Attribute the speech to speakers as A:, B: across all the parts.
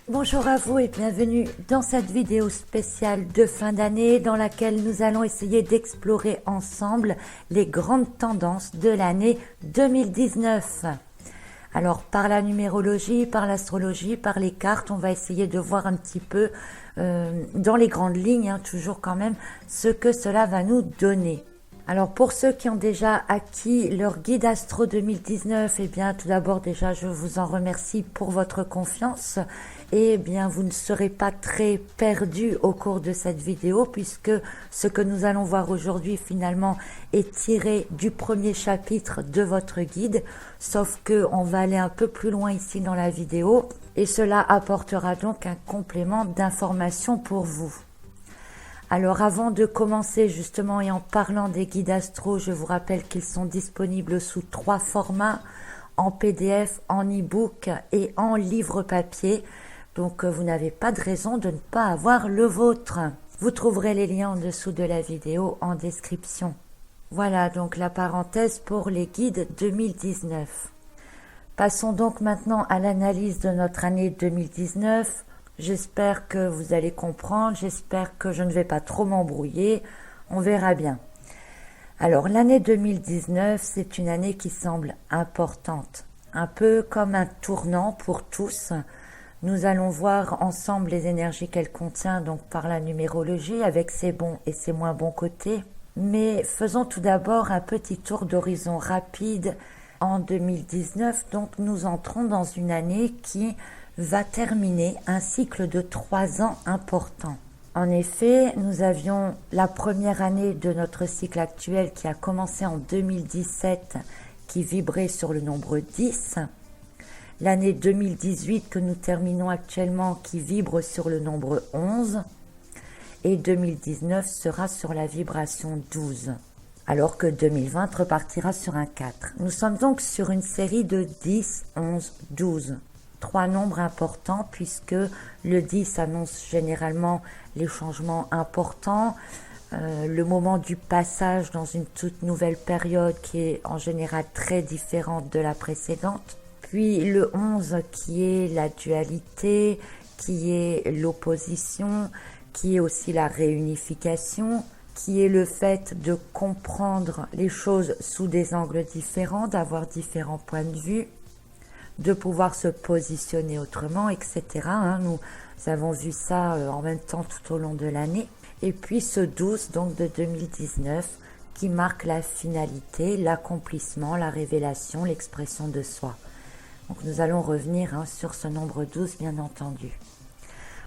A: Bonjour à vous et bienvenue dans cette vidéo spéciale de fin d'année dans laquelle nous allons essayer d'explorer ensemble les grandes tendances de l'année 2019. Alors par la numérologie, par l'astrologie, par les cartes, on va essayer de voir un petit peu dans les grandes lignes, toujours quand même, ce que cela va nous donner. Alors pour ceux qui ont déjà acquis leur guide Astro 2019, eh bien tout d'abord déjà je vous en remercie pour votre confiance et eh bien vous ne serez pas très perdus au cours de cette vidéo puisque ce que nous allons voir aujourd'hui finalement est tiré du premier chapitre de votre guide, sauf que on va aller un peu plus loin ici dans la vidéo et cela apportera donc un complément d'information pour vous. Alors avant de commencer justement et en parlant des guides astro, je vous rappelle qu'ils sont disponibles sous 3 formats, en PDF, en e-book et en livre papier. Donc vous n'avez pas de raison de ne pas avoir le vôtre. Vous trouverez les liens en dessous de la vidéo en description. Voilà donc la parenthèse pour les guides 2019. Passons donc maintenant à l'analyse de notre année 2019. J'espère que vous allez comprendre, j'espère que je ne vais pas trop m'embrouiller, on verra bien. Alors l'année 2019, c'est une année qui semble importante, un peu comme un tournant pour tous. Nous allons voir ensemble les énergies qu'elle contient donc par la numérologie avec ses bons et ses moins bons côtés. Mais faisons tout d'abord un petit tour d'horizon rapide en 2019. Donc nous entrons dans une année qui va terminer un cycle de 3 ans important. En effet, nous avions la première année de notre cycle actuel qui a commencé en 2017, qui vibrait sur le nombre 10. L'année 2018 que nous terminons actuellement qui vibre sur le nombre 11. Et 2019 sera sur la vibration 12. Alors que 2020 repartira sur un 4. Nous sommes donc sur une série de 10, 11, 12. 3 nombres importants puisque le 10 annonce généralement les changements importants, le moment du passage dans une toute nouvelle période qui est en général très différente de la précédente. Puis le 11 qui est la dualité, qui est l'opposition, qui est aussi la réunification, qui est le fait de comprendre les choses sous des angles différents, d'avoir différents points de vue, de pouvoir se positionner autrement, etc. Nous avons vu ça en même temps tout au long de l'année. Et puis ce 12 donc de 2019 qui marque la finalité, l'accomplissement, la révélation, l'expression de soi. Donc nous allons revenir sur ce nombre 12 bien entendu.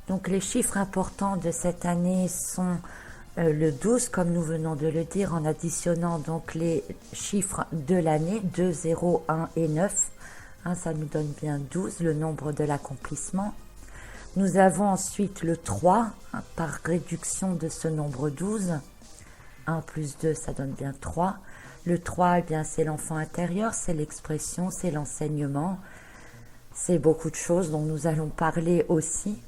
A: Donc les chiffres importants de cette année sont le 12 comme nous venons de le dire en additionnant donc les chiffres de l'année 2, 0, 1 et 9. Ça nous donne bien 12, le nombre de l'accomplissement. Nous avons ensuite le 3, par réduction de ce nombre 12. 1 plus 2, ça donne bien 3. Le 3, eh bien, c'est l'enfant intérieur, c'est l'expression, c'est l'enseignement. C'est beaucoup de choses dont nous allons parler aussi.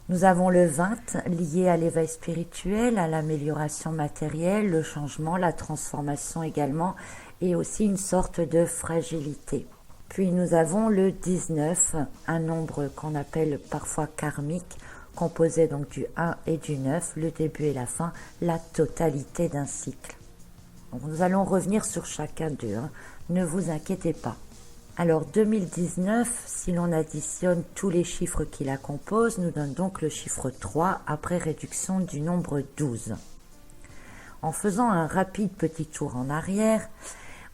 A: Nous avons le 20, lié à l'éveil spirituel, à l'amélioration matérielle, le changement, la transformation également, et aussi une sorte de fragilité. Puis nous avons le 19, un nombre qu'on appelle parfois karmique, composé donc du 1 et du 9, le début et la fin, la totalité d'un cycle. Donc nous allons revenir sur chacun d'eux, ne vous inquiétez pas. Alors 2019, si l'on additionne tous les chiffres qui la composent, nous donne donc le chiffre 3 après réduction du nombre 12. En faisant un rapide petit tour en arrière,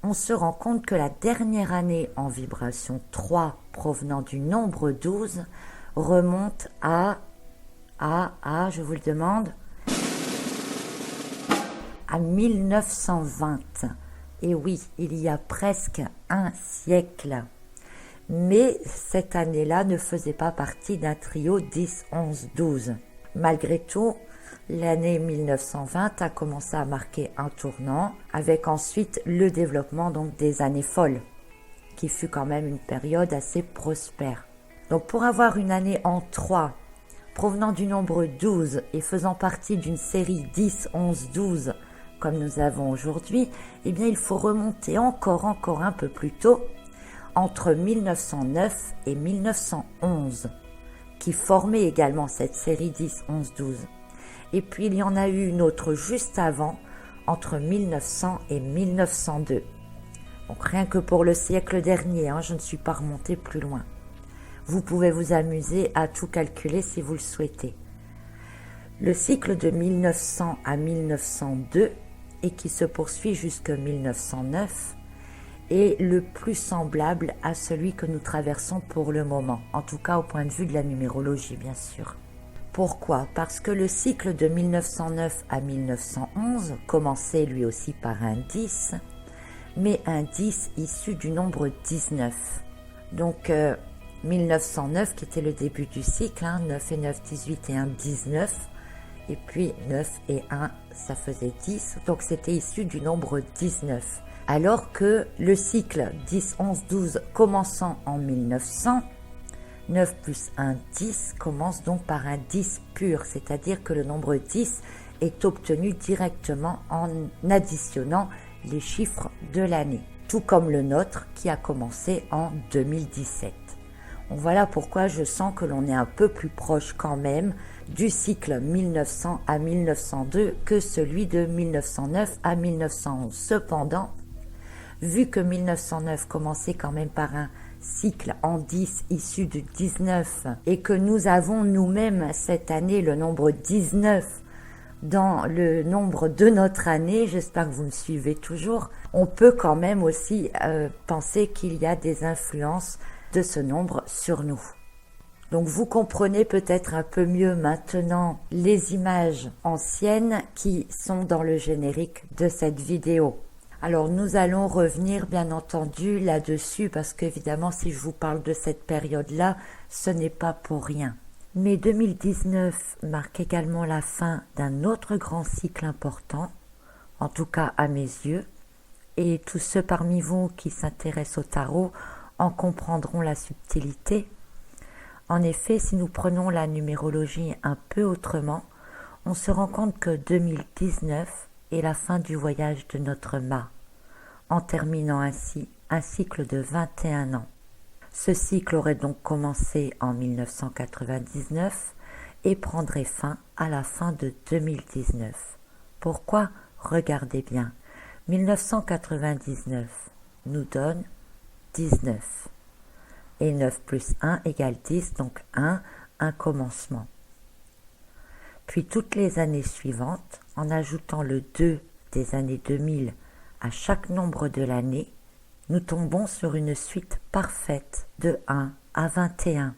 A: on se rend compte que la dernière année en vibration 3 provenant du nombre 12 remonte à, je vous le demande, à 1920. Et oui, il y a presque un siècle. Mais cette année-là ne faisait pas partie d'un trio 10, 11, 12. Malgré tout, l'année 1920 a commencé à marquer un tournant, avec ensuite le développement donc des années folles, qui fut quand même une période assez prospère. Donc pour avoir une année en 3, provenant du nombre 12 et faisant partie d'une série 10, 11, 12, comme nous avons aujourd'hui, eh bien il faut remonter encore un peu plus tôt, entre 1909 et 1911. qui formait également cette série 10, 11, 12. Et puis il y en a eu une autre juste avant, entre 1900 et 1902. Donc rien que pour le siècle dernier, je ne suis pas remontée plus loin. Vous pouvez vous amuser à tout calculer si vous le souhaitez. Le cycle de 1900 à 1902, et qui se poursuit jusqu'à 1909, est le plus semblable à celui que nous traversons pour le moment, en tout cas au point de vue de la numérologie, bien sûr. Pourquoi? Parce que le cycle de 1909 à 1911 commençait lui aussi par un 10, mais un 10 issu du nombre 19. Donc 1909 qui était le début du cycle, 9 et 9, 18 et 1, 19, et puis 9 et 1, ça faisait 10, donc c'était issu du nombre 19. Alors que le cycle 10, 11, 12 commençant en 1900, 9 plus 1, 10, commence donc par un 10 pur, c'est-à-dire que le nombre 10 est obtenu directement en additionnant les chiffres de l'année, tout comme le nôtre qui a commencé en 2017. Donc voilà pourquoi je sens que l'on est un peu plus proche quand même du cycle 1900 à 1902 que celui de 1909 à 1911. Cependant, vu que 1909 commençait quand même par un cycle en 10 issu du 19 et que nous avons nous-mêmes cette année le nombre 19 dans le nombre de notre année, j'espère que vous me suivez toujours, on peut quand même aussi penser qu'il y a des influences de ce nombre sur nous. Donc vous comprenez peut-être un peu mieux maintenant les images anciennes qui sont dans le générique de cette vidéo. Alors nous allons revenir bien entendu là-dessus parce qu'évidemment si je vous parle de cette période-là, ce n'est pas pour rien. Mais 2019 marque également la fin d'un autre grand cycle important, en tout cas à mes yeux, et tous ceux parmi vous qui s'intéressent au tarot en comprendront la subtilité. En effet, si nous prenons la numérologie un peu autrement, on se rend compte que 2019 est la fin du voyage de notre mât, en terminant ainsi un cycle de 21 ans. Ce cycle aurait donc commencé en 1999 et prendrait fin à la fin de 2019. Pourquoi? Regardez bien. 1999 nous donne 19. Et 9 plus 1 égale 10, donc 1, un commencement. Puis toutes les années suivantes, en ajoutant le 2 des années 2000 à chaque nombre de l'année, nous tombons sur une suite parfaite de 1 à 21.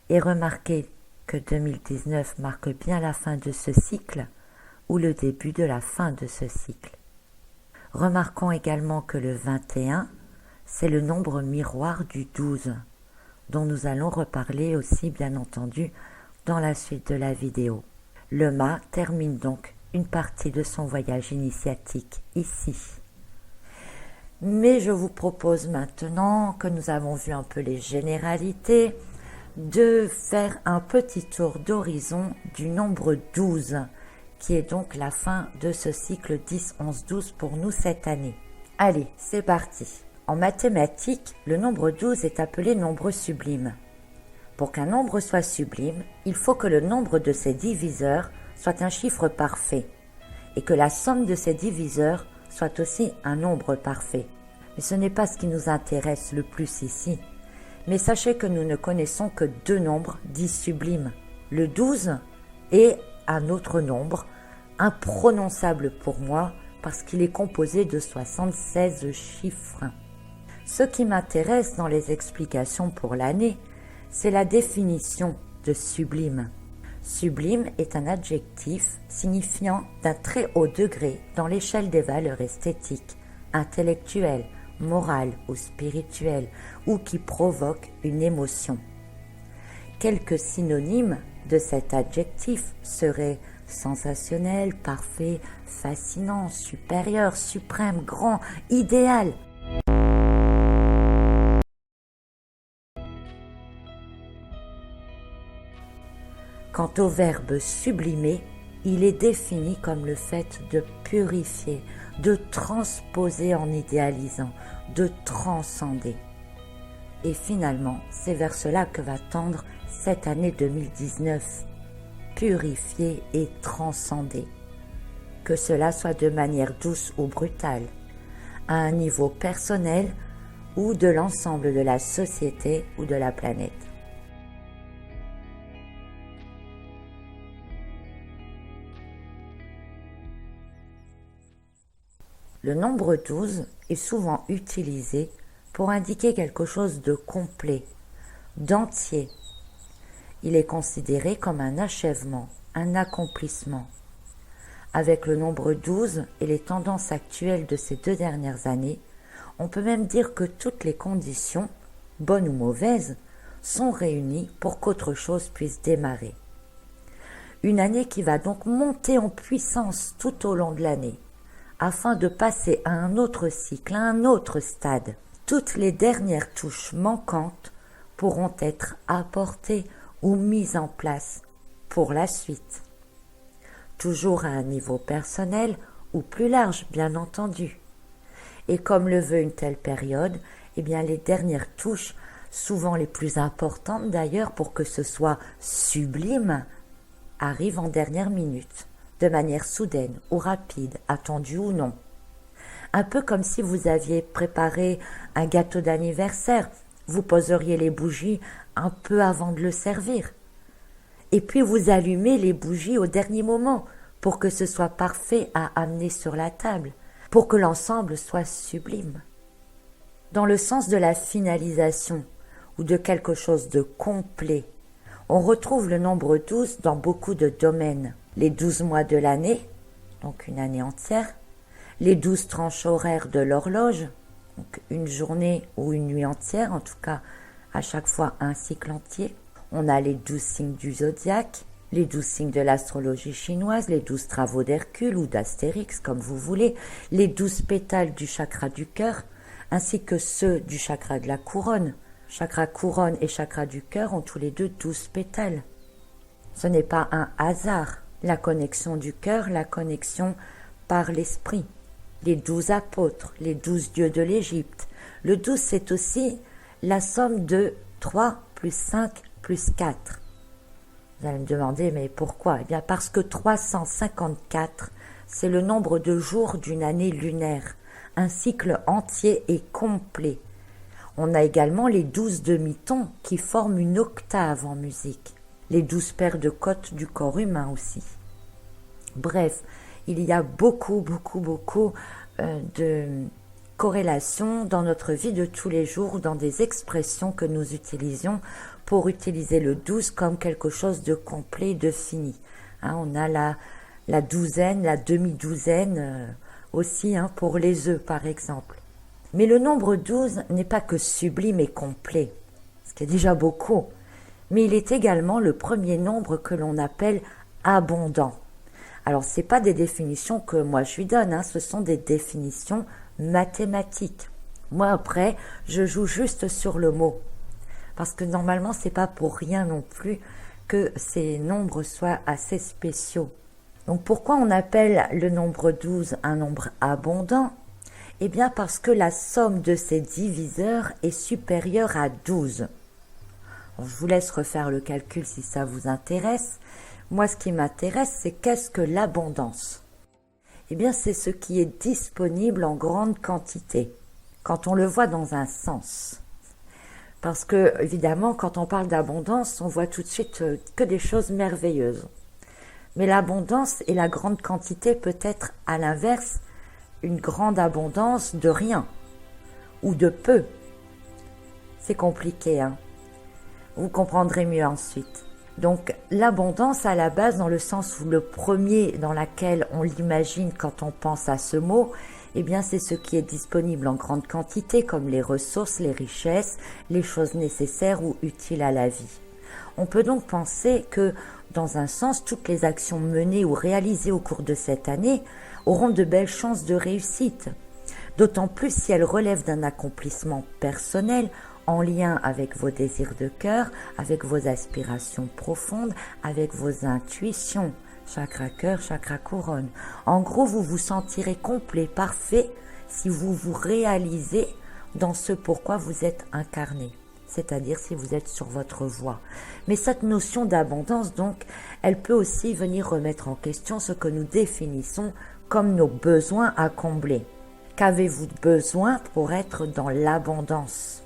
A: Et remarquez que 2019 marque bien la fin de ce cycle ou le début de la fin de ce cycle. Remarquons également que le 21, c'est le nombre miroir du 12, dont nous allons reparler aussi bien entendu dans la suite de la vidéo. Le mât termine donc une partie de son voyage initiatique ici. Mais je vous propose maintenant que nous avons vu un peu les généralités, de faire un petit tour d'horizon du nombre 12, qui est donc la fin de ce cycle 10, 11, 12 pour nous cette année. Allez, c'est parti. En mathématiques, le nombre 12 est appelé nombre sublime. Pour qu'un nombre soit sublime, il faut que le nombre de ses diviseurs soit un chiffre parfait et que la somme de ses diviseurs soit aussi un nombre parfait. Mais ce n'est pas ce qui nous intéresse le plus ici. Mais sachez que nous ne connaissons que deux nombres dits sublimes, le 12 et un autre nombre, imprononçable pour moi parce qu'il est composé de 76 chiffres. Ce qui m'intéresse dans les explications pour l'année, c'est la définition de sublime. Sublime est un adjectif signifiant d'un très haut degré dans l'échelle des valeurs esthétiques, intellectuelles, morales ou spirituelles, ou qui provoque une émotion. Quelques synonymes de cet adjectif seraient sensationnel, parfait, fascinant, supérieur, suprême, grand, idéal. Quant au verbe sublimer, il est défini comme le fait de purifier, de transposer en idéalisant, de transcender. Et finalement, c'est vers cela que va tendre cette année 2019, purifiée et transcendée. Que cela soit de manière douce ou brutale, à un niveau personnel ou de l'ensemble de la société ou de la planète. Le nombre 12 est souvent utilisé pour indiquer quelque chose de complet, d'entier. Il est considéré comme un achèvement, un accomplissement. Avec le nombre 12 et les tendances actuelles de ces 2 dernières années, on peut même dire que toutes les conditions, bonnes ou mauvaises, sont réunies pour qu'autre chose puisse démarrer. Une année qui va donc monter en puissance tout au long de l'année, afin de passer à un autre cycle, à un autre stade. Toutes les dernières touches manquantes pourront être apportées ou mises en place pour la suite. Toujours à un niveau personnel ou plus large, bien entendu. Et comme le veut une telle période, les dernières touches, souvent les plus importantes d'ailleurs pour que ce soit sublime, arrivent en dernière minute, de manière soudaine ou rapide, attendue ou non. Un peu comme si vous aviez préparé un gâteau d'anniversaire, vous poseriez les bougies un peu avant de le servir. Et puis vous allumez les bougies au dernier moment pour que ce soit parfait à amener sur la table, pour que l'ensemble soit sublime. Dans le sens de la finalisation ou de quelque chose de complet, on retrouve le nombre 12 dans beaucoup de domaines. Les 12 mois de l'année, donc une année entière, les 12 tranches horaires de l'horloge, donc une journée ou une nuit entière, en tout cas à chaque fois un cycle entier. On a les 12 signes du zodiaque, les 12 signes de l'astrologie chinoise, les 12 travaux d'Hercule ou d'Astérix, comme vous voulez, les 12 pétales du chakra du cœur, ainsi que ceux du chakra de la couronne. Chakra couronne et chakra du cœur ont tous les deux 12 pétales. Ce n'est pas un hasard, la connexion du cœur, la connexion par l'esprit. Les 12 apôtres, les 12 dieux de l'Égypte. Le 12, c'est aussi la somme de 3 plus 5 plus 4. Vous allez me demander, mais pourquoi ? Eh bien, parce que 354, c'est le nombre de jours d'une année lunaire, un cycle entier et complet. On a également les 12 demi-tons qui forment une octave en musique. Les 12 paires de côtes du corps humain aussi. Bref, il y a beaucoup de corrélations dans notre vie de tous les jours, dans des expressions que nous utilisions pour utiliser le 12 comme quelque chose de complet, de fini. On a la douzaine, la demi-douzaine aussi pour les œufs par exemple. Mais le nombre 12 n'est pas que sublime et complet, ce qui est déjà beaucoup, mais il est également le premier nombre que l'on appelle abondant. Alors, ce n'est pas des définitions que moi je lui donne, ce sont des définitions mathématiques. Moi, après, je joue juste sur le mot. Parce que normalement, ce n'est pas pour rien non plus que ces nombres soient assez spéciaux. Donc, pourquoi on appelle le nombre 12 un nombre abondant ? Eh bien, parce que la somme de ses diviseurs est supérieure à 12. Bon, je vous laisse refaire le calcul si ça vous intéresse. Moi, ce qui m'intéresse, c'est qu'est-ce que l'abondance ? Eh bien, c'est ce qui est disponible en grande quantité, quand on le voit dans un sens. Parce que, évidemment, quand on parle d'abondance, on voit tout de suite que des choses merveilleuses. Mais l'abondance et la grande quantité peut être, à l'inverse, une grande abondance de rien, ou de peu. C'est compliqué, Vous comprendrez mieux ensuite. Donc l'abondance à la base, dans le sens où le premier dans lequel on l'imagine quand on pense à ce mot, eh bien c'est ce qui est disponible en grande quantité, comme les ressources, les richesses, les choses nécessaires ou utiles à la vie. On peut donc penser que, dans un sens, toutes les actions menées ou réalisées au cours de cette année auront de belles chances de réussite, d'autant plus si elles relèvent d'un accomplissement personnel, en lien avec vos désirs de cœur, avec vos aspirations profondes, avec vos intuitions, chakra cœur, chakra couronne. En gros, vous vous sentirez complet, parfait, si vous vous réalisez dans ce pourquoi vous êtes incarné. c'est-à-dire si vous êtes sur votre voie. Mais cette notion d'abondance, donc, elle peut aussi venir remettre en question ce que nous définissons comme nos besoins à combler. Qu'avez-vous besoin pour être dans l'abondance ?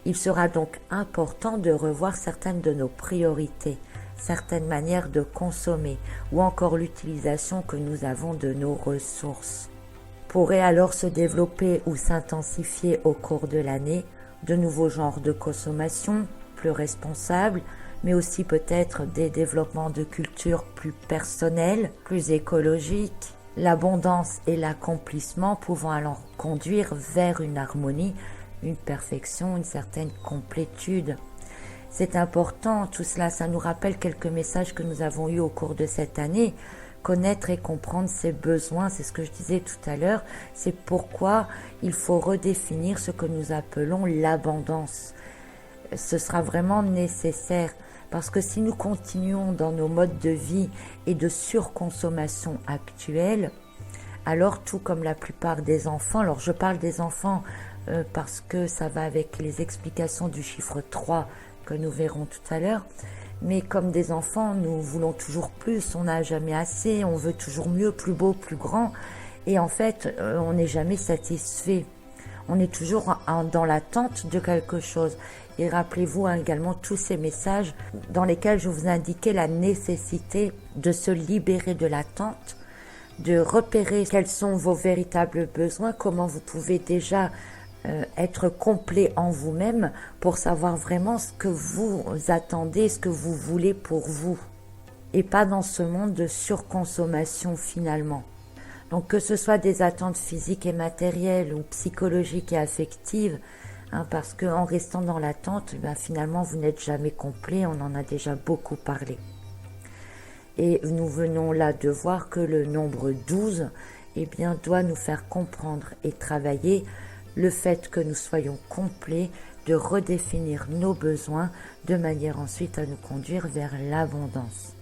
A: Il sera donc important de revoir certaines de nos priorités, certaines manières de consommer ou encore l'utilisation que nous avons de nos ressources. Pourraient alors se développer ou s'intensifier au cours de l'année de nouveaux genres de consommation plus responsables, mais aussi peut-être des développements de cultures plus personnelles, plus écologiques, l'abondance et l'accomplissement pouvant alors conduire vers une harmonie, une perfection, une certaine complétude. C'est important, tout cela, ça nous rappelle quelques messages que nous avons eus au cours de cette année. Connaître et comprendre ses besoins, c'est ce que je disais tout à l'heure, c'est pourquoi il faut redéfinir ce que nous appelons l'abondance. Ce sera vraiment nécessaire parce que si nous continuons dans nos modes de vie et de surconsommation actuelle, alors tout comme la plupart des enfants, alors je parle des enfants parce que ça va avec les explications du chiffre 3 que nous verrons tout à l'heure, mais comme des enfants, nous voulons toujours plus, on n'a jamais assez, on veut toujours mieux, plus beau, plus grand, et en fait, on n'est jamais satisfait. On est toujours dans l'attente de quelque chose. Et rappelez-vous également tous ces messages dans lesquels je vous indiquais la nécessité de se libérer de l'attente, de repérer quels sont vos véritables besoins, comment vous pouvez déjà être complet en vous-même pour savoir vraiment ce que vous attendez, ce que vous voulez pour vous, et pas dans ce monde de surconsommation finalement. Donc que ce soit des attentes physiques et matérielles ou psychologiques et affectives, parce qu'en restant dans l'attente, finalement vous n'êtes jamais complet, on en a déjà beaucoup parlé. Et nous venons là de voir que le nombre 12 doit nous faire comprendre et travailler le fait que nous soyons complets, de redéfinir nos besoins de manière ensuite à nous conduire vers l'abondance.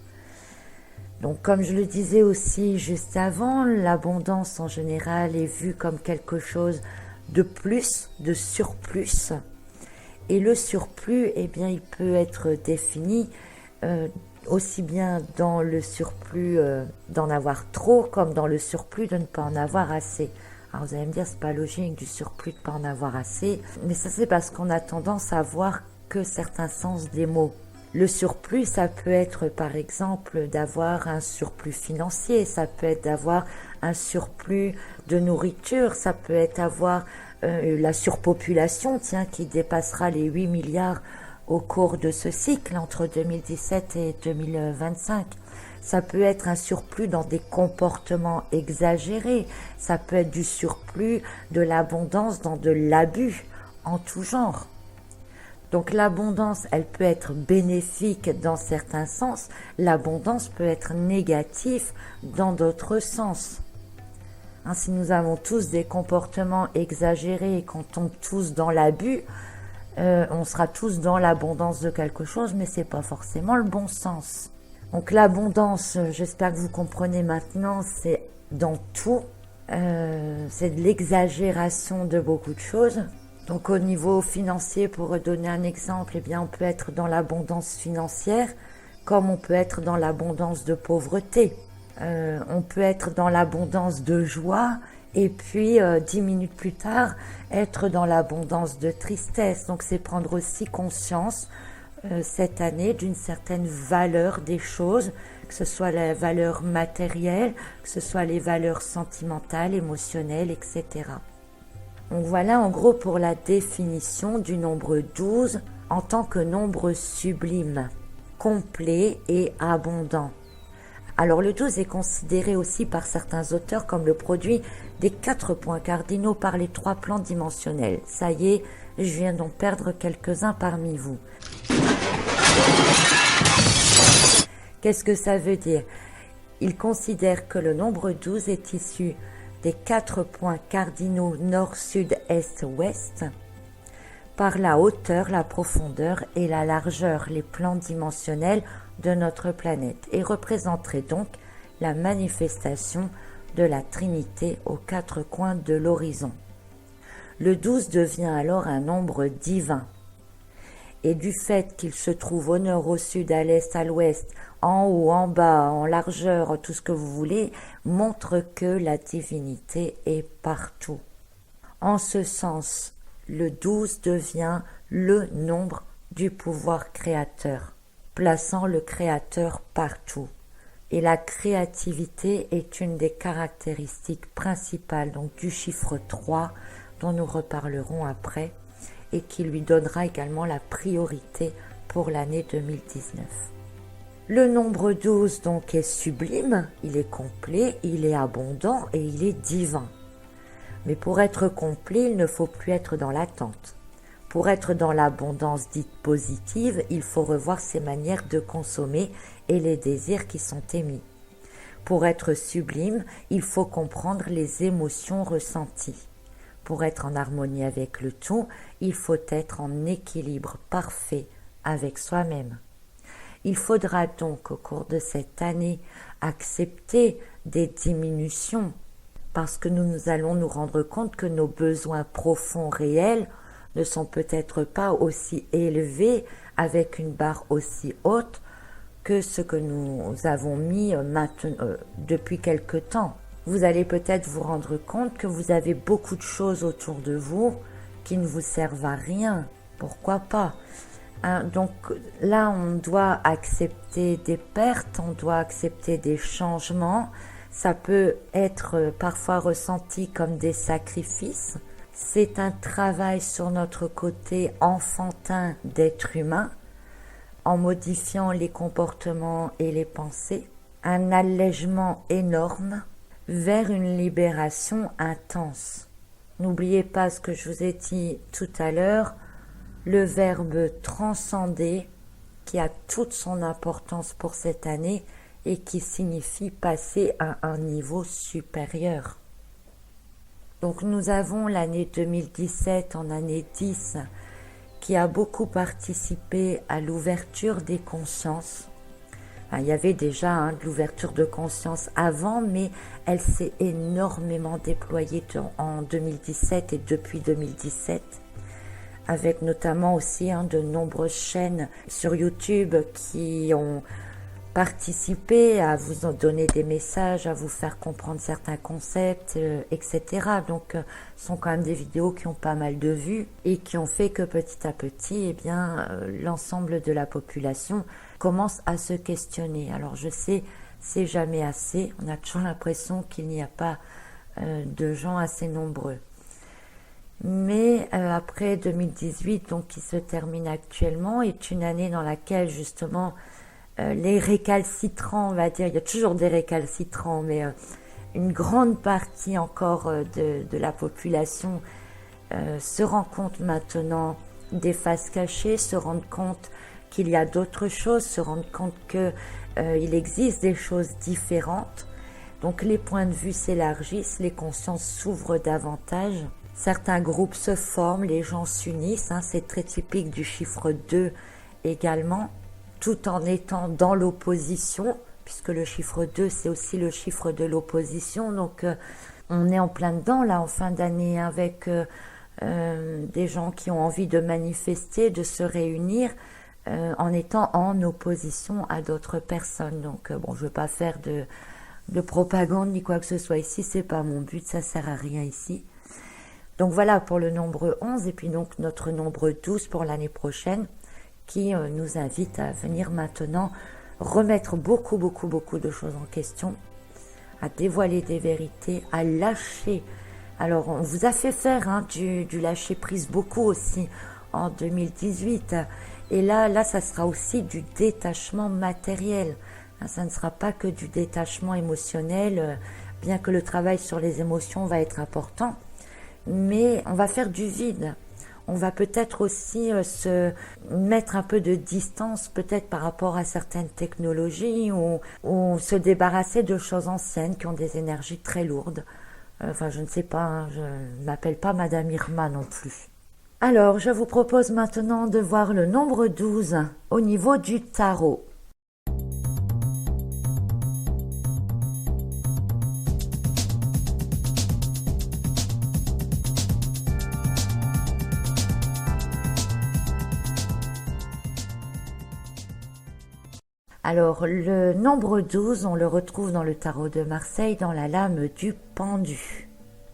A: Donc comme je le disais aussi juste avant, l'abondance en général est vue comme quelque chose de plus, de surplus. Et le surplus, il peut être défini aussi bien dans le surplus d'en avoir trop comme dans le surplus de ne pas en avoir assez. Alors vous allez me dire, c'est pas logique du surplus de ne pas en avoir assez, mais ça c'est parce qu'on a tendance à voir que certains sens des mots. Le surplus, ça peut être par exemple d'avoir un surplus financier, ça peut être d'avoir un surplus de nourriture, ça peut être avoir la surpopulation, qui dépassera les 8 milliards au cours de ce cycle entre 2017 et 2025. Ça peut être un surplus dans des comportements exagérés, ça peut être du surplus, de l'abondance dans de l'abus en tout genre. Donc l'abondance, elle peut être bénéfique dans certains sens, l'abondance peut être négative dans d'autres sens. Si nous avons tous des comportements exagérés et qu'on tombe tous dans l'abus, on sera tous dans l'abondance de quelque chose, mais c'est pas forcément le bon sens. Donc l'abondance, j'espère que vous comprenez maintenant, c'est dans tout, c'est de l'exagération de beaucoup de choses. Donc au niveau financier, pour donner un exemple, on peut être dans l'abondance financière, comme on peut être dans l'abondance de pauvreté. On peut être dans l'abondance de joie, et puis 10 minutes plus tard, être dans l'abondance de tristesse. Donc c'est prendre aussi conscience cette année d'une certaine valeur des choses, que ce soit la valeur matérielle, que ce soit les valeurs sentimentales, émotionnelles, etc. Donc voilà en gros pour la définition du nombre 12 en tant que nombre sublime, complet et abondant. Alors le 12 est considéré aussi par certains auteurs comme le produit des 4 points cardinaux par les 3 plans dimensionnels. Ça y est, je viens d'en perdre quelques-uns parmi vous. Qu'est-ce que ça veut dire ? Il considère que le nombre 12 est issu des 4 points cardinaux nord, sud, est, ouest, par la hauteur, la profondeur et la largeur, les plans dimensionnels de notre planète, et représenterait donc la manifestation de la Trinité aux 4 coins de l'horizon. Le 12 devient alors un nombre divin. et du fait qu'il se trouve au nord, au sud, à l'est, à l'ouest, en haut, en bas, en largeur, tout ce que vous voulez, montre que la divinité est partout. En ce sens, le 12 devient le nombre du pouvoir créateur, plaçant le créateur partout. Et la créativité est une des caractéristiques principales donc, du chiffre 3, dont nous reparlerons après, et qui lui donnera également la priorité pour l'année 2019. Le nombre 12 donc est sublime, il est complet, il est abondant et il est divin. Mais pour être complet, il ne faut plus être dans l'attente. Pour être dans l'abondance dite positive, il faut revoir ses manières de consommer et les désirs qui sont émis. Pour être sublime, il faut comprendre les émotions ressenties. Pour être en harmonie avec le tout, il faut être en équilibre parfait avec soi-même. Il faudra donc au cours de cette année accepter des diminutions parce que nous allons nous rendre compte que nos besoins profonds réels ne sont peut-être pas aussi élevés avec une barre aussi haute que ce que nous avons mis depuis quelque temps. Vous allez peut-être vous rendre compte que vous avez beaucoup de choses autour de vous qui ne vous servent à rien. Pourquoi pas ? Donc là, on doit accepter des pertes, on doit accepter des changements. Ça peut être parfois ressenti comme des sacrifices. C'est un travail sur notre côté enfantin d'être humain, en modifiant les comportements et les pensées, un allègement énorme vers une libération intense. N'oubliez pas ce que je vous ai dit tout à l'heure, le verbe transcender qui a toute son importance pour cette année et qui signifie passer à un niveau supérieur. Donc nous avons l'année 2017 en année 10 qui a beaucoup participé à l'ouverture des consciences. Enfin, il y avait déjà de l'ouverture de conscience avant, mais elle s'est énormément déployée en 2017 et depuis 2017, avec notamment aussi de nombreuses chaînes sur YouTube qui ont participé à vous donner des messages, à vous faire comprendre certains concepts, etc. Donc, ce sont quand même des vidéos qui ont pas mal de vues et qui ont fait que petit à petit, l'ensemble de la population commence à se questionner. Alors, je sais, c'est jamais assez. On a toujours l'impression qu'il n'y a pas de gens assez nombreux. Mais après 2018, donc qui se termine actuellement, est une année dans laquelle justement les récalcitrants, on va dire, il y a toujours des récalcitrants, mais une grande partie encore de la population se rend compte maintenant des faces cachées, se rendent compte qu'il y a d'autres choses, se rendent compte qu'il existe des choses différentes. Donc les points de vue s'élargissent, les consciences s'ouvrent davantage. Certains groupes se forment, les gens s'unissent, c'est très typique du chiffre 2 également, tout en étant dans l'opposition, puisque le chiffre 2 c'est aussi le chiffre de l'opposition, donc on est en plein dedans là en fin d'année avec des gens qui ont envie de manifester, de se réunir en étant en opposition à d'autres personnes. Donc je ne veux pas faire de propagande ni quoi que ce soit ici, c'est pas mon but, ça sert à rien ici. Donc voilà pour le nombre 11 et puis donc notre nombre 12 pour l'année prochaine qui nous invite à venir maintenant remettre beaucoup de choses en question, à dévoiler des vérités, à lâcher. Alors on vous a fait faire du lâcher prise beaucoup aussi en 2018 et là ça sera aussi du détachement matériel. Ça ne sera pas que du détachement émotionnel, bien que le travail sur les émotions va être important. Mais on va faire du vide. On va peut-être aussi se mettre un peu de distance, peut-être par rapport à certaines technologies, ou se débarrasser de choses anciennes qui ont des énergies très lourdes. Je ne sais pas, je ne m'appelle pas Madame Irma non plus. Alors, je vous propose maintenant de voir le nombre 12 au niveau du tarot. Alors, le nombre 12, on le retrouve dans le tarot de Marseille dans la lame du pendu.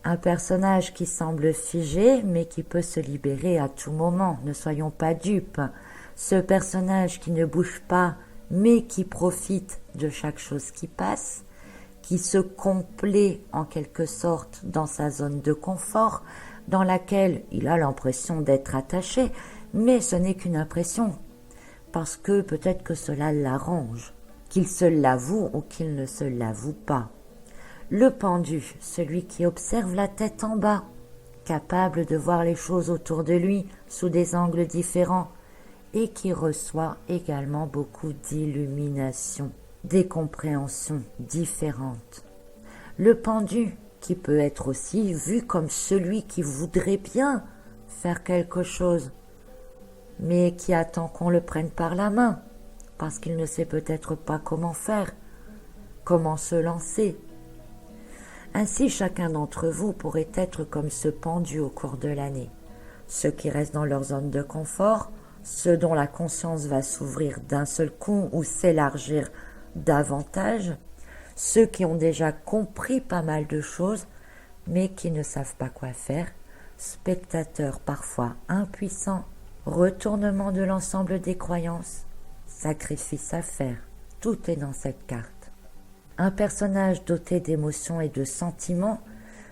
A: Un personnage qui semble figé, mais qui peut se libérer à tout moment. Ne soyons pas dupes. Ce personnage qui ne bouge pas, mais qui profite de chaque chose qui passe, qui se complaît en quelque sorte dans sa zone de confort, dans laquelle il a l'impression d'être attaché, mais ce n'est qu'une impression, parce que peut-être que cela l'arrange, qu'il se l'avoue ou qu'il ne se l'avoue pas. Le pendu, celui qui observe la tête en bas, capable de voir les choses autour de lui sous des angles différents, et qui reçoit également beaucoup d'illumination, des compréhensions différentes. Le pendu, qui peut être aussi vu comme celui qui voudrait bien faire quelque chose, mais qui attend qu'on le prenne par la main, parce qu'il ne sait peut-être pas comment faire, comment se lancer. Ainsi, chacun d'entre vous pourrait être comme ce pendu au cours de l'année. Ceux qui restent dans leur zone de confort, ceux dont la conscience va s'ouvrir d'un seul coup ou s'élargir davantage, ceux qui ont déjà compris pas mal de choses, mais qui ne savent pas quoi faire, spectateurs parfois impuissants, retournement de l'ensemble des croyances, sacrifice à faire, tout est dans cette carte. Un personnage doté d'émotions et de sentiments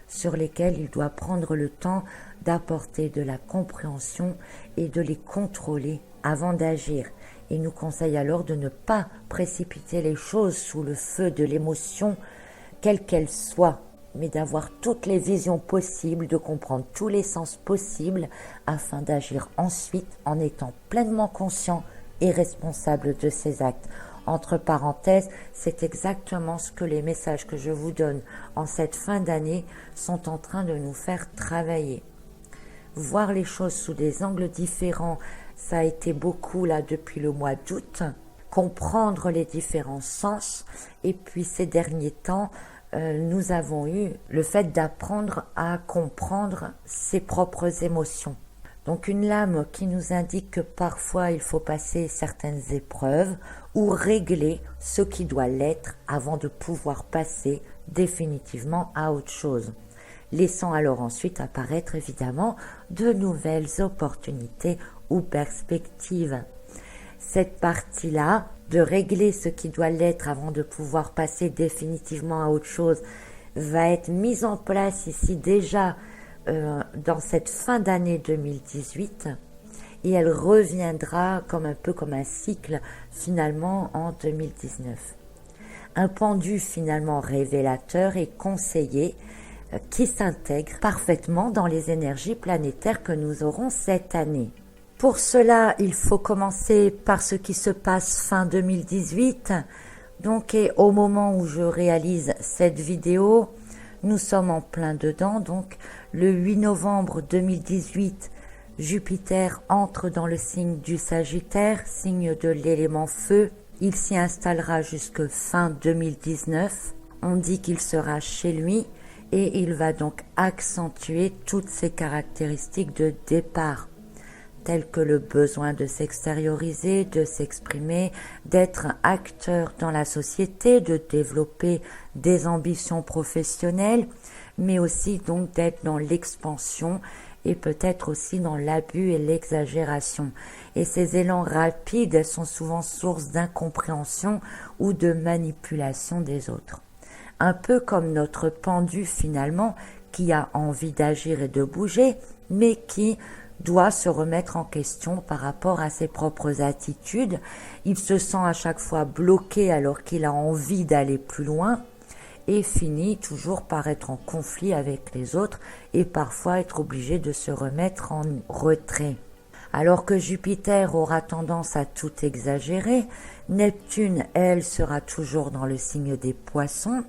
A: sur lesquels il doit prendre le temps d'apporter de la compréhension et de les contrôler avant d'agir. Il nous conseille alors de ne pas précipiter les choses sous le feu de l'émotion, quelle qu'elle soit, mais d'avoir toutes les visions possibles, de comprendre tous les sens possibles afin d'agir ensuite en étant pleinement conscient et responsable de ses actes. Entre parenthèses, c'est exactement ce que les messages que je vous donne en cette fin d'année sont en train de nous faire travailler. Voir les choses sous des angles différents, ça a été beaucoup là depuis le mois d'août. Comprendre les différents sens. Et puis ces derniers temps, nous avons eu le fait d'apprendre à comprendre ses propres émotions. Donc une lame qui nous indique que parfois il faut passer certaines épreuves ou régler ce qui doit l'être avant de pouvoir passer définitivement à autre chose. Laissant alors ensuite apparaître évidemment de nouvelles opportunités ou perspectives. Cette partie-là, de régler ce qui doit l'être avant de pouvoir passer définitivement à autre chose, va être mise en place ici déjà dans cette fin d'année 2018 et elle reviendra un peu comme un cycle finalement en 2019. Un pendu finalement révélateur et conseillé qui s'intègre parfaitement dans les énergies planétaires que nous aurons cette année. Pour cela, il faut commencer par ce qui se passe fin 2018. Donc, et au moment où je réalise cette vidéo, nous sommes en plein dedans. Donc, le 8 novembre 2018, Jupiter entre dans le signe du Sagittaire, signe de l'élément feu. Il s'y installera jusque fin 2019. On dit qu'il sera chez lui et il va donc accentuer toutes ses caractéristiques de départ, telles que le besoin de s'extérioriser, de s'exprimer, d'être acteur dans la société, de développer des ambitions professionnelles, mais aussi donc d'être dans l'expansion et peut-être aussi dans l'abus et l'exagération. Et ces élans rapides sont souvent source d'incompréhension ou de manipulation des autres. Un peu comme notre pendu finalement, qui a envie d'agir et de bouger, mais qui doit se remettre en question par rapport à ses propres attitudes. Il se sent à chaque fois bloqué alors qu'il a envie d'aller plus loin et finit toujours par être en conflit avec les autres et parfois être obligé de se remettre en retrait. Alors que Jupiter aura tendance à tout exagérer, Neptune, elle, sera toujours dans le signe des Poissons.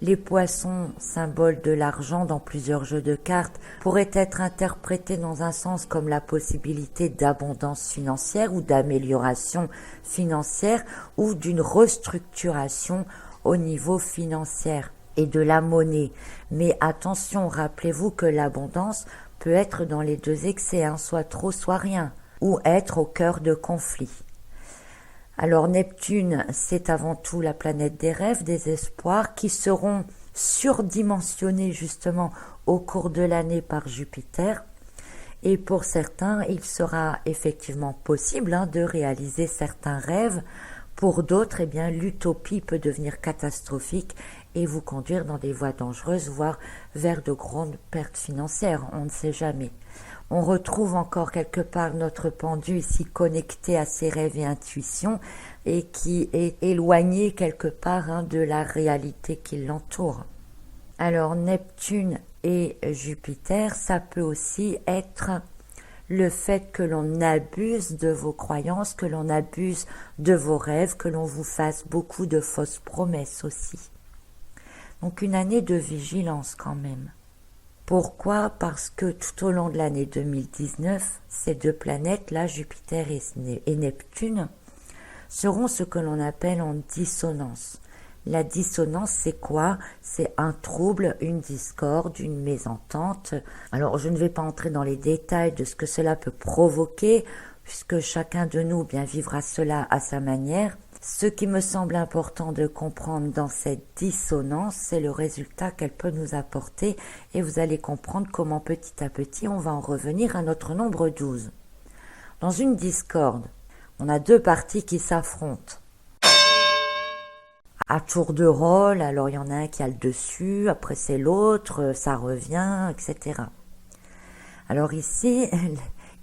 A: Les poissons, symbole de l'argent dans plusieurs jeux de cartes, pourraient être interprétés dans un sens comme la possibilité d'abondance financière ou d'amélioration financière ou d'une restructuration au niveau financier et de la monnaie. Mais attention, rappelez-vous que l'abondance peut être dans les deux excès, soit trop, soit rien, ou être au cœur de conflits. Alors Neptune, c'est avant tout la planète des rêves, des espoirs qui seront surdimensionnés justement au cours de l'année par Jupiter. Et pour certains, il sera effectivement possible de réaliser certains rêves. Pour d'autres, eh bien, l'utopie peut devenir catastrophique et vous conduire dans des voies dangereuses, voire vers de grandes pertes financières. On ne sait jamais. On retrouve encore quelque part notre pendu ici connecté à ses rêves et intuitions et qui est éloigné quelque part de la réalité qui l'entoure. Alors Neptune et Jupiter, ça peut aussi être le fait que l'on abuse de vos croyances, que l'on abuse de vos rêves, que l'on vous fasse beaucoup de fausses promesses aussi. Donc une année de vigilance quand même. Pourquoi ? Parce que tout au long de l'année 2019, ces deux planètes-là, Jupiter et Neptune, seront ce que l'on appelle en dissonance. La dissonance, c'est quoi ? C'est un trouble, une discorde, une mésentente. Alors, je ne vais pas entrer dans les détails de ce que cela peut provoquer, puisque chacun de nous bien vivra cela à sa manière. Ce qui me semble important de comprendre dans cette dissonance, c'est le résultat qu'elle peut nous apporter, et vous allez comprendre comment petit à petit on va en revenir à notre nombre 12. Dans une discorde, on a deux parties qui s'affrontent. À tour de rôle, alors il y en a un qui a le dessus, après c'est l'autre, ça revient, etc. Alors ici,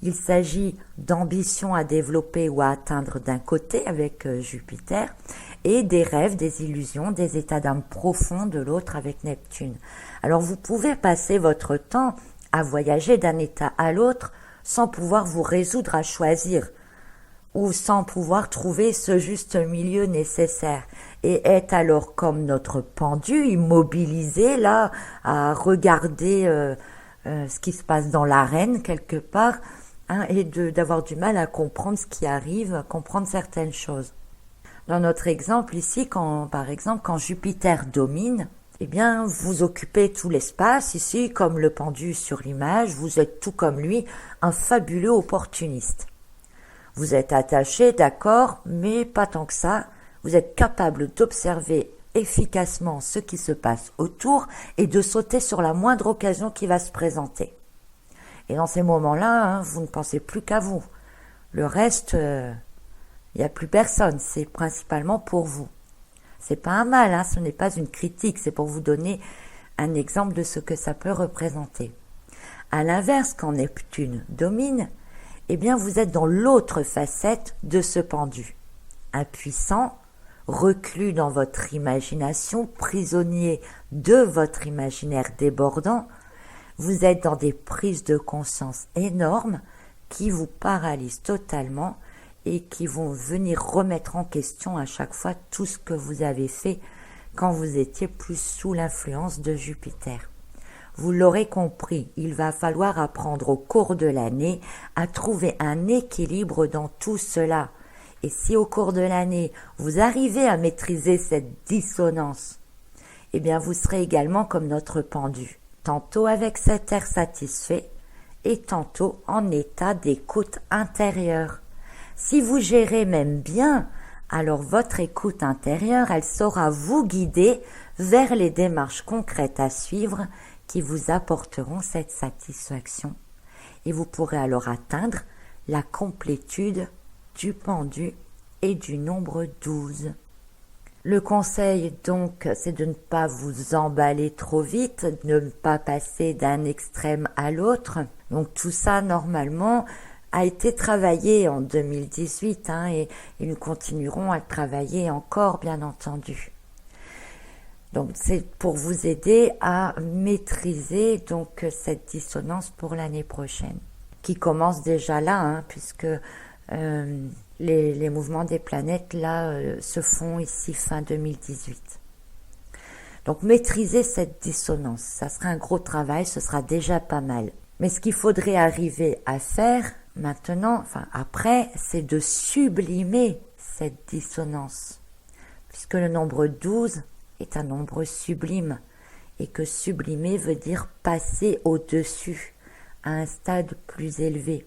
A: il s'agit d'ambitions à développer ou à atteindre d'un côté avec Jupiter et des rêves, des illusions, des états d'âme profonds de l'autre avec Neptune. Alors vous pouvez passer votre temps à voyager d'un état à l'autre sans pouvoir vous résoudre à choisir ou sans pouvoir trouver ce juste milieu nécessaire et être alors comme notre pendu immobilisé là à regarder ce qui se passe dans l'arène quelque part et d'avoir du mal à comprendre ce qui arrive, à comprendre certaines choses. Dans notre exemple ici, par exemple quand Jupiter domine, eh bien vous occupez tout l'espace ici comme le pendu sur l'image, vous êtes tout comme lui, un fabuleux opportuniste. Vous êtes attaché, d'accord, mais pas tant que ça. Vous êtes capable d'observer efficacement ce qui se passe autour et de sauter sur la moindre occasion qui va se présenter. Et dans ces moments-là, vous ne pensez plus qu'à vous. Le reste, il n'y a plus personne. C'est principalement pour vous. C'est pas un mal, ce n'est pas une critique. C'est pour vous donner un exemple de ce que ça peut représenter. À l'inverse, quand Neptune domine, eh bien vous êtes dans l'autre facette de ce pendu. Impuissant, reclus dans votre imagination, prisonnier de votre imaginaire débordant, vous êtes dans des prises de conscience énormes qui vous paralysent totalement et qui vont venir remettre en question à chaque fois tout ce que vous avez fait quand vous étiez plus sous l'influence de Jupiter. Vous l'aurez compris, il va falloir apprendre au cours de l'année à trouver un équilibre dans tout cela. Et si au cours de l'année, vous arrivez à maîtriser cette dissonance, eh bien vous serez également comme notre pendu, tantôt avec cet air satisfait et tantôt en état d'écoute intérieure. Si vous gérez même bien, alors votre écoute intérieure, elle saura vous guider vers les démarches concrètes à suivre qui vous apporteront cette satisfaction. Et vous pourrez alors atteindre la complétude du pendu et du nombre 12. Le conseil donc, c'est de ne pas vous emballer trop vite, de ne pas passer d'un extrême à l'autre. Donc tout ça, normalement, a été travaillé en 2018 et nous continuerons à le travailler encore, bien entendu. Donc c'est pour vous aider à maîtriser donc cette dissonance pour l'année prochaine, qui commence déjà là, puisque les mouvements des planètes là se font ici fin 2018. Donc maîtriser cette dissonance, ça sera un gros travail, ce sera déjà pas mal. Mais ce qu'il faudrait arriver à faire maintenant, après, c'est de sublimer cette dissonance, puisque le nombre 12 est un nombre sublime, et que sublimer veut dire passer au-dessus, à un stade plus élevé.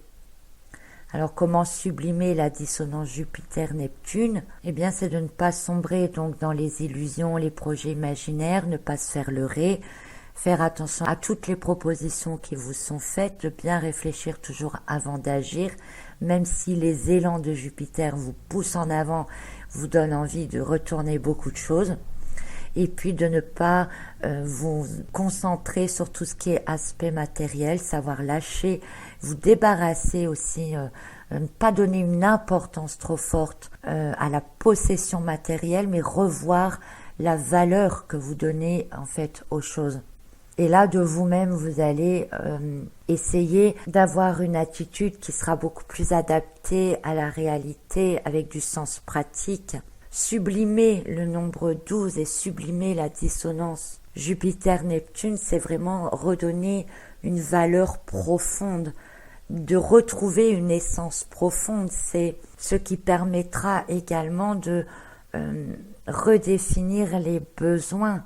A: Alors comment sublimer la dissonance Jupiter-Neptune? Eh bien c'est de ne pas sombrer donc dans les illusions, les projets imaginaires, ne pas se faire leurrer, faire attention à toutes les propositions qui vous sont faites, de bien réfléchir toujours avant d'agir, même si les élans de Jupiter vous poussent en avant, vous donnent envie de retourner beaucoup de choses. Et puis de ne pas vous concentrer sur tout ce qui est aspect matériel, savoir lâcher, vous débarrasser aussi, ne pas donner une importance trop forte à la possession matérielle, mais revoir la valeur que vous donnez en fait aux choses. Et là, de vous-même, vous allez essayer d'avoir une attitude qui sera beaucoup plus adaptée à la réalité, avec du sens pratique. Sublimer le nombre 12 et sublimer la dissonance Jupiter-Neptune, c'est vraiment redonner une valeur profonde, de retrouver une essence profonde. C'est ce qui permettra également de redéfinir les besoins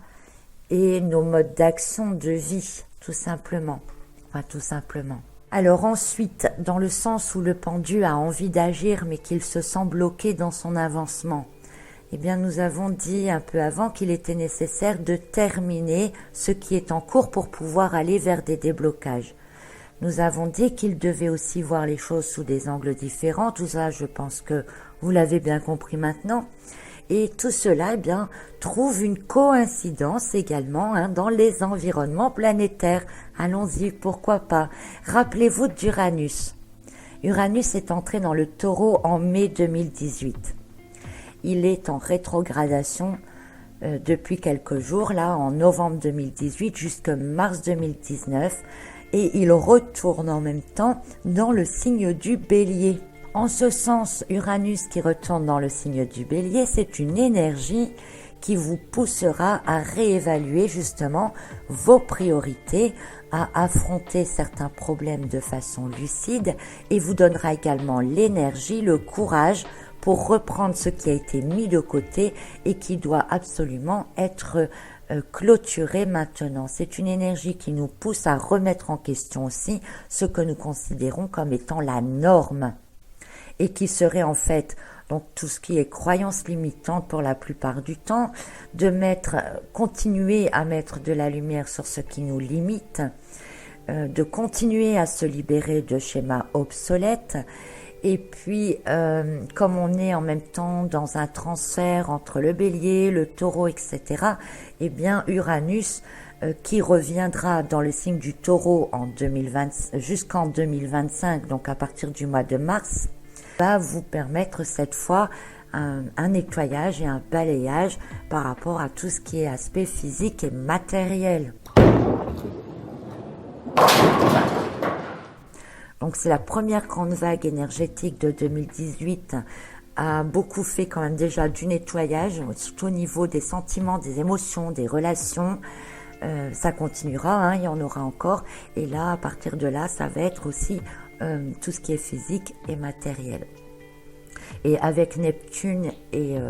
A: et nos modes d'action de vie, tout simplement. Enfin, tout simplement. Alors ensuite, dans le sens où le pendu a envie d'agir mais qu'il se sent bloqué dans son avancement, eh bien nous avons dit un peu avant qu'il était nécessaire de terminer ce qui est en cours pour pouvoir aller vers des déblocages. Nous avons dit qu'il devait aussi voir les choses sous des angles différents. Tout ça, je pense que vous l'avez bien compris maintenant. Et tout cela, eh bien, trouve une coïncidence également dans les environnements planétaires. Allons-y, pourquoi pas. Rappelez-vous d'Uranus. Uranus est entré dans le Taureau en mai 2018. Il est en rétrogradation depuis quelques jours, là, en novembre 2018 jusqu'en mars 2019. Et il retourne en même temps dans le signe du Bélier. En ce sens, Uranus qui retourne dans le signe du Bélier, c'est une énergie qui vous poussera à réévaluer justement vos priorités, à affronter certains problèmes de façon lucide et vous donnera également l'énergie, le courage pour reprendre ce qui a été mis de côté et qui doit absolument être clôturé maintenant. C'est une énergie qui nous pousse à remettre en question aussi ce que nous considérons comme étant la norme et qui serait en fait donc tout ce qui est croyance limitante pour la plupart du temps, de continuer à mettre de la lumière sur ce qui nous limite, de continuer à se libérer de schémas obsolètes. Et puis, comme on est en même temps dans un transfert entre le Bélier, le Taureau, etc., eh bien Uranus, qui reviendra dans le signe du Taureau jusqu'en 2025, donc à partir du mois de mars, va vous permettre cette fois un nettoyage et un balayage par rapport à tout ce qui est aspect physique et matériel. Donc c'est la première grande vague énergétique de 2018, a beaucoup fait quand même déjà du nettoyage, surtout au niveau des sentiments, des émotions, des relations. Ça continuera, il y en aura encore. Et là, à partir de là, ça va être aussi tout ce qui est physique et matériel. Et avec Neptune et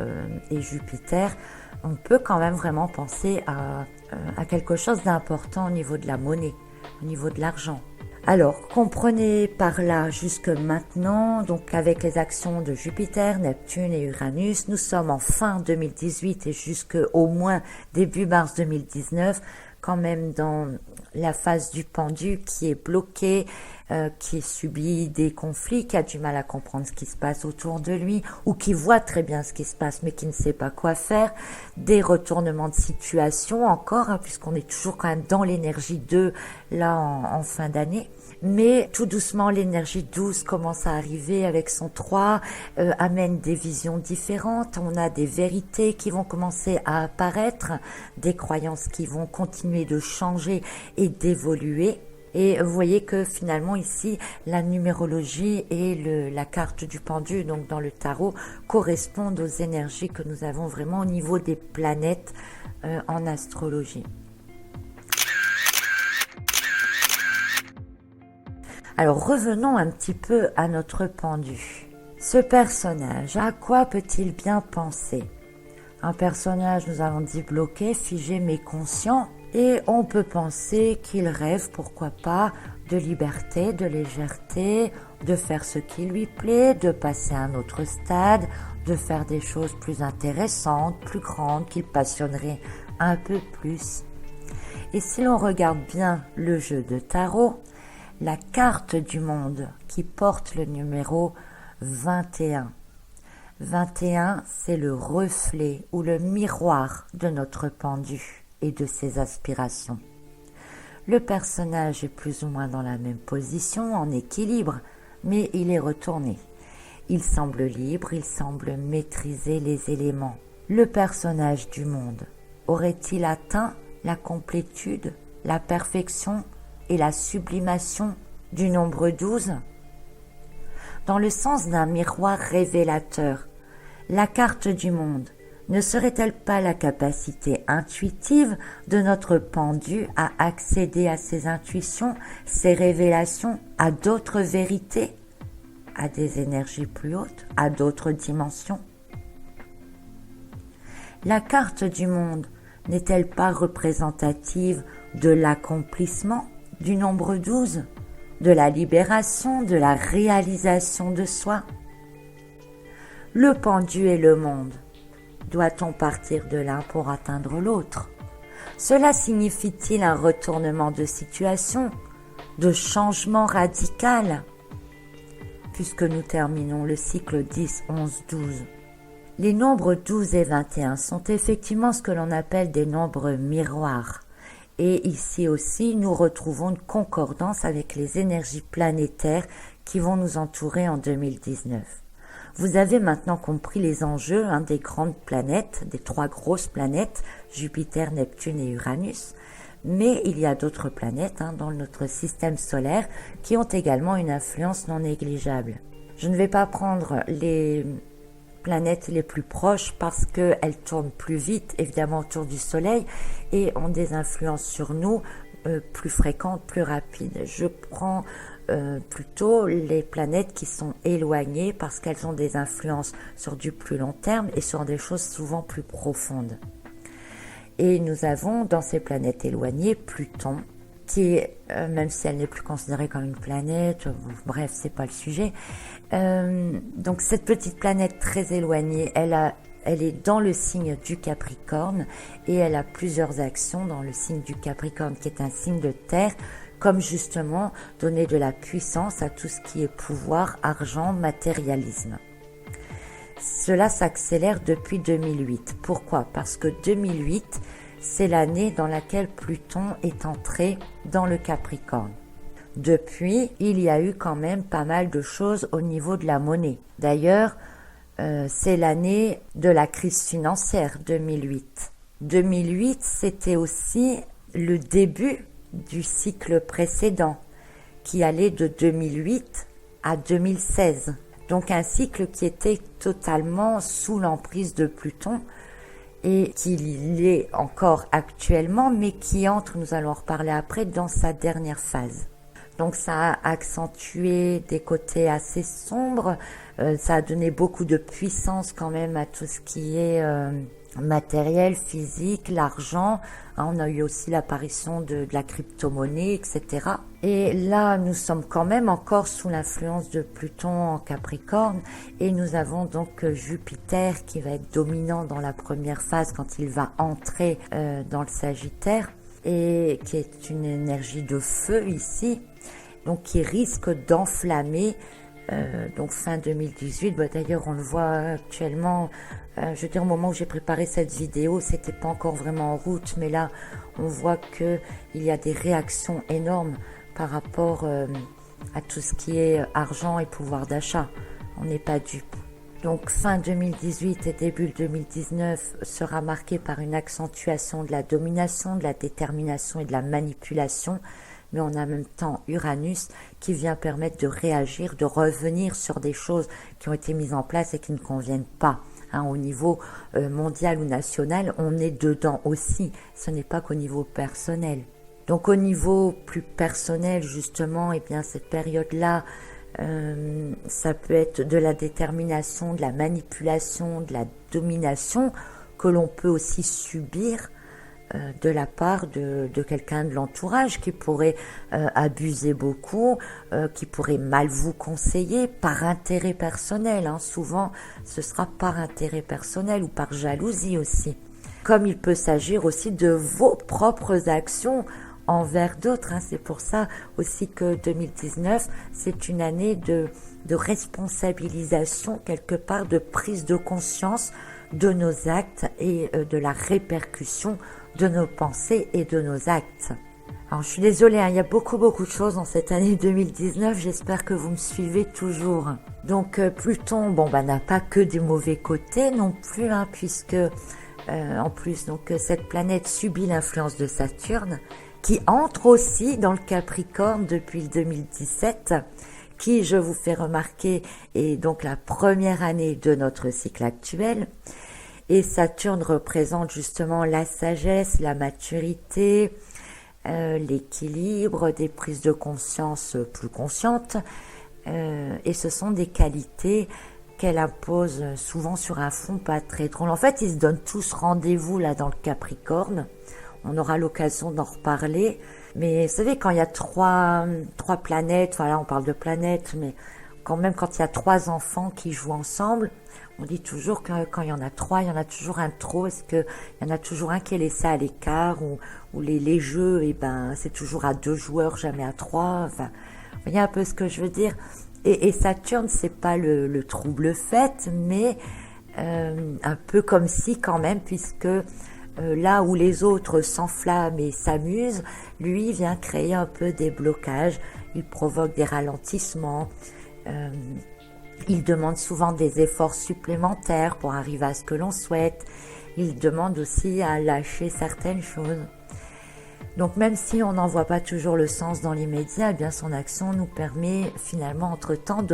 A: Jupiter, on peut quand même vraiment penser à quelque chose d'important au niveau de la monnaie, au niveau de l'argent. Alors, comprenez par là jusque maintenant, donc avec les actions de Jupiter, Neptune et Uranus, nous sommes en fin 2018 et jusqu'au moins début mars 2019, quand même dans la phase du pendu qui est bloqué, qui subit des conflits, qui a du mal à comprendre ce qui se passe autour de lui, ou qui voit très bien ce qui se passe mais qui ne sait pas quoi faire, des retournements de situation encore, puisqu'on est toujours quand même dans l'énergie 2 là en fin d'année. Mais tout doucement, l'énergie 12 commence à arriver avec son 3, amène des visions différentes, on a des vérités qui vont commencer à apparaître, des croyances qui vont continuer de changer et d'évoluer. Et vous voyez que finalement ici, la numérologie et la carte du pendu, donc dans le tarot, correspondent aux énergies que nous avons vraiment au niveau des planètes en astrologie. Alors revenons un petit peu à notre pendu. Ce personnage, à quoi peut-il bien penser? Un personnage, nous avons dit bloqué, figé, mais conscient. Et on peut penser qu'il rêve, pourquoi pas, de liberté, de légèreté. de faire ce qui lui plaît, de passer à un autre stade, de faire des choses plus intéressantes, plus grandes, qui le passionneraient un peu plus. Et si l'on regarde bien le jeu de tarot, la carte du monde qui porte le numéro 21. 21, c'est le reflet ou le miroir de notre pendu et de ses aspirations. Le personnage est plus ou moins dans la même position, en équilibre, mais il est retourné. Il semble libre, il semble maîtriser les éléments. Le personnage du monde aurait-il atteint la complétude, la perfection et la sublimation du nombre 12? Dans le sens d'un miroir révélateur, la carte du monde ne serait-elle pas la capacité intuitive de notre pendu à accéder à ses intuitions, ses révélations, à d'autres vérités, à des énergies plus hautes, à d'autres dimensions? La carte du monde n'est-elle pas représentative de l'accomplissement du nombre 12, de la libération, de la réalisation de soi? Le pendu et le monde. Doit-on partir de l'un pour atteindre l'autre? Cela signifie-t-il un retournement de situation, de changement radical? Puisque nous terminons le cycle 10, 11, 12. Les nombres 12 et 21 sont effectivement ce que l'on appelle des nombres miroirs. Et ici aussi, nous retrouvons une concordance avec les énergies planétaires qui vont nous entourer en 2019. Vous avez maintenant compris les enjeux des grandes planètes, des 3 grosses planètes, Jupiter, Neptune et Uranus. Mais il y a d'autres planètes dans notre système solaire qui ont également une influence non négligeable. Je ne vais pas prendre les planètes les plus proches parce qu'elles tournent plus vite, évidemment, autour du Soleil et ont des influences sur nous plus fréquentes, plus rapides. Je prends plutôt les planètes qui sont éloignées parce qu'elles ont des influences sur du plus long terme et sur des choses souvent plus profondes. Et nous avons dans ces planètes éloignées Pluton, qui est, même si elle n'est plus considérée comme une planète, bref, c'est pas le sujet. Donc cette petite planète très éloignée, elle est dans le signe du Capricorne et elle a plusieurs actions dans le signe du Capricorne, qui est un signe de terre, comme justement donner de la puissance à tout ce qui est pouvoir, argent, matérialisme. Cela s'accélère depuis 2008. Pourquoi? Parce que 2008, c'est l'année dans laquelle Pluton est entré dans le Capricorne. Depuis, il y a eu quand même pas mal de choses au niveau de la monnaie. D'ailleurs, c'est l'année de la crise financière, 2008. 2008, c'était aussi le début du cycle précédent, qui allait de 2008 à 2016. Donc un cycle qui était totalement sous l'emprise de Pluton et qui l'est encore actuellement, mais qui entre, nous allons en reparler après, dans sa dernière phase. Donc ça a accentué des côtés assez sombres, ça a donné beaucoup de puissance quand même à tout ce qui est matériel, physique, l'argent. On a eu aussi l'apparition de la crypto-monnaie, etc. Et là, nous sommes quand même encore sous l'influence de Pluton en Capricorne et nous avons donc Jupiter qui va être dominant dans la première phase quand il va entrer dans le Sagittaire et qui est une énergie de feu ici, donc qui risque d'enflammer donc fin 2018. D'ailleurs, on le voit actuellement. Je veux dire, au moment où j'ai préparé cette vidéo, c'était pas encore vraiment en route, mais là, on voit que il y a des réactions énormes par rapport à tout ce qui est argent et pouvoir d'achat. On n'est pas dupe. Donc fin 2018 et début 2019 sera marqué par une accentuation de la domination, de la détermination et de la manipulation, mais on a en même temps Uranus qui vient permettre de réagir, de revenir sur des choses qui ont été mises en place et qui ne conviennent pas. Au niveau mondial ou national, on est dedans aussi, ce n'est pas qu'au niveau personnel. Donc au niveau plus personnel, justement, eh bien cette période-là, ça peut être de la détermination, de la manipulation, de la domination que l'on peut aussi subir de la part de quelqu'un de l'entourage qui pourrait abuser beaucoup, qui pourrait mal vous conseiller par intérêt personnel. Souvent, ce sera par intérêt personnel ou par jalousie aussi. Comme il peut s'agir aussi de vos propres actions envers d'autres. C'est pour ça aussi que 2019, c'est une année de responsabilisation, quelque part, de prise de conscience de nos actes et de la répercussion de nos pensées et de nos actes. Alors je suis désolée, il y a beaucoup de choses dans cette année 2019, j'espère que vous me suivez toujours. Donc Pluton, n'a pas que des mauvais côtés non plus, puisque en plus cette planète subit l'influence de Saturne, qui entre aussi dans le Capricorne depuis 2017, qui, je vous fais remarquer, est donc la première année de notre cycle actuel. Et Saturne représente justement la sagesse, la maturité, l'équilibre, des prises de conscience plus conscientes. Et ce sont des qualités qu'elle impose souvent sur un fond pas très drôle. En fait, ils se donnent tous rendez-vous là dans le Capricorne. On aura l'occasion d'en reparler. Mais vous savez, quand il y a trois planètes, on parle de planètes, mais quand il y a 3 enfants qui jouent ensemble, on dit toujours que quand il y en a 3, il y en a toujours un trop, parce qu'il y en a toujours un qui est laissé à l'écart, ou les jeux, c'est toujours à 2 joueurs, jamais à 3. Vous voyez un peu ce que je veux dire. Et Saturne, c'est pas le trouble fait, mais un peu comme si quand même, puisque là où les autres s'enflamment et s'amusent, lui vient créer un peu des blocages, il provoque des ralentissements, il demande souvent des efforts supplémentaires pour arriver à ce que l'on souhaite, il demande aussi à lâcher certaines choses. Donc même si on n'en voit pas toujours le sens dans l'immédiat, son action nous permet finalement entre-temps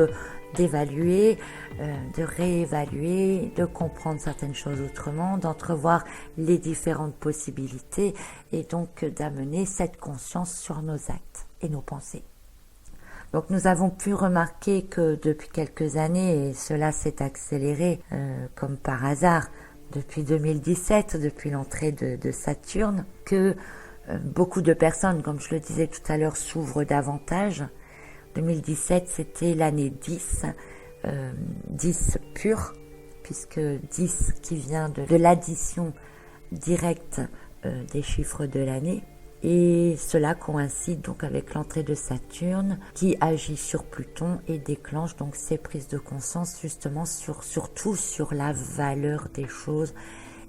A: d'évaluer, de réévaluer, de comprendre certaines choses autrement, d'entrevoir les différentes possibilités et donc d'amener cette conscience sur nos actes et nos pensées. Donc nous avons pu remarquer que depuis quelques années, et cela s'est accéléré comme par hasard depuis 2017, depuis l'entrée de Saturne, que beaucoup de personnes, comme je le disais tout à l'heure, s'ouvrent davantage. 2017, c'était l'année 10, 10 pur, puisque 10 qui vient de l'addition directe des chiffres de l'année. Et cela coïncide donc avec l'entrée de Saturne qui agit sur Pluton et déclenche donc ces prises de conscience justement surtout sur la valeur des choses,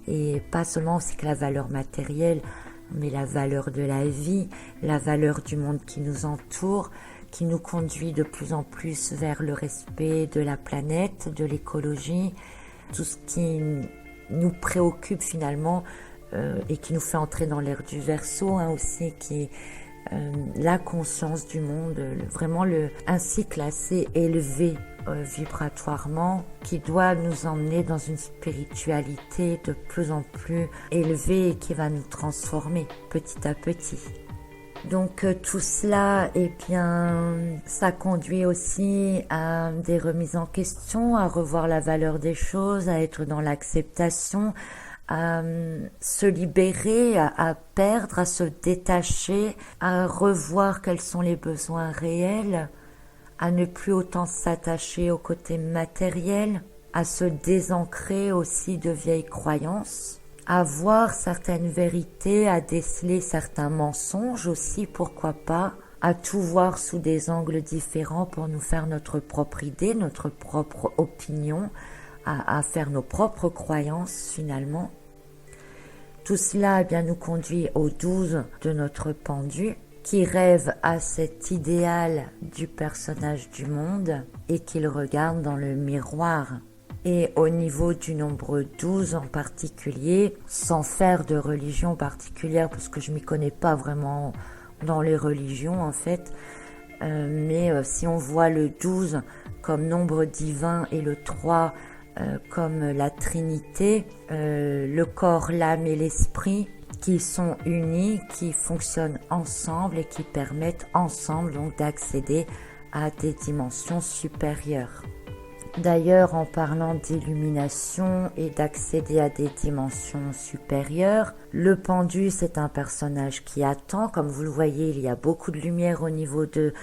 A: et pas seulement aussi que la valeur matérielle, mais la valeur de la vie, la valeur du monde qui nous entoure, qui nous conduit de plus en plus vers le respect de la planète, de l'écologie, tout ce qui nous préoccupe finalement et qui nous fait entrer dans l'ère du Verseau aussi, qui est la conscience du monde, vraiment un cycle assez élevé vibratoirement, qui doit nous emmener dans une spiritualité de plus en plus élevée et qui va nous transformer petit à petit. Donc tout cela, ça conduit aussi à des remises en question, à revoir la valeur des choses, à être dans l'acceptation, à se libérer, à perdre, à se détacher, à revoir quels sont les besoins réels, à ne plus autant s'attacher au côté matériel, à se désancrer aussi de vieilles croyances, à voir certaines vérités, à déceler certains mensonges aussi, pourquoi pas, à tout voir sous des angles différents pour nous faire notre propre idée, notre propre opinion, à faire nos propres croyances finalement. Tout cela nous conduit au 12 de notre pendu, qui rêve à cet idéal du personnage du monde et qu'il regarde dans le miroir. Et au niveau du nombre 12 en particulier, sans faire de religion particulière, parce que je m'y connais pas vraiment dans les religions en fait, mais si on voit le 12 comme nombre divin et le 3 comme la Trinité, le corps, l'âme et l'esprit qui sont unis, qui fonctionnent ensemble et qui permettent ensemble donc d'accéder à des dimensions supérieures. D'ailleurs, en parlant d'illumination et d'accéder à des dimensions supérieures, le pendu, c'est un personnage qui attend. Comme vous le voyez, il y a beaucoup de lumière au niveau de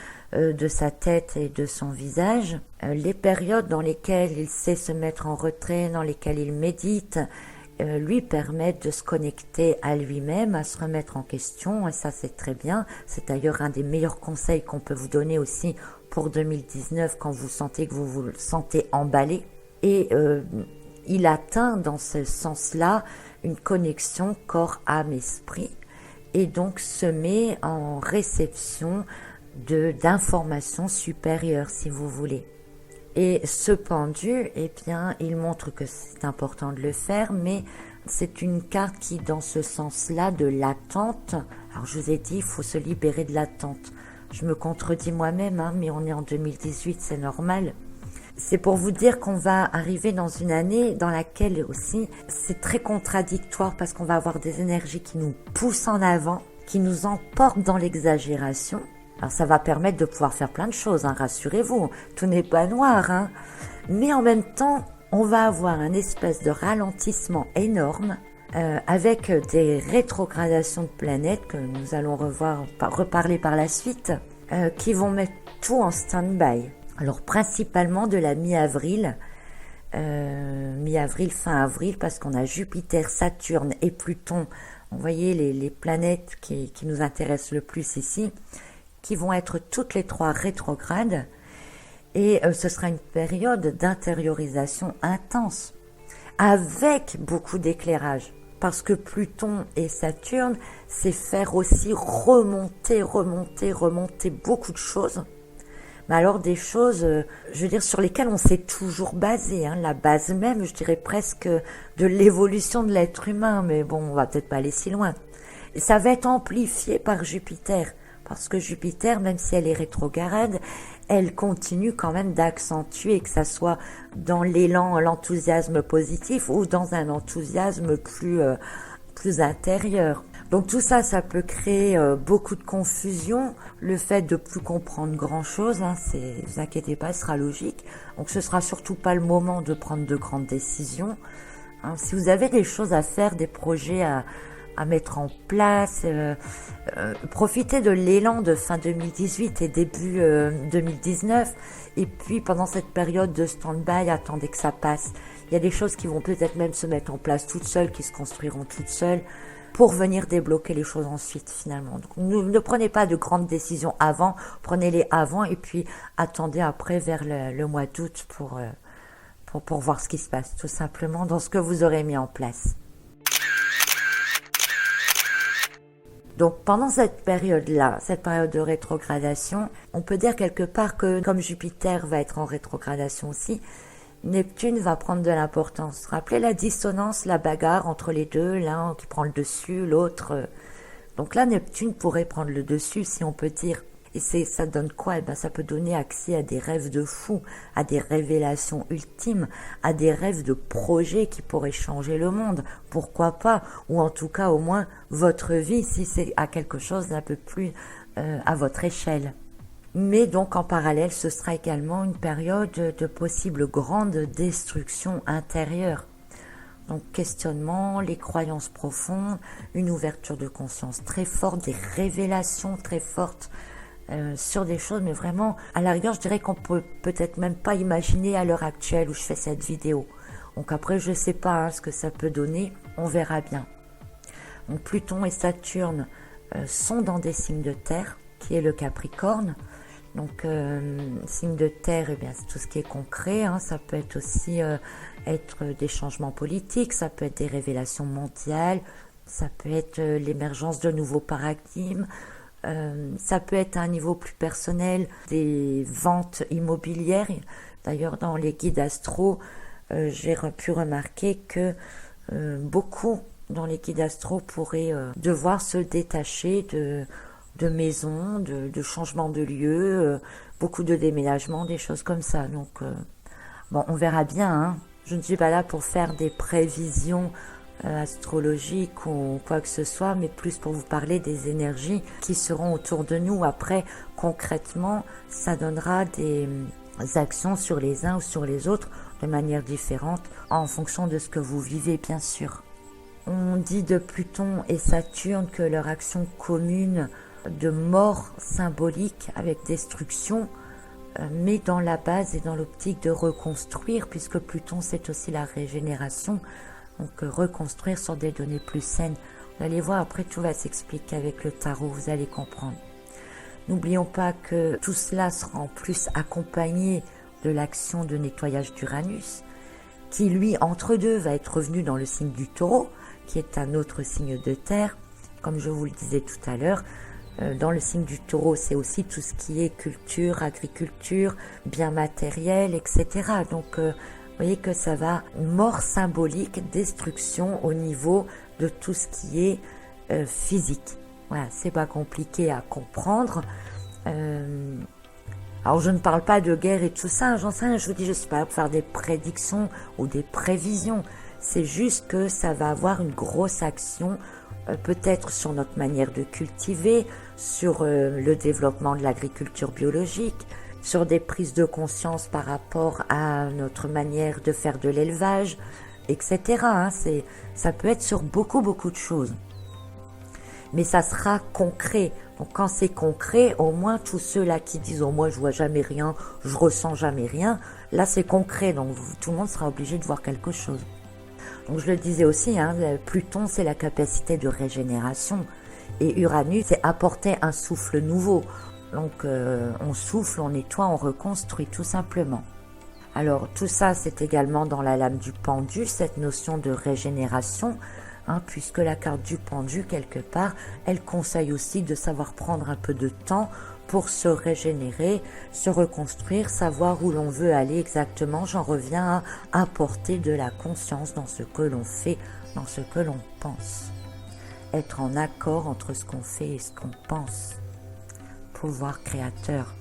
A: sa tête et de son visage. Les périodes dans lesquelles il sait se mettre en retrait, dans lesquelles il médite, lui permettent de se connecter à lui-même, à se remettre en question, et ça c'est très bien. C'est d'ailleurs un des meilleurs conseils qu'on peut vous donner aussi pour 2019 quand vous sentez que vous vous sentez emballé. Et il atteint dans ce sens-là une connexion corps, âme, esprit, et donc se met en réception d'informations supérieures, si vous voulez. Et ce pendu, eh bien, il montre que c'est important de le faire, mais c'est une carte qui, dans ce sens-là, de l'attente. Alors, je vous ai dit, il faut se libérer de l'attente. Je me contredis moi-même, hein, mais on est en 2018, c'est normal. C'est pour vous dire qu'on va arriver dans une année dans laquelle aussi, c'est très contradictoire parce qu'on va avoir des énergies qui nous poussent en avant, qui nous emportent dans l'exagération. Alors ça va permettre de pouvoir faire plein de choses, hein, rassurez-vous, tout n'est pas noir, hein. Mais en même temps, on va avoir un espèce de ralentissement énorme avec des rétrogradations de planètes que nous allons reparler par la suite, qui vont mettre tout en stand-by. Alors principalement de la mi-avril, fin avril, parce qu'on a Jupiter, Saturne et Pluton, vous voyez les planètes qui nous intéressent le plus ici, qui vont être toutes les trois rétrogrades, et ce sera une période d'intériorisation intense, avec beaucoup d'éclairage, parce que Pluton et Saturne, c'est faire aussi remonter beaucoup de choses, mais alors des choses, je veux dire, sur lesquelles on s'est toujours basé, hein, la base même, je dirais presque, de l'évolution de l'être humain, mais bon, on va peut-être pas aller si loin. Et ça va être amplifié par Jupiter, parce que Jupiter, même si elle est rétrograde, elle continue quand même d'accentuer, que ça soit dans l'élan, l'enthousiasme positif ou dans un enthousiasme plus intérieur. Donc tout ça, ça peut créer beaucoup de confusion, le fait de plus comprendre grand-chose, hein, vous inquiétez pas, ce sera logique. Donc ce sera surtout pas le moment de prendre de grandes décisions. Hein, si vous avez des choses à faire, des projets à mettre en place, profitez de l'élan de fin 2018 et début 2019, et puis pendant cette période de stand-by, attendez que ça passe. Il y a des choses qui vont peut-être même se mettre en place toutes seules, qui se construiront toutes seules, pour venir débloquer les choses ensuite finalement. Donc ne prenez pas de grandes décisions avant, prenez-les avant, et puis attendez après vers le mois d'août pour voir ce qui se passe, tout simplement dans ce que vous aurez mis en place. Donc pendant cette période-là, cette période de rétrogradation, on peut dire quelque part que comme Jupiter va être en rétrogradation aussi, Neptune va prendre de l'importance. Rappelez la dissonance, la bagarre entre les deux, l'un qui prend le dessus, l'autre. Donc là, Neptune pourrait prendre le dessus, si on peut dire. Et ça donne quoi? Ça peut donner accès à des rêves de fous, à des révélations ultimes, à des rêves de projets qui pourraient changer le monde. Pourquoi pas? Ou en tout cas, au moins, votre vie, si c'est à quelque chose d'un peu plus à votre échelle. Mais donc, en parallèle, ce sera également une période de possible grande destruction intérieure. Donc, questionnement, les croyances profondes, une ouverture de conscience très forte, des révélations très fortes, sur des choses, mais vraiment, à la rigueur, je dirais qu'on peut peut-être même pas imaginer à l'heure actuelle où je fais cette vidéo. Donc après, je sais pas ce que ça peut donner, on verra bien. Donc Pluton et Saturne sont dans des signes de terre, qui est le Capricorne. Donc signe de terre, eh bien, c'est tout ce qui est concret, hein. Ça peut être aussi être des changements politiques, ça peut être des révélations mondiales, ça peut être l'émergence de nouveaux paradigmes. Ça peut être à un niveau plus personnel, des ventes immobilières. D'ailleurs, dans les guides astro, j'ai pu remarquer que beaucoup dans les guides astro pourraient devoir se détacher de maisons, de changements de lieux, beaucoup de déménagements, des choses comme ça. Donc, bon, on verra bien, hein. Je ne suis pas là pour faire des prévisions astrologique ou quoi que ce soit, mais plus pour vous parler des énergies qui seront autour de nous. Après, concrètement, ça donnera actions sur les uns ou sur les autres de manière différente en fonction de ce que vous vivez, bien sûr. On dit de Pluton et Saturne que leur action commune de mort symbolique avec destruction, mais dans la base et dans l'optique de reconstruire, puisque Pluton c'est aussi la régénération, donc reconstruire sur des données plus saines. Vous allez voir, après tout va s'expliquer avec le tarot, vous allez comprendre. N'oublions pas que tout cela sera en plus accompagné de l'action de nettoyage d'Uranus, qui lui, entre deux, va être revenu dans le signe du Taureau, qui est un autre signe de terre. Comme je vous le disais tout à l'heure, dans le signe du Taureau, c'est aussi tout ce qui est culture, agriculture, biens matériels, etc. Donc, vous voyez que ça va, mort symbolique, destruction au niveau de tout ce qui est physique. Voilà, c'est pas compliqué à comprendre. Alors je ne parle pas de guerre et tout ça, j'en sais rien, je vous dis, je suis pas là pour faire des prédictions ou des prévisions. C'est juste que ça va avoir une grosse action, peut-être sur notre manière de cultiver, sur le développement de l'agriculture biologique, sur des prises de conscience par rapport à notre manière de faire de l'élevage, etc. Ça peut être sur beaucoup de choses. Mais ça sera concret. Donc quand c'est concret, au moins tous ceux-là qui disent « Oh moi je vois jamais rien, je ressens jamais rien », là c'est concret, donc tout le monde sera obligé de voir quelque chose. Donc je le disais aussi, Pluton c'est la capacité de régénération et Uranus c'est apporter un souffle nouveau. Donc on souffle, on nettoie, on reconstruit tout simplement. Alors tout ça c'est également dans la lame du pendu, cette notion de régénération, puisque la carte du pendu, quelque part, elle conseille aussi de savoir prendre un peu de temps pour se régénérer, se reconstruire, savoir où l'on veut aller exactement. J'en reviens à apporter de la conscience dans ce que l'on fait, dans ce que l'on pense. Être en accord entre ce qu'on fait et ce qu'on pense. Pouvoir créateur.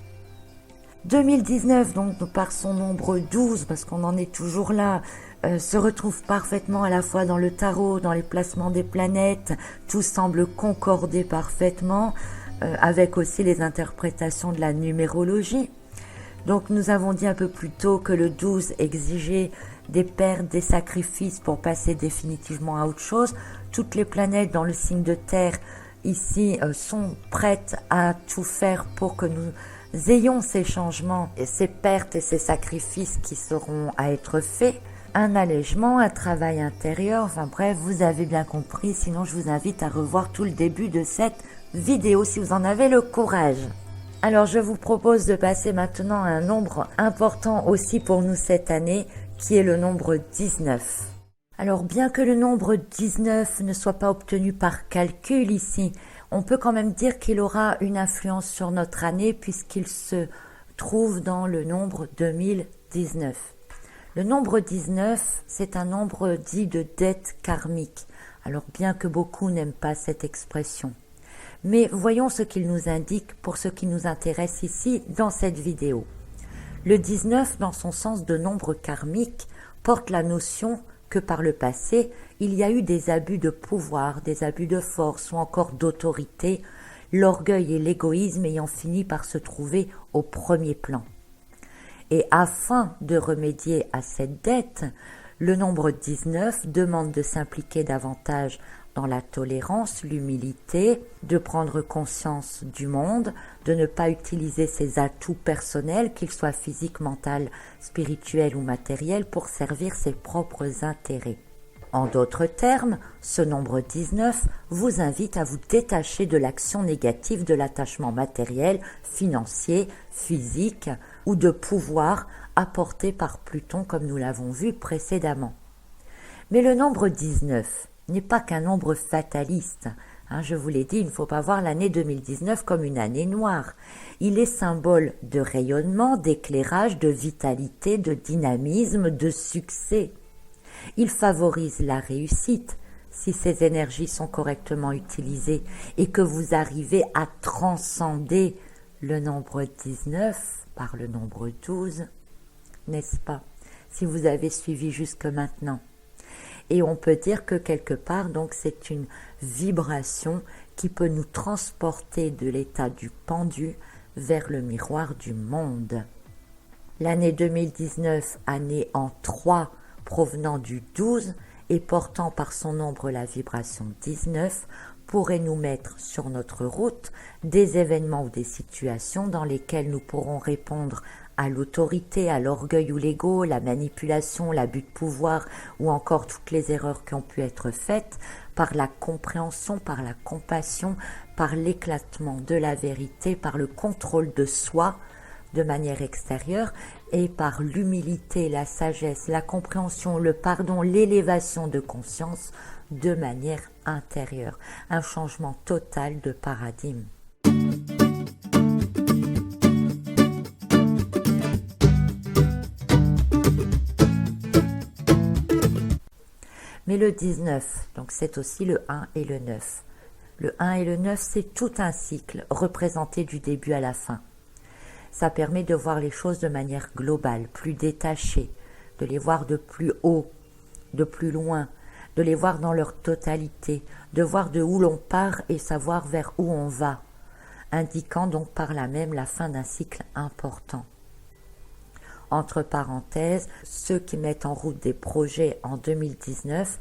A: 2019, donc par son nombre 12, parce qu'on en est toujours là, se retrouve parfaitement à la fois dans le tarot, dans les placements des planètes, tout semble concorder parfaitement, avec aussi les interprétations de la numérologie. Donc nous avons dit un peu plus tôt que le 12 exigeait des pertes, des sacrifices pour passer définitivement à autre chose. Toutes les planètes dans le signe de terre ici sont prêtes à tout faire pour que nous ayons ces changements et ces pertes et ces sacrifices qui seront à être faits. Un allègement, un travail intérieur, enfin bref, vous avez bien compris, sinon je vous invite à revoir tout le début de cette vidéo si vous en avez le courage. Alors je vous propose de passer maintenant à un nombre important aussi pour nous cette année, qui est le nombre 19. Alors bien que le nombre 19 ne soit pas obtenu par calcul ici, on peut quand même dire qu'il aura une influence sur notre année puisqu'il se trouve dans le nombre 2019. Le nombre 19, c'est un nombre dit de dette karmique. Alors bien que beaucoup n'aiment pas cette expression. Mais voyons ce qu'il nous indique pour ce qui nous intéresse ici dans cette vidéo. Le 19, dans son sens de nombre karmique, porte la notion que par le passé, il y a eu des abus de pouvoir, des abus de force ou encore d'autorité, l'orgueil et l'égoïsme ayant fini par se trouver au premier plan. Et afin de remédier à cette dette, le nombre 19 demande de s'impliquer davantage dans la tolérance, l'humilité, de prendre conscience du monde, de ne pas utiliser ses atouts personnels, qu'ils soient physiques, mentaux, spirituels ou matériels, pour servir ses propres intérêts. En d'autres termes, ce nombre 19 vous invite à vous détacher de l'action négative de l'attachement matériel, financier, physique ou de pouvoir apporté par Pluton comme nous l'avons vu précédemment. Mais le nombre 19 n'est pas qu'un nombre fataliste. Je vous l'ai dit, il ne faut pas voir l'année 2019 comme une année noire. Il est symbole de rayonnement, d'éclairage, de vitalité, de dynamisme, de succès. Il favorise la réussite si ces énergies sont correctement utilisées et que vous arrivez à transcender le nombre 19 par le nombre 12, n'est-ce pas, si vous avez suivi jusque maintenant. Et on peut dire que quelque part, donc, c'est une vibration qui peut nous transporter de l'état du pendu vers le miroir du monde. L'année 2019, année en 3, provenant du 12 et portant par son nombre la vibration 19, pourrait nous mettre sur notre route des événements ou des situations dans lesquelles nous pourrons répondre à l'autorité, à l'orgueil ou l'ego, la manipulation, l'abus de pouvoir ou encore toutes les erreurs qui ont pu être faites, par la compréhension, par la compassion, par l'éclatement de la vérité, par le contrôle de soi de manière extérieure et par l'humilité, la sagesse, la compréhension, le pardon, l'élévation de conscience de manière intérieure. Un changement total de paradigme. Mais le 19, donc c'est aussi le 1 et le 9. Le 1 et le 9, c'est tout un cycle représenté du début à la fin. Ça permet de voir les choses de manière globale, plus détachée, de les voir de plus haut, de plus loin, de les voir dans leur totalité, de voir de où l'on part et savoir vers où on va, indiquant donc par là même la fin d'un cycle important. Entre parenthèses, ceux qui mettent en route des projets en 2019,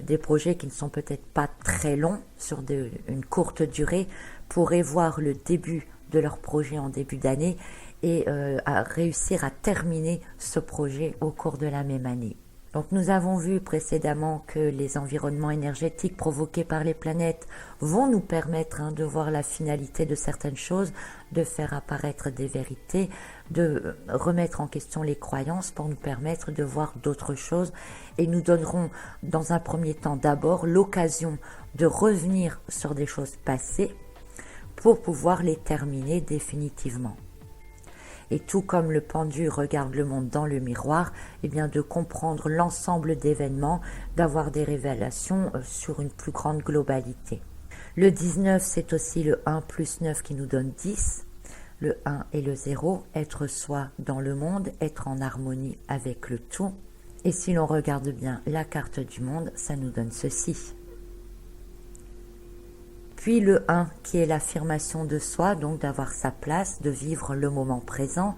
A: des projets qui ne sont peut-être pas très longs, sur une courte durée, pourraient voir le début de leur projet en début d'année et à réussir à terminer ce projet au cours de la même année. Donc nous avons vu précédemment que les environnements énergétiques provoqués par les planètes vont nous permettre de voir la finalité de certaines choses, de faire apparaître des vérités, de remettre en question les croyances pour nous permettre de voir d'autres choses et nous donneront dans un premier temps d'abord l'occasion de revenir sur des choses passées pour pouvoir les terminer définitivement. Et tout comme le pendu regarde le monde dans le miroir, eh bien de comprendre l'ensemble d'événements, d'avoir des révélations sur une plus grande globalité. Le 19, c'est aussi le 1 plus 9 qui nous donne 10. Le 1 et le 0, être soi dans le monde, être en harmonie avec le tout. Et si l'on regarde bien la carte du monde, ça nous donne ceci. Puis le 1 qui est l'affirmation de soi, donc d'avoir sa place, de vivre le moment présent,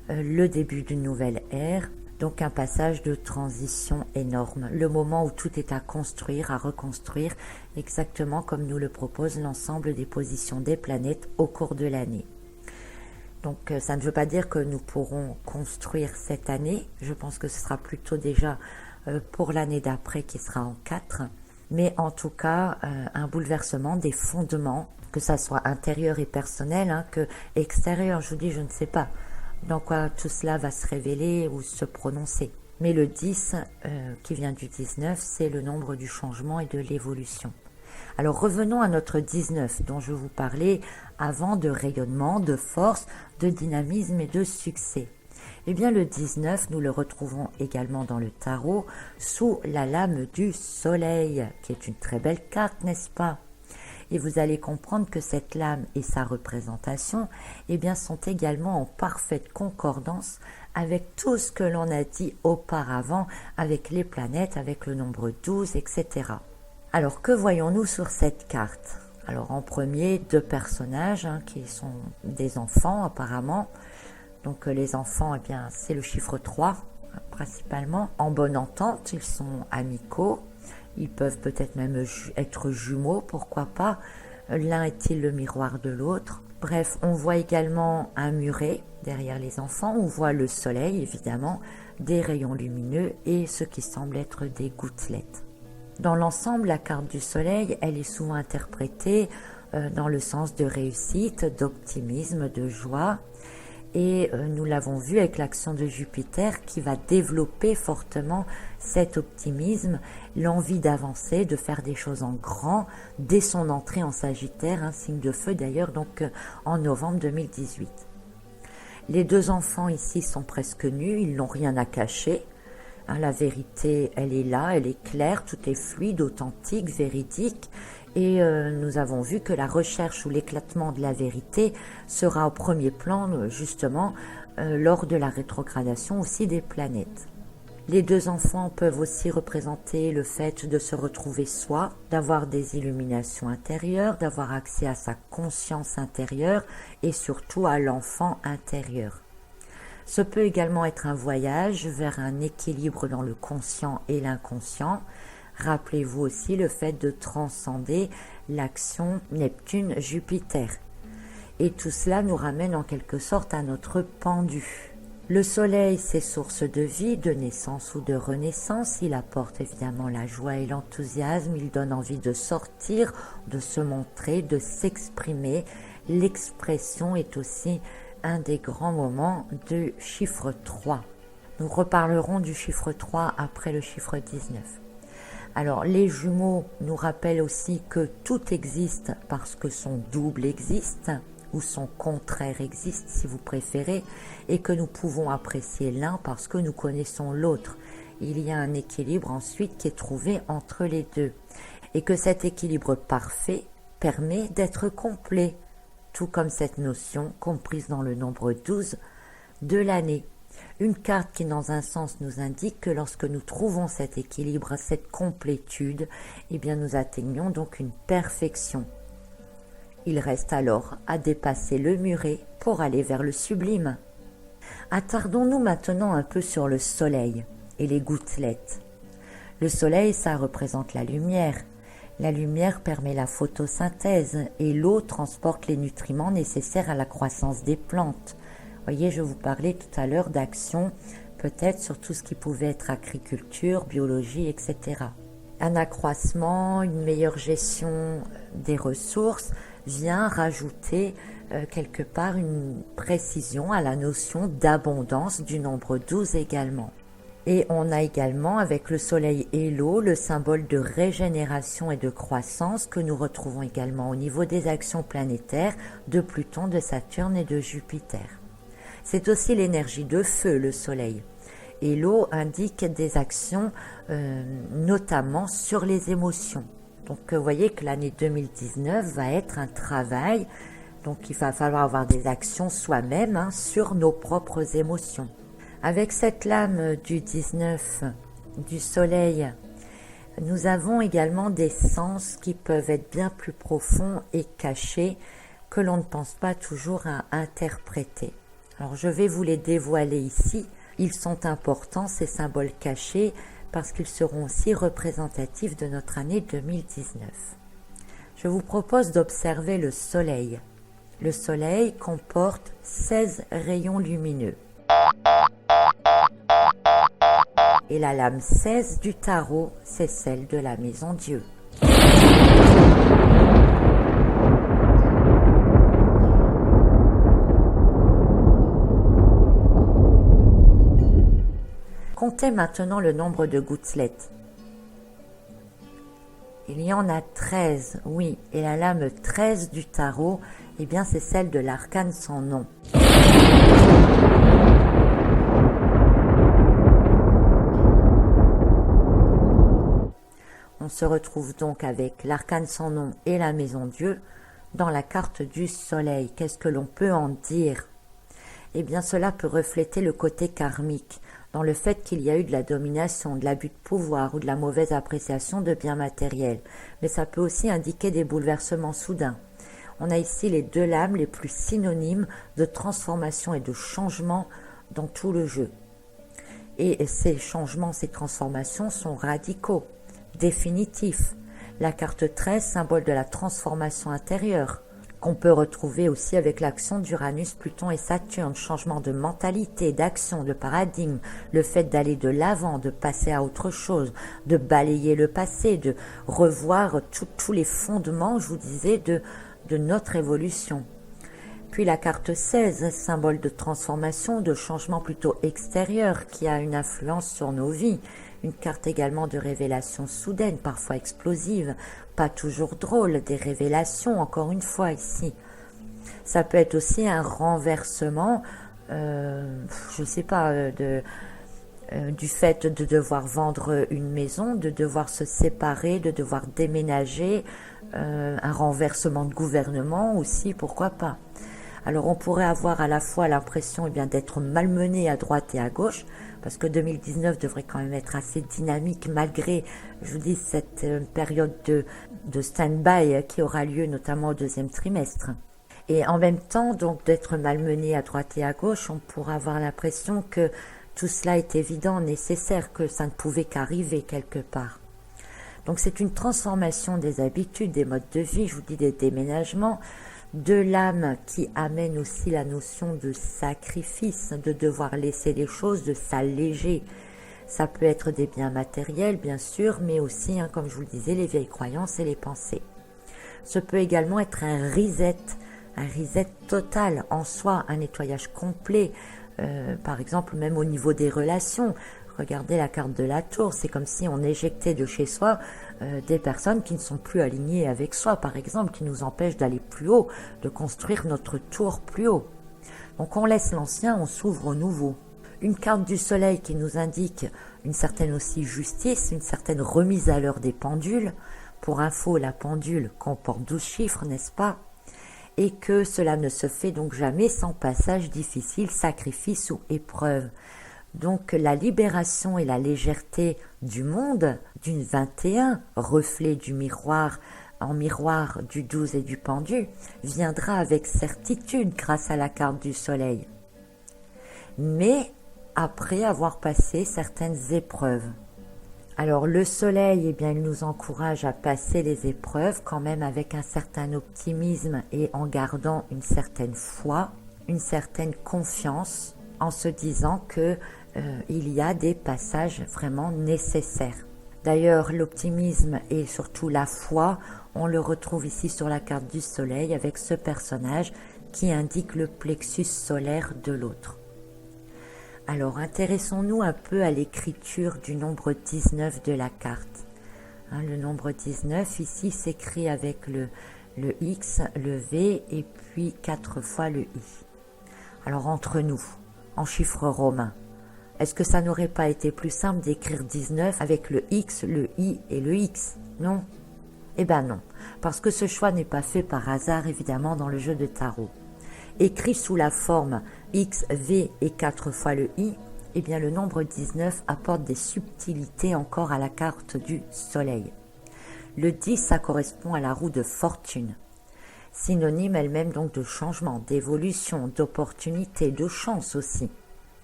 A: le début d'une nouvelle ère, donc un passage de transition énorme, le moment où tout est à construire, à reconstruire, exactement comme nous le propose l'ensemble des positions des planètes au cours de l'année. Donc ça ne veut pas dire que nous pourrons construire cette année, je pense que ce sera plutôt déjà pour l'année d'après qui sera en 4. Mais en tout cas, un bouleversement des fondements, que ça soit intérieur et personnel, que extérieur, je vous dis, je ne sais pas dans quoi tout cela va se révéler ou se prononcer. Mais le 10, qui vient du 19, c'est le nombre du changement et de l'évolution. Alors revenons à notre 19, dont je vous parlais avant, de rayonnement, de force, de dynamisme et de succès. Eh bien le 19, nous le retrouvons également dans le tarot sous la lame du soleil, qui est une très belle carte, n'est-ce pas? Et vous allez comprendre que cette lame et sa représentation eh bien, sont également en parfaite concordance avec tout ce que l'on a dit auparavant, avec les planètes, avec le nombre 12, etc. Alors que voyons-nous sur cette carte? Alors en premier, deux personnages qui sont des enfants apparemment. Donc les enfants, eh bien, c'est le chiffre 3 principalement. En bonne entente, ils sont amicaux. Ils peuvent peut-être même être jumeaux, pourquoi pas. L'un est-il le miroir de l'autre. Bref, on voit également un muret derrière les enfants. On voit le soleil, évidemment, des rayons lumineux et ce qui semble être des gouttelettes. Dans l'ensemble, la carte du soleil, elle est souvent interprétée dans le sens de réussite, d'optimisme, de joie. Et nous l'avons vu avec l'action de Jupiter qui va développer fortement cet optimisme, l'envie d'avancer, de faire des choses en grand dès son entrée en Sagittaire, un signe de feu d'ailleurs, donc en novembre 2018. Les deux enfants ici sont presque nus, ils n'ont rien à cacher. La vérité, elle est là, elle est claire, tout est fluide, authentique, véridique. Et nous avons vu que la recherche ou l'éclatement de la vérité sera au premier plan, justement, lors de la rétrogradation aussi des planètes. Les deux enfants peuvent aussi représenter le fait de se retrouver soi, d'avoir des illuminations intérieures, d'avoir accès à sa conscience intérieure et surtout à l'enfant intérieur. Ce peut également être un voyage vers un équilibre dans le conscient et l'inconscient. Rappelez-vous aussi le fait de transcender l'action Neptune-Jupiter. Et tout cela nous ramène en quelque sorte à notre pendu. Le soleil, c'est source de vie, de naissance ou de renaissance. Il apporte évidemment la joie et l'enthousiasme. Il donne envie de sortir, de se montrer, de s'exprimer. L'expression est aussi un des grands moments du chiffre 3. Nous reparlerons du chiffre 3 après le chiffre 19. Alors, les jumeaux nous rappellent aussi que tout existe parce que son double existe, ou son contraire existe si vous préférez, et que nous pouvons apprécier l'un parce que nous connaissons l'autre. Il y a un équilibre ensuite qui est trouvé entre les deux, et que cet équilibre parfait permet d'être complet, tout comme cette notion comprise dans le nombre 12 de l'année. Une carte qui dans un sens nous indique que lorsque nous trouvons cet équilibre, cette complétude, eh bien nous atteignons donc une perfection. Il reste alors à dépasser le muret pour aller vers le sublime. Attardons-nous maintenant un peu sur le soleil et les gouttelettes. Le soleil, ça représente la lumière. La lumière permet la photosynthèse et l'eau transporte les nutriments nécessaires à la croissance des plantes. Voyez, je vous parlais tout à l'heure d'action, peut-être sur tout ce qui pouvait être agriculture, biologie, etc. Un accroissement, une meilleure gestion des ressources vient rajouter quelque part une précision à la notion d'abondance du nombre 12 également. Et on a également avec le soleil et l'eau le symbole de régénération et de croissance que nous retrouvons également au niveau des actions planétaires de Pluton, de Saturne et de Jupiter. C'est aussi l'énergie de feu, le soleil. Et l'eau indique des actions notamment sur les émotions. Donc vous voyez que l'année 2019 va être un travail, donc il va falloir avoir des actions soi-même sur nos propres émotions. Avec cette lame du 19 du soleil, nous avons également des sens qui peuvent être bien plus profonds et cachés que l'on ne pense pas toujours à interpréter. Alors je vais vous les dévoiler ici. Ils sont importants, ces symboles cachés, parce qu'ils seront aussi représentatifs de notre année 2019. Je vous propose d'observer le soleil. Le soleil comporte 16 rayons lumineux. Et la lame 16 du tarot, c'est celle de la maison Dieu. Comptez maintenant le nombre de gouttelettes. Il y en a 13, oui, et la lame 13 du tarot, eh bien c'est celle de l'arcane sans nom. On se retrouve donc avec l'arcane sans nom et la maison Dieu dans la carte du soleil. Qu'est-ce que l'on peut en dire? Eh bien cela peut refléter le côté karmique, dans le fait qu'il y a eu de la domination, de l'abus de pouvoir ou de la mauvaise appréciation de biens matériels. Mais ça peut aussi indiquer des bouleversements soudains. On a ici les deux lames les plus synonymes de transformation et de changement dans tout le jeu. Et ces changements, ces transformations sont radicaux, définitifs. La carte 13, symbole de la transformation intérieure, qu'on peut retrouver aussi avec l'action d'Uranus, Pluton et Saturne, changement de mentalité, d'action, de paradigme, le fait d'aller de l'avant, de passer à autre chose, de balayer le passé, de revoir tous les fondements, je vous disais, de notre évolution. Puis la carte 16, symbole de transformation, de changement plutôt extérieur qui a une influence sur nos vies. Une carte également de révélations soudaines, parfois explosives, pas toujours drôles, des révélations, encore une fois ici. Ça peut être aussi un renversement, je sais pas, du fait de devoir vendre une maison, de devoir se séparer, de devoir déménager, un renversement de gouvernement aussi, pourquoi pas. Alors on pourrait avoir à la fois l'impression d'être malmené à droite et à gauche, parce que 2019 devrait quand même être assez dynamique malgré, je vous dis, cette période de stand-by qui aura lieu notamment au deuxième trimestre. Et en même temps, donc d'être malmené à droite et à gauche, on pourra avoir l'impression que tout cela est évident, nécessaire, que ça ne pouvait qu'arriver quelque part. Donc c'est une transformation des habitudes, des modes de vie, je vous dis des déménagements, de l'âme qui amène aussi la notion de sacrifice, de devoir laisser les choses, de s'alléger. Ça peut être des biens matériels, bien sûr, mais aussi, comme je vous le disais, les vieilles croyances et les pensées. Ce peut également être un reset total en soi, un nettoyage complet, par exemple même au niveau des relations. Regardez la carte de la tour, c'est comme si on éjectait de chez soi des personnes qui ne sont plus alignées avec soi, par exemple, qui nous empêchent d'aller plus haut, de construire notre tour plus haut. Donc on laisse l'ancien, on s'ouvre au nouveau. Une carte du soleil qui nous indique une certaine aussi justice, une certaine remise à l'heure des pendules. Pour info, la pendule comporte 12 chiffres, n'est-ce pas? Et que cela ne se fait donc jamais sans passage difficile, sacrifice ou épreuve. Donc la libération et la légèreté du monde, d'une 21, reflet du miroir, en miroir du 12 et du pendu, viendra avec certitude grâce à la carte du soleil. Mais après avoir passé certaines épreuves. Alors le soleil, eh bien, il nous encourage à passer les épreuves quand même avec un certain optimisme et en gardant une certaine foi, une certaine confiance, en se disant que il y a des passages vraiment nécessaires. D'ailleurs, l'optimisme et surtout la foi, on le retrouve ici sur la carte du soleil avec ce personnage qui indique le plexus solaire de l'autre. Alors, intéressons-nous un peu à l'écriture du nombre 19 de la carte. Le nombre 19, ici, s'écrit avec le X, le V et puis 4 fois le I. Alors, entre nous, en chiffres romains, est-ce que ça n'aurait pas été plus simple d'écrire 19 avec le X, le I et le X? Non? Eh ben non, parce que ce choix n'est pas fait par hasard, évidemment, dans le jeu de tarot. Écrit sous la forme X, V et 4 fois le I, eh bien le nombre 19 apporte des subtilités encore à la carte du soleil. Le 10, ça correspond à la roue de fortune, synonyme elle-même donc de changement, d'évolution, d'opportunité, de chance aussi.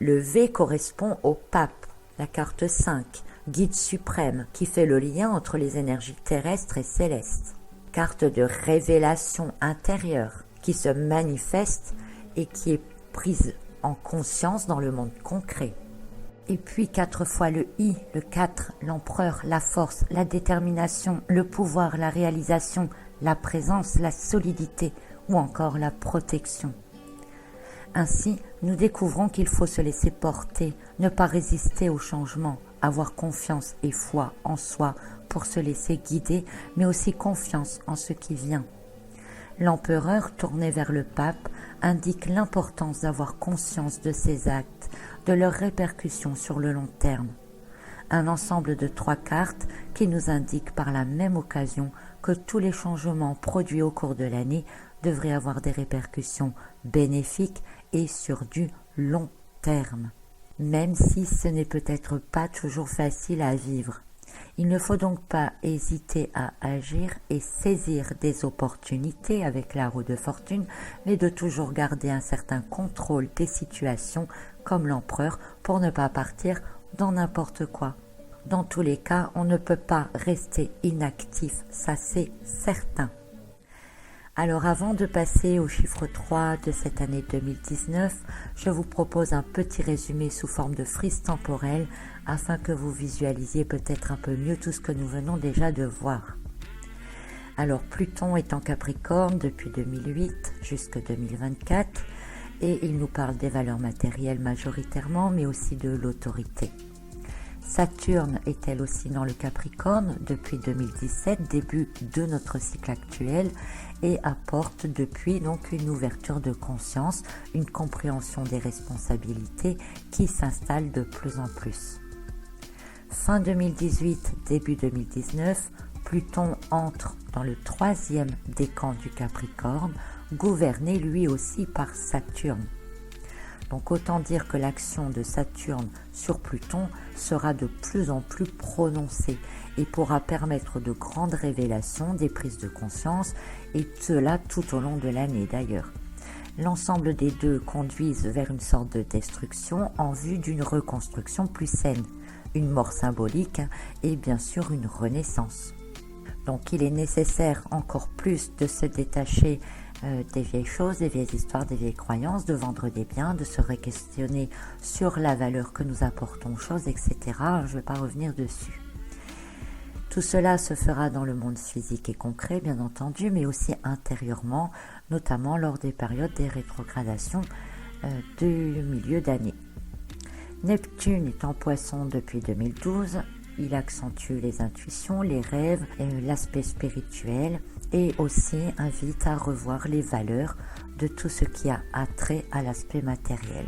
A: Le V correspond au pape, la carte 5, guide suprême, qui fait le lien entre les énergies terrestres et célestes. Carte de révélation intérieure, qui se manifeste et qui est prise en conscience dans le monde concret. Et puis 4 fois le I, le 4, l'empereur, la force, la détermination, le pouvoir, la réalisation, la présence, la solidité ou encore la protection. Ainsi, nous découvrons qu'il faut se laisser porter, ne pas résister au changement, avoir confiance et foi en soi pour se laisser guider, mais aussi confiance en ce qui vient. L'empereur, tourné vers le pape, indique l'importance d'avoir conscience de ses actes, de leurs répercussions sur le long terme. Un ensemble de 3 cartes qui nous indiquent par la même occasion que tous les changements produits au cours de l'année devraient avoir des répercussions bénéfiques et sur du long terme, même si ce n'est peut-être pas toujours facile à vivre. Il ne faut donc pas hésiter à agir et saisir des opportunités avec la roue de fortune, mais de toujours garder un certain contrôle des situations comme l'empereur pour ne pas partir dans n'importe quoi. Dans tous les cas, on ne peut pas rester inactif, ça c'est certain. Alors avant de passer au chiffre 3 de cette année 2019, je vous propose un petit résumé sous forme de frise temporelle afin que vous visualisiez peut-être un peu mieux tout ce que nous venons déjà de voir. Alors Pluton est en Capricorne depuis 2008 jusqu'à 2024 et il nous parle des valeurs matérielles majoritairement mais aussi de l'autorité. Saturne est elle aussi dans le Capricorne depuis 2017, début de notre cycle actuel, et apporte depuis donc une ouverture de conscience, une compréhension des responsabilités qui s'installe de plus en plus. Fin 2018, début 2019, Pluton entre dans le 3e décan du Capricorne, gouverné lui aussi par Saturne. Donc autant dire que l'action de Saturne sur Pluton sera de plus en plus prononcée et pourra permettre de grandes révélations, des prises de conscience, et cela tout au long de l'année d'ailleurs. L'ensemble des deux conduisent vers une sorte de destruction en vue d'une reconstruction plus saine, une mort symbolique et bien sûr une renaissance. Donc il est nécessaire encore plus de se détacher des vieilles choses, des vieilles histoires, des vieilles croyances, de vendre des biens, de se re-questionner sur la valeur que nous apportons aux choses, etc. Je ne vais pas revenir dessus. Tout cela se fera dans le monde physique et concret, bien entendu, mais aussi intérieurement, notamment lors des périodes des rétrogradations du milieu d'année. Neptune est en Poisson depuis 2012. Il accentue les intuitions, les rêves, l'aspect spirituel et aussi invite à revoir les valeurs de tout ce qui a attrait à l'aspect matériel.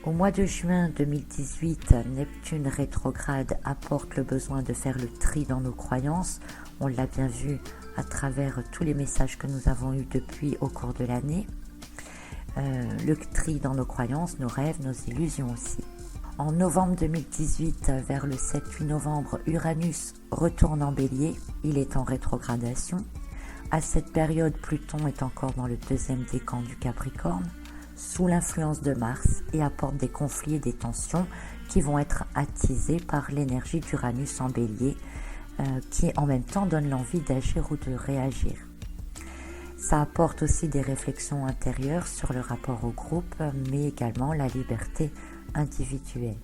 A: Au mois de juin 2018, Neptune rétrograde apporte le besoin de faire le tri dans nos croyances. On l'a bien vu à travers tous les messages que nous avons eus depuis au cours de l'année. Le tri dans nos croyances, nos rêves, nos illusions aussi. En novembre 2018, vers le 7-8 novembre, Uranus retourne en Bélier. Il est en rétrogradation. À cette période, Pluton est encore dans le deuxième décan du Capricorne, sous l'influence de Mars, et apporte des conflits et des tensions qui vont être attisés par l'énergie d'Uranus en Bélier, qui en même temps donne l'envie d'agir ou de réagir. Ça apporte aussi des réflexions intérieures sur le rapport au groupe, mais également la liberté individuelle.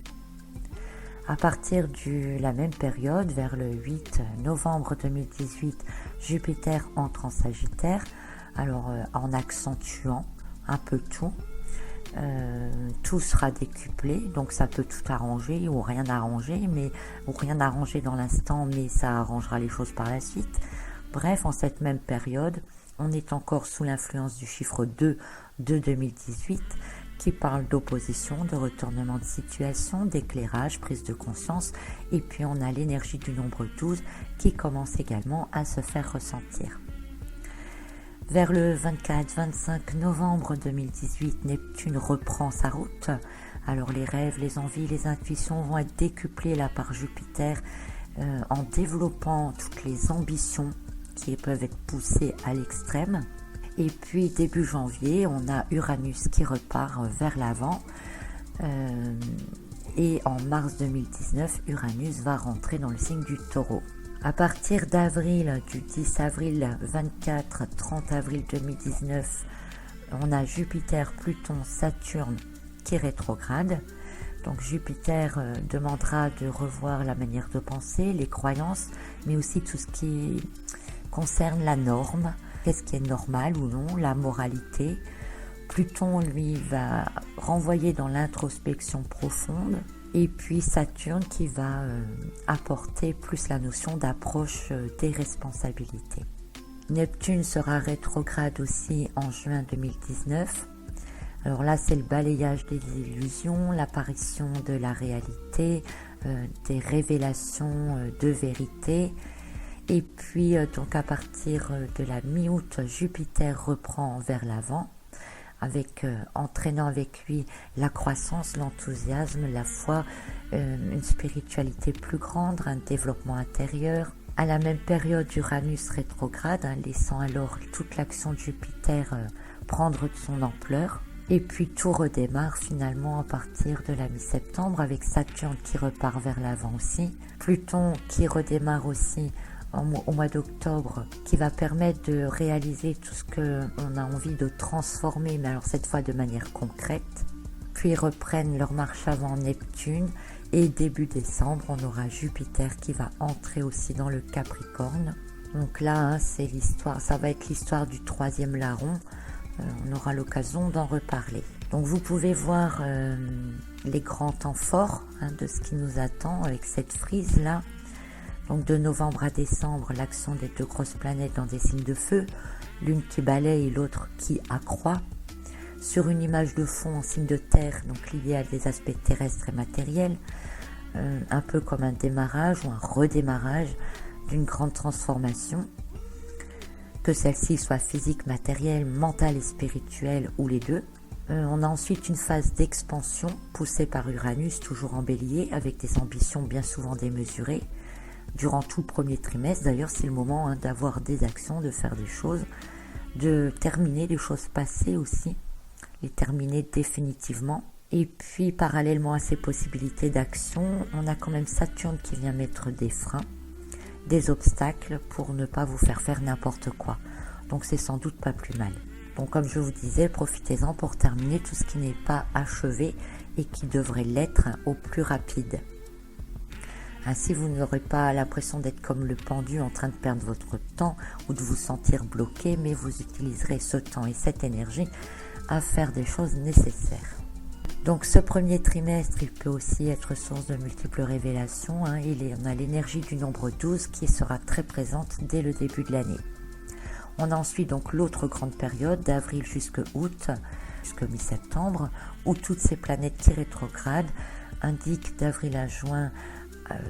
A: À partir de la même période, vers le 8 novembre 2018, Jupiter entre en Sagittaire, alors en accentuant un peu tout. Tout sera décuplé, donc ça peut tout arranger ou rien arranger, ou rien arranger dans l'instant, mais ça arrangera les choses par la suite. Bref, en cette même période, on est encore sous l'influence du chiffre 2 de 2018, qui parle d'opposition, de retournement de situation, d'éclairage, prise de conscience, et puis on a l'énergie du nombre 12 qui commence également à se faire ressentir. Vers le 24-25 novembre 2018, Neptune reprend sa route. Alors les rêves, les envies, les intuitions vont être décuplées là par Jupiter en développant toutes les ambitions qui peuvent être poussées à l'extrême. Et puis début janvier, on a Uranus qui repart vers l'avant. Et en mars 2019, Uranus va rentrer dans le signe du Taureau. À partir d'avril, du 10 avril 24, 30 avril 2019, on a Jupiter, Pluton, Saturne qui rétrograde. Donc Jupiter demandera de revoir la manière de penser, les croyances, mais aussi tout ce qui concerne la norme, qu'est-ce qui est normal ou non, la moralité. Pluton, lui, va renvoyer dans l'introspection profonde. Et puis Saturne qui va apporter plus la notion d'approche des responsabilités. Neptune sera rétrograde aussi en juin 2019. Alors là, c'est le balayage des illusions, l'apparition de la réalité, des révélations de vérité. Et puis, donc à partir de la mi-août, Jupiter reprend vers l'avant, entraînant avec lui la croissance, l'enthousiasme, la foi, une spiritualité plus grande, un développement intérieur. À la même période, Uranus rétrograde, laissant alors toute l'action de Jupiter prendre de son ampleur. Et puis tout redémarre finalement à partir de la mi-septembre avec Saturne qui repart vers l'avant aussi, Pluton qui redémarre aussi au mois d'octobre, qui va permettre de réaliser tout ce qu'on a envie de transformer, mais alors cette fois de manière concrète. Puis reprennent leur marche avant Neptune, et début décembre, on aura Jupiter qui va entrer aussi dans le Capricorne. Donc là, c'est l'histoire, ça va être l'histoire du troisième larron. On aura l'occasion d'en reparler. Donc vous pouvez voir les grands temps forts de ce qui nous attend avec cette frise-là. Donc de novembre à décembre, l'action des deux grosses planètes dans des signes de feu, l'une qui balaye et l'autre qui accroît. Sur une image de fond en signe de terre, donc liée à des aspects terrestres et matériels, un peu comme un démarrage ou un redémarrage d'une grande transformation, que celle-ci soit physique, matérielle, mentale et spirituelle ou les deux. On a ensuite une phase d'expansion poussée par Uranus, toujours en bélier, avec des ambitions bien souvent démesurées. Durant tout le premier trimestre, d'ailleurs, c'est le moment d'avoir des actions, de faire des choses, de terminer les choses passées aussi, les terminer définitivement. Et puis, parallèlement à ces possibilités d'action, on a quand même Saturne qui vient mettre des freins, des obstacles pour ne pas vous faire n'importe quoi. Donc, c'est sans doute pas plus mal. Donc, comme je vous disais, profitez-en pour terminer tout ce qui n'est pas achevé et qui devrait l'être au plus rapide. Ainsi, vous n'aurez pas l'impression d'être comme le pendu en train de perdre votre temps ou de vous sentir bloqué, mais vous utiliserez ce temps et cette énergie à faire des choses nécessaires. Donc, ce premier trimestre, il peut aussi être source de multiples révélations. On a l'énergie du nombre 12 qui sera très présente dès le début de l'année. On a ensuite donc l'autre grande période, d'avril jusqu'à août, jusqu'à mi-septembre, où toutes ces planètes qui rétrogradent indiquent d'avril à juin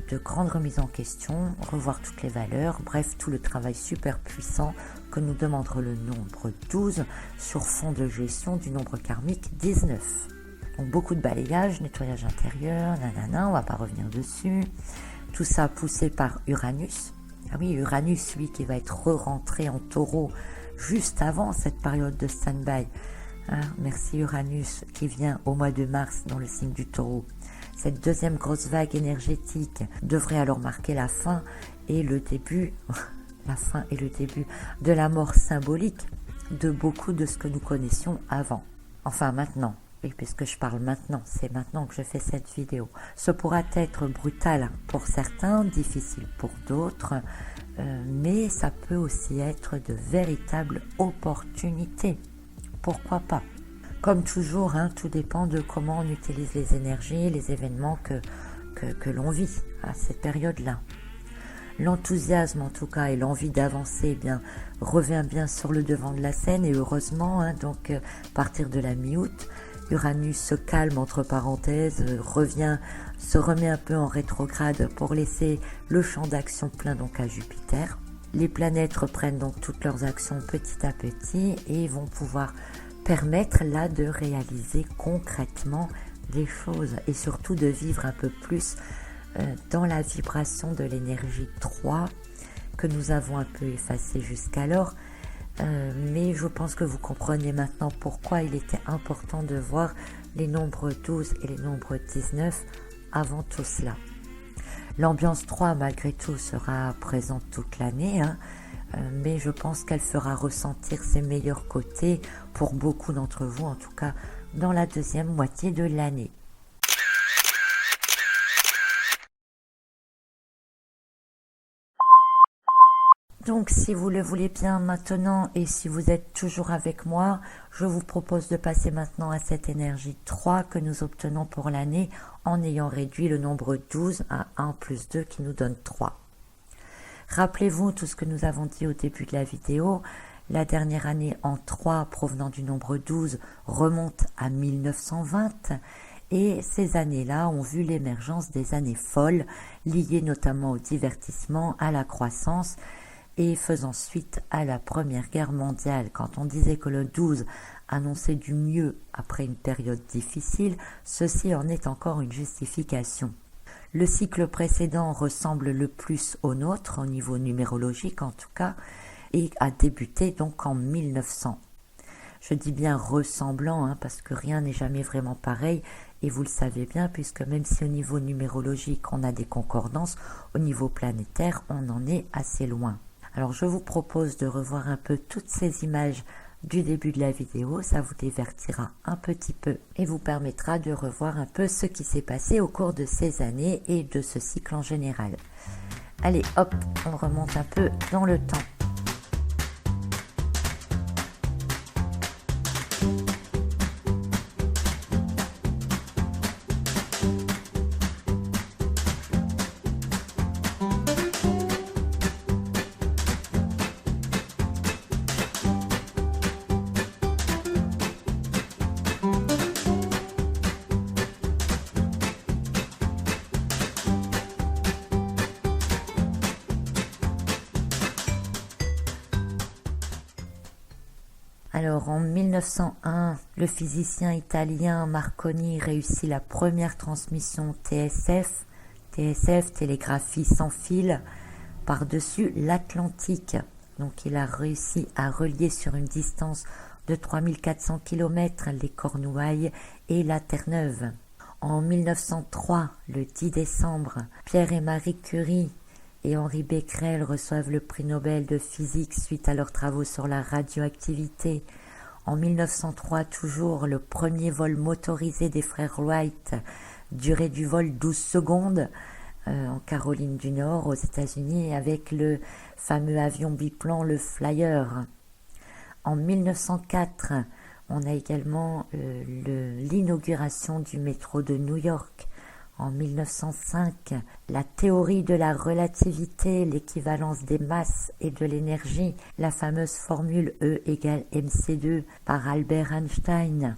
A: de grandes remises en question, revoir toutes les valeurs, bref, tout le travail super puissant que nous demandera le nombre 12 sur fond de gestion du nombre karmique 19. Donc beaucoup de balayage, nettoyage intérieur, on va pas revenir dessus. Tout ça poussé par Uranus. Ah oui, Uranus, lui, qui va être rentré en taureau juste avant cette période de stand-by. Merci Uranus qui vient au mois de mars dans le signe du taureau. Cette deuxième grosse vague énergétique devrait alors marquer la fin et le début, de la mort symbolique de beaucoup de ce que nous connaissions avant. Enfin maintenant, oui, puisque je parle maintenant, c'est maintenant que je fais cette vidéo. Ce pourra être brutal pour certains, difficile pour d'autres, mais ça peut aussi être de véritables opportunités. Pourquoi pas ? Comme toujours, tout dépend de comment on utilise les énergies, les événements que l'on vit à cette période-là. L'enthousiasme en tout cas et l'envie d'avancer revient bien sur le devant de la scène et heureusement, à partir de la mi-août, Uranus se calme entre parenthèses, se remet un peu en rétrograde pour laisser le champ d'action plein donc à Jupiter. Les planètes reprennent donc toutes leurs actions petit à petit et vont pouvoir permettre là de réaliser concrètement les choses et surtout de vivre un peu plus dans la vibration de l'énergie 3 que nous avons un peu effacée jusqu'alors. Mais je pense que vous comprenez maintenant pourquoi il était important de voir les nombres 12 et les nombres 19 avant tout cela. L'ambiance 3 malgré tout sera présente toute l'année, mais je pense qu'elle fera ressentir ses meilleurs côtés pour beaucoup d'entre vous, en tout cas dans la deuxième moitié de l'année. Donc si vous le voulez bien maintenant et si vous êtes toujours avec moi, je vous propose de passer maintenant à cette énergie 3 que nous obtenons pour l'année en ayant réduit le nombre 12 à 1 plus 2 qui nous donne 3. Rappelez-vous tout ce que nous avons dit au début de la vidéo, la dernière année en 3 provenant du nombre 12 remonte à 1920 et ces années-là ont vu l'émergence des années folles liées notamment au divertissement, à la croissance et faisant suite à la Première Guerre mondiale. Quand on disait que le 12 annonçait du mieux après une période difficile, ceci en est encore une justification. Le cycle précédent ressemble le plus au nôtre, au niveau numérologique en tout cas, et a débuté donc en 1900. Je dis bien ressemblant, parce que rien n'est jamais vraiment pareil, et vous le savez bien, puisque même si au niveau numérologique on a des concordances, au niveau planétaire on en est assez loin. Alors je vous propose de revoir un peu toutes ces images du début de la vidéo, ça vous divertira un petit peu et vous permettra de revoir un peu ce qui s'est passé au cours de ces années et de ce cycle en général. Allez hop, on remonte un peu dans le temps. Alors en 1901, le physicien italien Marconi réussit la première transmission TSF, télégraphie sans fil, par-dessus l'Atlantique. Donc il a réussi à relier sur une distance de 3400 km les Cornouailles et la Terre-Neuve. En 1903, le 10 décembre, Pierre et Marie Curie et Henri Becquerel reçoivent le prix Nobel de physique suite à leurs travaux sur la radioactivité. En 1903, toujours, le premier vol motorisé des frères Wright, durée du vol 12 secondes, en Caroline du Nord, aux États-Unis, avec le fameux avion biplan, le Flyer. En 1904, on a également l'inauguration du métro de New York. En 1905, la théorie de la relativité, l'équivalence des masses et de l'énergie, la fameuse formule E égale mc2 par Albert Einstein.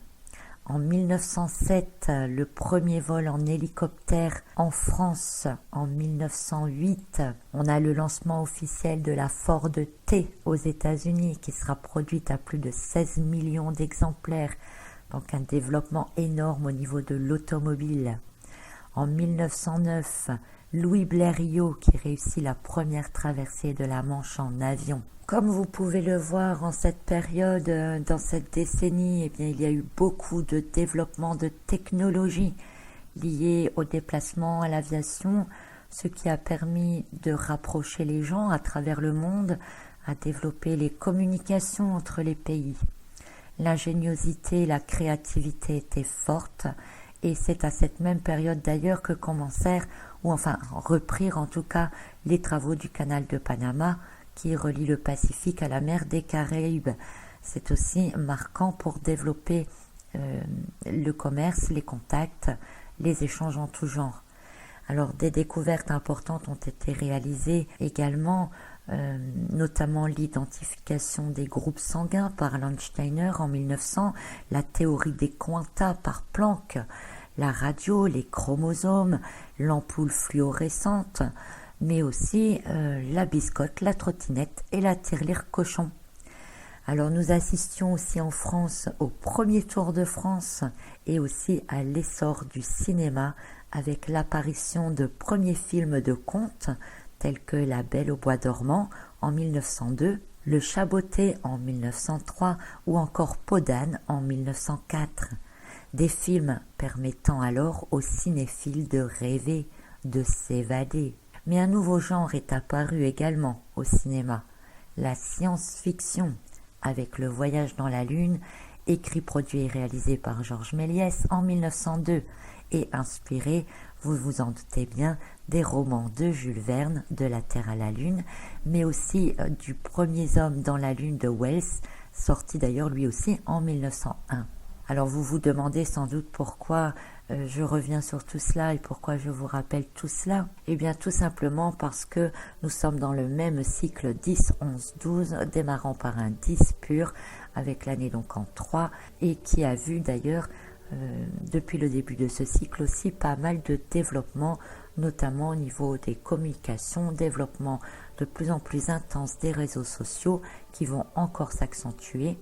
A: En 1907, le premier vol en hélicoptère en France. En 1908, on a le lancement officiel de la Ford T aux États-Unis qui sera produite à plus de 16 millions d'exemplaires. Donc un développement énorme au niveau de l'automobile. En 1909, Louis Blériot qui réussit la première traversée de la Manche en avion. Comme vous pouvez le voir en cette période, dans cette décennie, eh bien, il y a eu beaucoup de développement de technologies liées au déplacement, à l'aviation, ce qui a permis de rapprocher les gens à travers le monde, à développer les communications entre les pays. L'ingéniosité, la créativité étaient fortes. Et c'est à cette même période d'ailleurs que commencèrent, ou enfin reprirent en tout cas, les travaux du canal de Panama qui relie le Pacifique à la mer des Caraïbes. C'est aussi marquant pour développer le commerce, les contacts, les échanges en tout genre. Alors des découvertes importantes ont été réalisées également, notamment l'identification des groupes sanguins par Landsteiner en 1900, la théorie des quantas par Planck, la radio, les chromosomes, l'ampoule fluorescente, mais aussi la biscotte, la trottinette et la tirelire cochon. Alors nous assistions aussi en France au premier Tour de France et aussi à l'essor du cinéma avec l'apparition de premiers films de contes tels que La Belle au bois dormant en 1902, Le Chaboté en 1903 ou encore Peau d'âne en 1904. Des films permettant alors aux cinéphiles de rêver, de s'évader. Mais un nouveau genre est apparu également au cinéma, la science-fiction, avec Le Voyage dans la Lune, écrit, produit et réalisé par Georges Méliès en 1902 et inspiré, vous vous en doutez bien, des romans de Jules Verne, De la Terre à la Lune, mais aussi du Premier homme dans la Lune de Wells, sorti d'ailleurs lui aussi en 1901. Alors vous vous demandez sans doute pourquoi je reviens sur tout cela et pourquoi je vous rappelle tout cela. Eh bien tout simplement parce que nous sommes dans le même cycle 10, 11, 12, démarrant par un 10 pur, avec l'année donc en 3, et qui a vu d'ailleurs depuis le début de ce cycle aussi pas mal de développement, notamment au niveau des communications, développement de plus en plus intense des réseaux sociaux qui vont encore s'accentuer,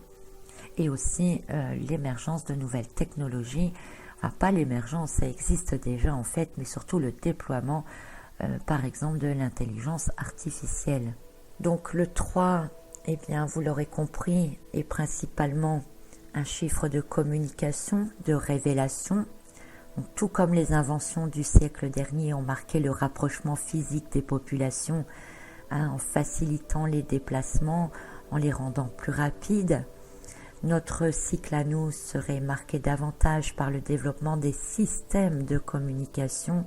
A: et aussi l'émergence de nouvelles technologies, enfin pas l'émergence, ça existe déjà en fait, mais surtout le déploiement par exemple de l'intelligence artificielle. Donc le 3, eh bien vous l'aurez compris, est principalement un chiffre de communication, de révélation. Donc, tout comme les inventions du siècle dernier ont marqué le rapprochement physique des populations, en facilitant les déplacements, en les rendant plus rapides, notre cycle à nous serait marqué davantage par le développement des systèmes de communication,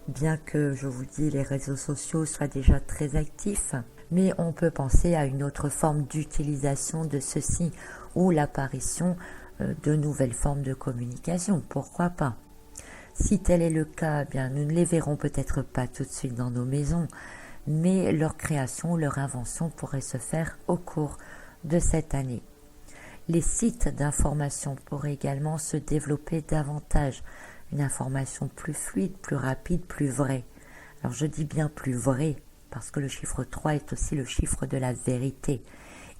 A: bien que, je vous dis, les réseaux sociaux soient déjà très actifs. Mais on peut penser à une autre forme d'utilisation de ceci, ou l'apparition de nouvelles formes de communication, pourquoi pas. Si tel est le cas, eh bien, nous ne les verrons peut-être pas tout de suite dans nos maisons, mais leur création, leur invention pourrait se faire au cours de cette année. Les sites d'information pourraient également se développer davantage, une information plus fluide, plus rapide, plus vraie. Alors je dis bien plus vraie, parce que le chiffre 3 est aussi le chiffre de la vérité.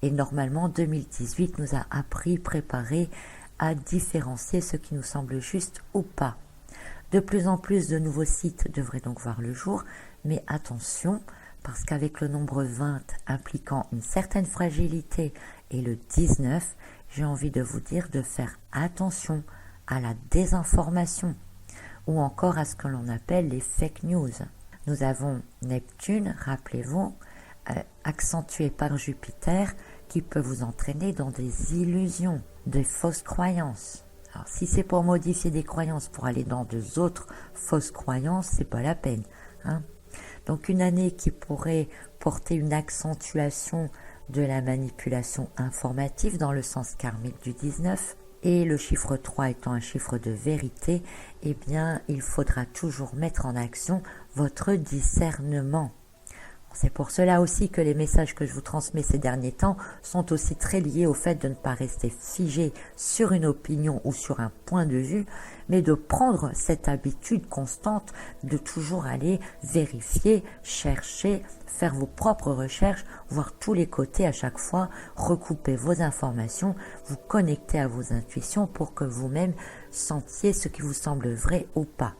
A: Et normalement, 2018 nous a appris, préparé à différencier ce qui nous semble juste ou pas. De plus en plus de nouveaux sites devraient donc voir le jour, mais attention, parce qu'avec le nombre 20 impliquant une certaine fragilité et le 19, j'ai envie de vous dire de faire attention à la désinformation ou encore à ce que l'on appelle les fake news. Nous avons Neptune, rappelez-vous, accentué par Jupiter, qui peut vous entraîner dans des illusions, des fausses croyances. Alors, si c'est pour modifier des croyances, pour aller dans d'autres fausses croyances, c'est pas la peine, hein. Donc, une année qui pourrait porter une accentuation de la manipulation informative dans le sens karmique du 19, et le chiffre 3 étant un chiffre de vérité, eh bien, il faudra toujours mettre en action votre discernement. C'est pour cela aussi que les messages que je vous transmets ces derniers temps sont aussi très liés au fait de ne pas rester figé sur une opinion ou sur un point de vue, mais de prendre cette habitude constante de toujours aller vérifier, chercher, faire vos propres recherches, voir tous les côtés à chaque fois, recouper vos informations, vous connecter à vos intuitions pour que vous-même sentiez ce qui vous semble vrai ou pas.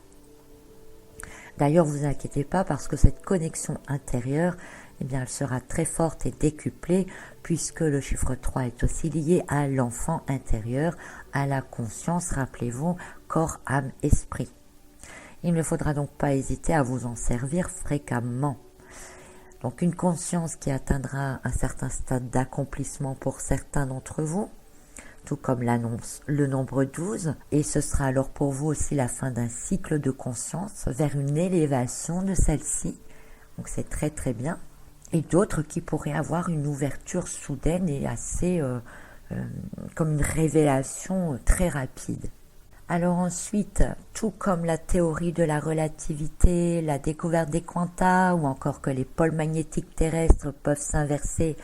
A: D'ailleurs, vous inquiétez pas parce que cette connexion intérieure, eh bien, elle sera très forte et décuplée puisque le chiffre 3 est aussi lié à l'enfant intérieur, à la conscience, rappelez-vous, corps, âme, esprit. Il ne faudra donc pas hésiter à vous en servir fréquemment. Donc une conscience qui atteindra un certain stade d'accomplissement pour certains d'entre vous, tout comme l'annonce le nombre 12, et ce sera alors pour vous aussi la fin d'un cycle de conscience vers une élévation de celle-ci, donc c'est très très bien, et d'autres qui pourraient avoir une ouverture soudaine et assez comme une révélation très rapide. Alors ensuite, tout comme la théorie de la relativité, la découverte des quantas ou encore que les pôles magnétiques terrestres peuvent s'inverser,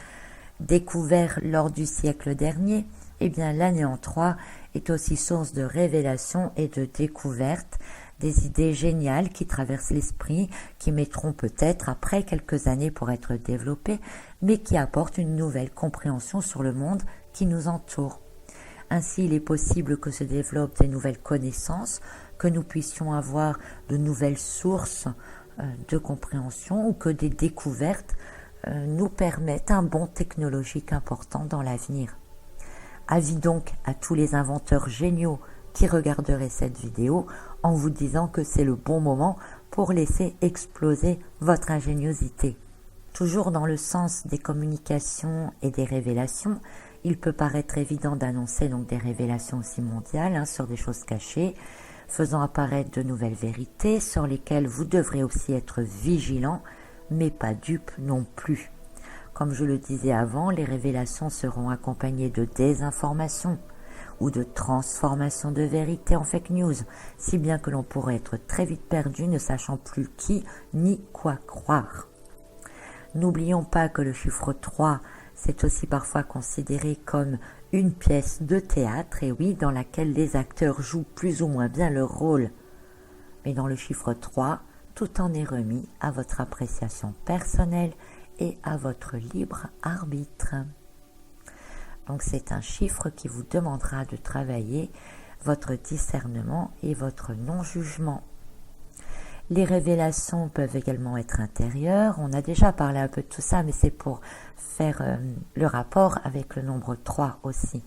A: découvert lors du siècle dernier, eh bien l'année en 3 est aussi source de révélation et de découverte, des idées géniales qui traversent l'esprit, qui mettront peut-être après quelques années pour être développées, mais qui apportent une nouvelle compréhension sur le monde qui nous entoure. Ainsi, il est possible que se développent des nouvelles connaissances, que nous puissions avoir de nouvelles sources de compréhension ou que des découvertes nous permettent un bond technologique important dans l'avenir. Avis donc à tous les inventeurs géniaux qui regarderaient cette vidéo en vous disant que c'est le bon moment pour laisser exploser votre ingéniosité. Toujours dans le sens des communications et des révélations, il peut paraître évident d'annoncer donc des révélations aussi mondiales sur des choses cachées, faisant apparaître de nouvelles vérités sur lesquelles vous devrez aussi être vigilant, mais pas dupe non plus. Comme je le disais avant, les révélations seront accompagnées de désinformation ou de transformation de vérité en fake news, si bien que l'on pourrait être très vite perdu ne sachant plus qui ni quoi croire. N'oublions pas que le chiffre 3, c'est aussi parfois considéré comme une pièce de théâtre, et oui, dans laquelle les acteurs jouent plus ou moins bien leur rôle. Mais dans le chiffre 3, tout en est remis à votre appréciation personnelle et à votre libre arbitre. Donc c'est un chiffre qui vous demandera de travailler votre discernement et votre non-jugement. Les révélations peuvent également être intérieures. On a déjà parlé un peu de tout ça, mais c'est pour faire le rapport avec le nombre 3 aussi.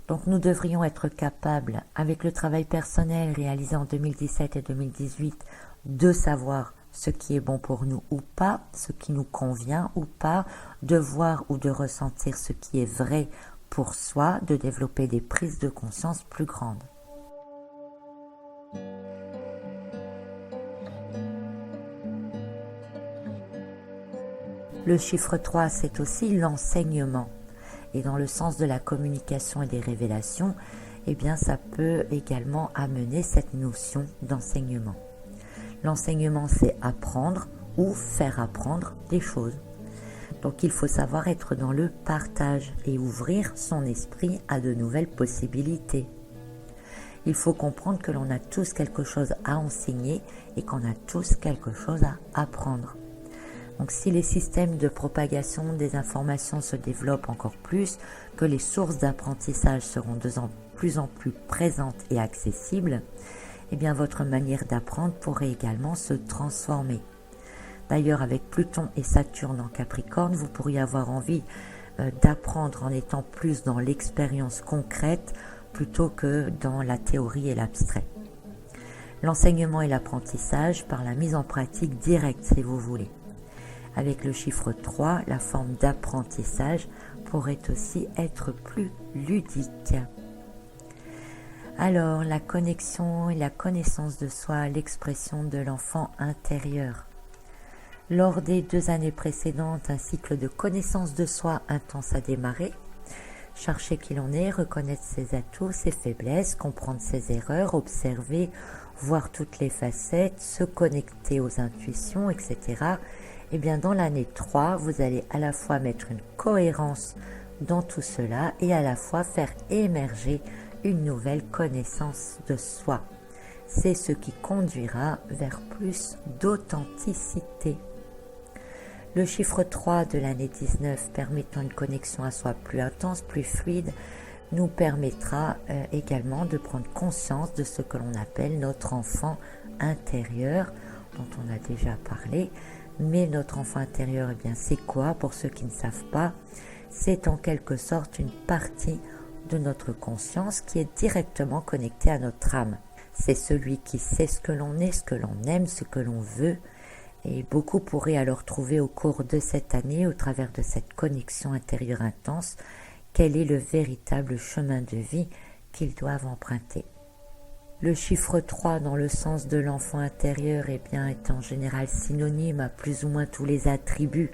A: Donc nous devrions être capables, avec le travail personnel réalisé en 2017 et 2018, de savoir ce qui est bon pour nous ou pas, ce qui nous convient ou pas, de voir ou de ressentir ce qui est vrai pour soi, de développer des prises de conscience plus grandes. Le chiffre 3, c'est aussi l'enseignement. Et dans le sens de la communication et des révélations, eh bien, ça peut également amener cette notion d'enseignement. L'enseignement, c'est apprendre ou faire apprendre des choses. Donc, il faut savoir être dans le partage et ouvrir son esprit à de nouvelles possibilités. Il faut comprendre que l'on a tous quelque chose à enseigner et qu'on a tous quelque chose à apprendre. Donc si les systèmes de propagation des informations se développent encore plus, que les sources d'apprentissage seront de plus en plus présentes et accessibles, eh bien votre manière d'apprendre pourrait également se transformer. D'ailleurs, avec Pluton et Saturne en Capricorne, vous pourriez avoir envie d'apprendre en étant plus dans l'expérience concrète plutôt que dans la théorie et l'abstrait. L'enseignement et l'apprentissage par la mise en pratique directe, si vous voulez. Avec le chiffre 3, la forme d'apprentissage pourrait aussi être plus ludique. Alors, la connexion et la connaissance de soi, l'expression de l'enfant intérieur. Lors des 2 années précédentes, un cycle de connaissance de soi intense a démarré. Chercher qui l'on est, reconnaître ses atouts, ses faiblesses, comprendre ses erreurs, observer, voir toutes les facettes, se connecter aux intuitions, etc. Et bien dans l'année 3, vous allez à la fois mettre une cohérence dans tout cela et à la fois faire émerger une nouvelle connaissance de soi. C'est ce qui conduira vers plus d'authenticité. Le chiffre 3 de l'année 19 permettant une connexion à soi plus intense, plus fluide, nous permettra également de prendre conscience de ce que l'on appelle notre enfant intérieur, dont on a déjà parlé. Mais notre enfant intérieur, eh bien, c'est quoi? Pour ceux qui ne savent pas, c'est en quelque sorte une partie de notre conscience qui est directement connectée à notre âme. C'est celui qui sait ce que l'on est, ce que l'on aime, ce que l'on veut. Et beaucoup pourraient alors trouver au cours de cette année, au travers de cette connexion intérieure intense, quel est le véritable chemin de vie qu'ils doivent emprunter. Le chiffre 3 dans le sens de l'enfant intérieur eh bien, est en général synonyme à plus ou moins tous les attributs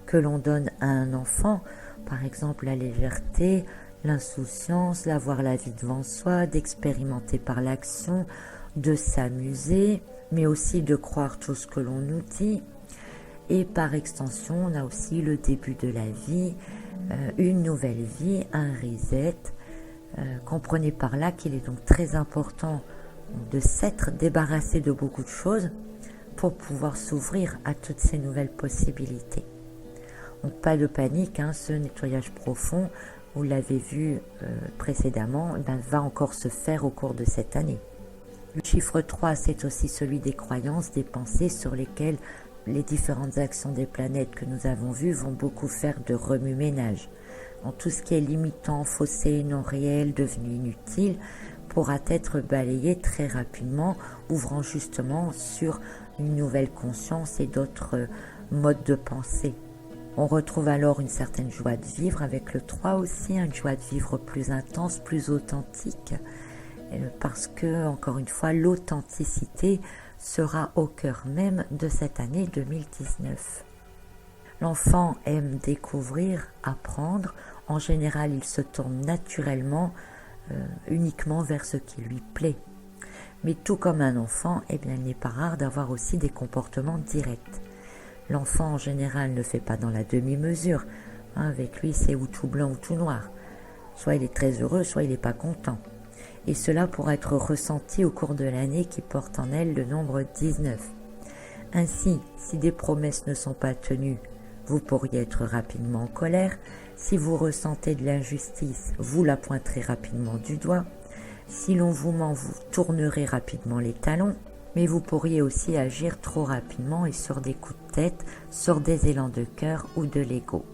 A: que l'on donne à un enfant, par exemple la légèreté, l'insouciance, d'avoir la vie devant soi, d'expérimenter par l'action, de s'amuser, mais aussi de croire tout ce que l'on nous dit. Et par extension, on a aussi le début de la vie, une nouvelle vie, un reset. Comprenez par là qu'il est donc très important de s'être débarrassé de beaucoup de choses pour pouvoir s'ouvrir à toutes ces nouvelles possibilités. Donc pas de panique, ce nettoyage profond, vous l'avez vu précédemment, va encore se faire au cours de cette année. Le chiffre 3, c'est aussi celui des croyances, des pensées sur lesquelles les différentes actions des planètes que nous avons vues vont beaucoup faire de remue-ménage. Donc, tout ce qui est limitant, faussé, non réel, devenu inutile, pourra être balayé très rapidement, ouvrant justement sur une nouvelle conscience et d'autres modes de pensée. On retrouve alors une certaine joie de vivre avec le 3 aussi, une joie de vivre plus intense, plus authentique, parce que, encore une fois, l'authenticité sera au cœur même de cette année 2019. L'enfant aime découvrir, apprendre. En général, il se tourne naturellement uniquement vers ce qui lui plaît. Mais tout comme un enfant, il n'est pas rare d'avoir aussi des comportements directs. L'enfant, en général, ne fait pas dans la demi-mesure. Avec lui, c'est ou tout blanc ou tout noir. Soit il est très heureux, soit il n'est pas content. Et cela pourra être ressenti au cours de l'année qui porte en elle le nombre 19. Ainsi, si des promesses ne sont pas tenues, vous pourriez être rapidement en colère. Si vous ressentez de l'injustice, vous la pointerez rapidement du doigt. Si l'on vous ment, vous tournerez rapidement les talons. Mais vous pourriez aussi agir trop rapidement et sur des coups de tête, sur des élans de cœur ou de l'ego.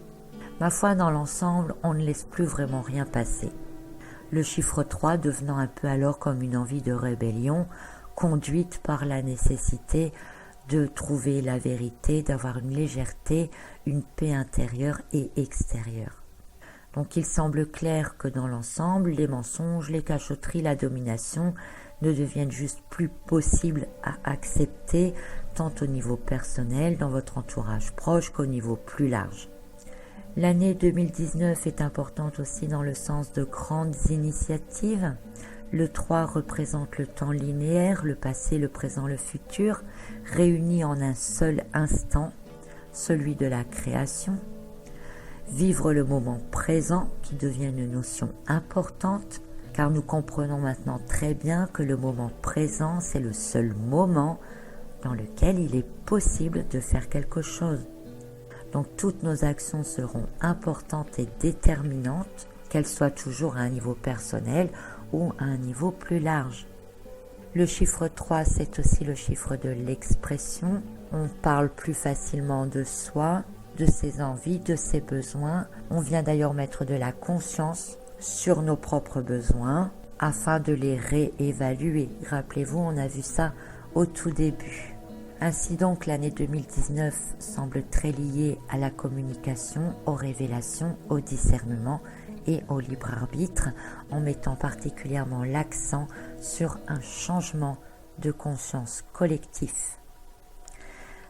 A: Ma foi, dans l'ensemble, on ne laisse plus vraiment rien passer. Le chiffre 3 devenant un peu alors comme une envie de rébellion, conduite par la nécessité de trouver la vérité, d'avoir une légèreté, une paix intérieure et extérieure. Donc il semble clair que dans l'ensemble, les mensonges, les cachotteries, la domination ne deviennent juste plus possibles à accepter, tant au niveau personnel, dans votre entourage proche, qu'au niveau plus large. L'année 2019 est importante aussi dans le sens de grandes initiatives. Le 3 représente le temps linéaire, le passé, le présent, le futur, réunis en un seul instant, celui de la création. Vivre le moment présent qui devient une notion importante, car nous comprenons maintenant très bien que le moment présent, c'est le seul moment dans lequel il est possible de faire quelque chose. Donc toutes nos actions seront importantes et déterminantes, qu'elles soient toujours à un niveau personnel ou à un niveau plus large. Le chiffre 3, c'est aussi le chiffre de l'expression. On parle plus facilement de soi, de ses envies, de ses besoins. On vient d'ailleurs mettre de la conscience sur nos propres besoins afin de les réévaluer. Rappelez-vous, on a vu ça au tout début. Ainsi donc, l'année 2019 semble très liée à la communication, aux révélations, au discernement et au libre arbitre, en mettant particulièrement l'accent sur un changement de conscience collectif.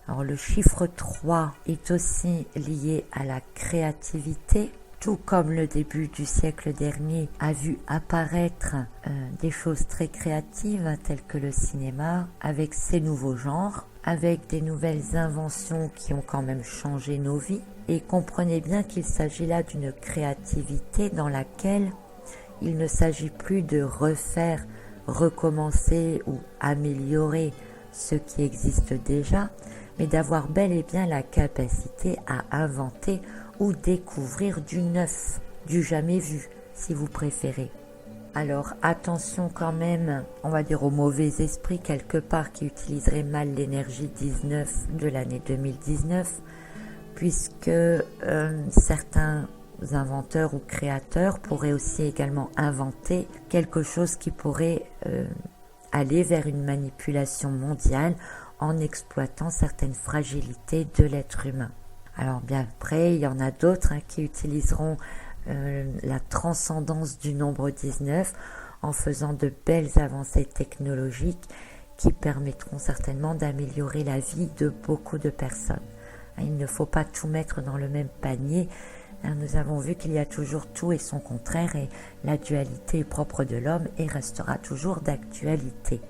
A: Alors le chiffre 3 est aussi lié à la créativité, tout comme le début du siècle dernier a vu apparaître des choses très créatives telles que le cinéma, avec ses nouveaux genres, avec des nouvelles inventions qui ont quand même changé nos vies. Et comprenez bien qu'il s'agit là d'une créativité dans laquelle il ne s'agit plus de refaire, recommencer ou améliorer ce qui existe déjà, mais d'avoir bel et bien la capacité à inventer ou découvrir du neuf, du jamais vu, si vous préférez. Alors attention quand même, on va dire au mauvais esprit quelque part qui utiliserait mal l'énergie 19 de l'année 2019, puisque certains inventeurs ou créateurs pourraient aussi également inventer quelque chose qui pourrait aller vers une manipulation mondiale en exploitant certaines fragilités de l'être humain. Alors bien après, il y en a d'autres qui utiliseront la transcendance du nombre 19 en faisant de belles avancées technologiques qui permettront certainement d'améliorer la vie de beaucoup de personnes. Il ne faut pas tout mettre dans le même panier. Nous avons vu qu'il y a toujours tout et son contraire, et la dualité est propre de l'homme et restera toujours d'actualité.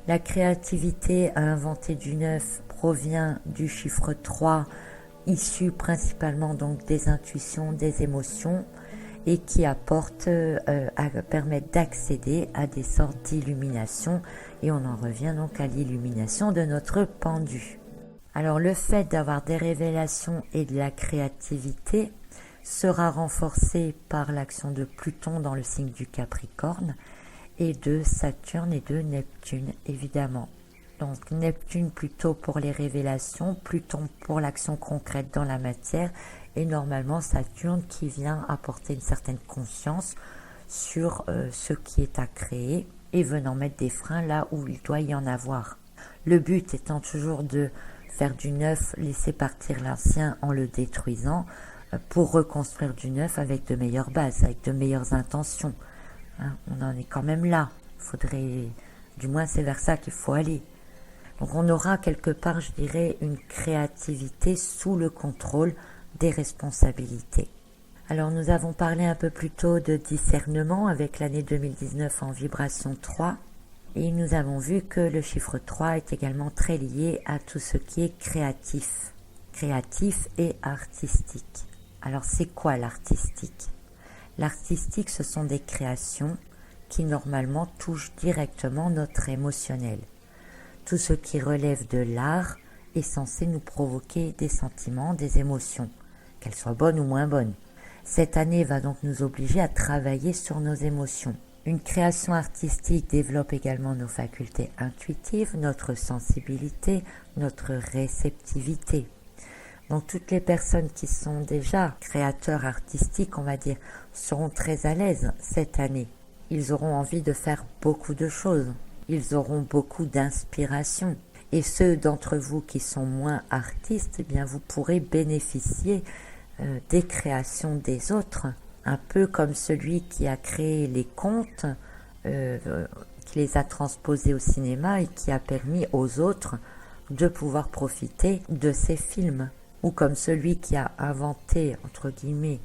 A: La créativité à inventer du neuf provient du chiffre 3, issu principalement donc des intuitions, des émotions, et qui permettent d'accéder à des sortes d'illumination, et on en revient donc à l'illumination de notre pendu. Alors le fait d'avoir des révélations et de la créativité sera renforcé par l'action de Pluton dans le signe du Capricorne et de Saturne et de Neptune évidemment. Donc Neptune plutôt pour les révélations, Pluton pour l'action concrète dans la matière et normalement Saturne qui vient apporter une certaine conscience sur ce qui est à créer et venant mettre des freins là où il doit y en avoir. Le but étant toujours de faire du neuf, laisser partir l'ancien en le détruisant pour reconstruire du neuf avec de meilleures bases, avec de meilleures intentions. On en est quand même là. Du moins c'est vers ça qu'il faut aller. Donc on aura quelque part, je dirais, une créativité sous le contrôle des responsabilités. Alors nous avons parlé un peu plus tôt de discernement avec l'année 2019 en vibration 3. Et nous avons vu que le chiffre 3 est également très lié à tout ce qui est créatif et artistique. Alors c'est quoi l'artistique ? L'artistique, ce sont des créations qui normalement touchent directement notre émotionnel. Tout ce qui relève de l'art est censé nous provoquer des sentiments, des émotions, qu'elles soient bonnes ou moins bonnes. Cette année va donc nous obliger à travailler sur nos émotions. Une création artistique développe également nos facultés intuitives, notre sensibilité, notre réceptivité. Donc toutes les personnes qui sont déjà créateurs artistiques, on va dire, seront très à l'aise cette année. Ils auront envie de faire beaucoup de choses. Ils auront beaucoup d'inspiration. Et ceux d'entre vous qui sont moins artistes, eh bien vous pourrez bénéficier des créations des autres. Un peu comme celui qui a créé les contes, qui les a transposés au cinéma et qui a permis aux autres de pouvoir profiter de ces films. Ou comme celui qui a inventé, entre guillemets,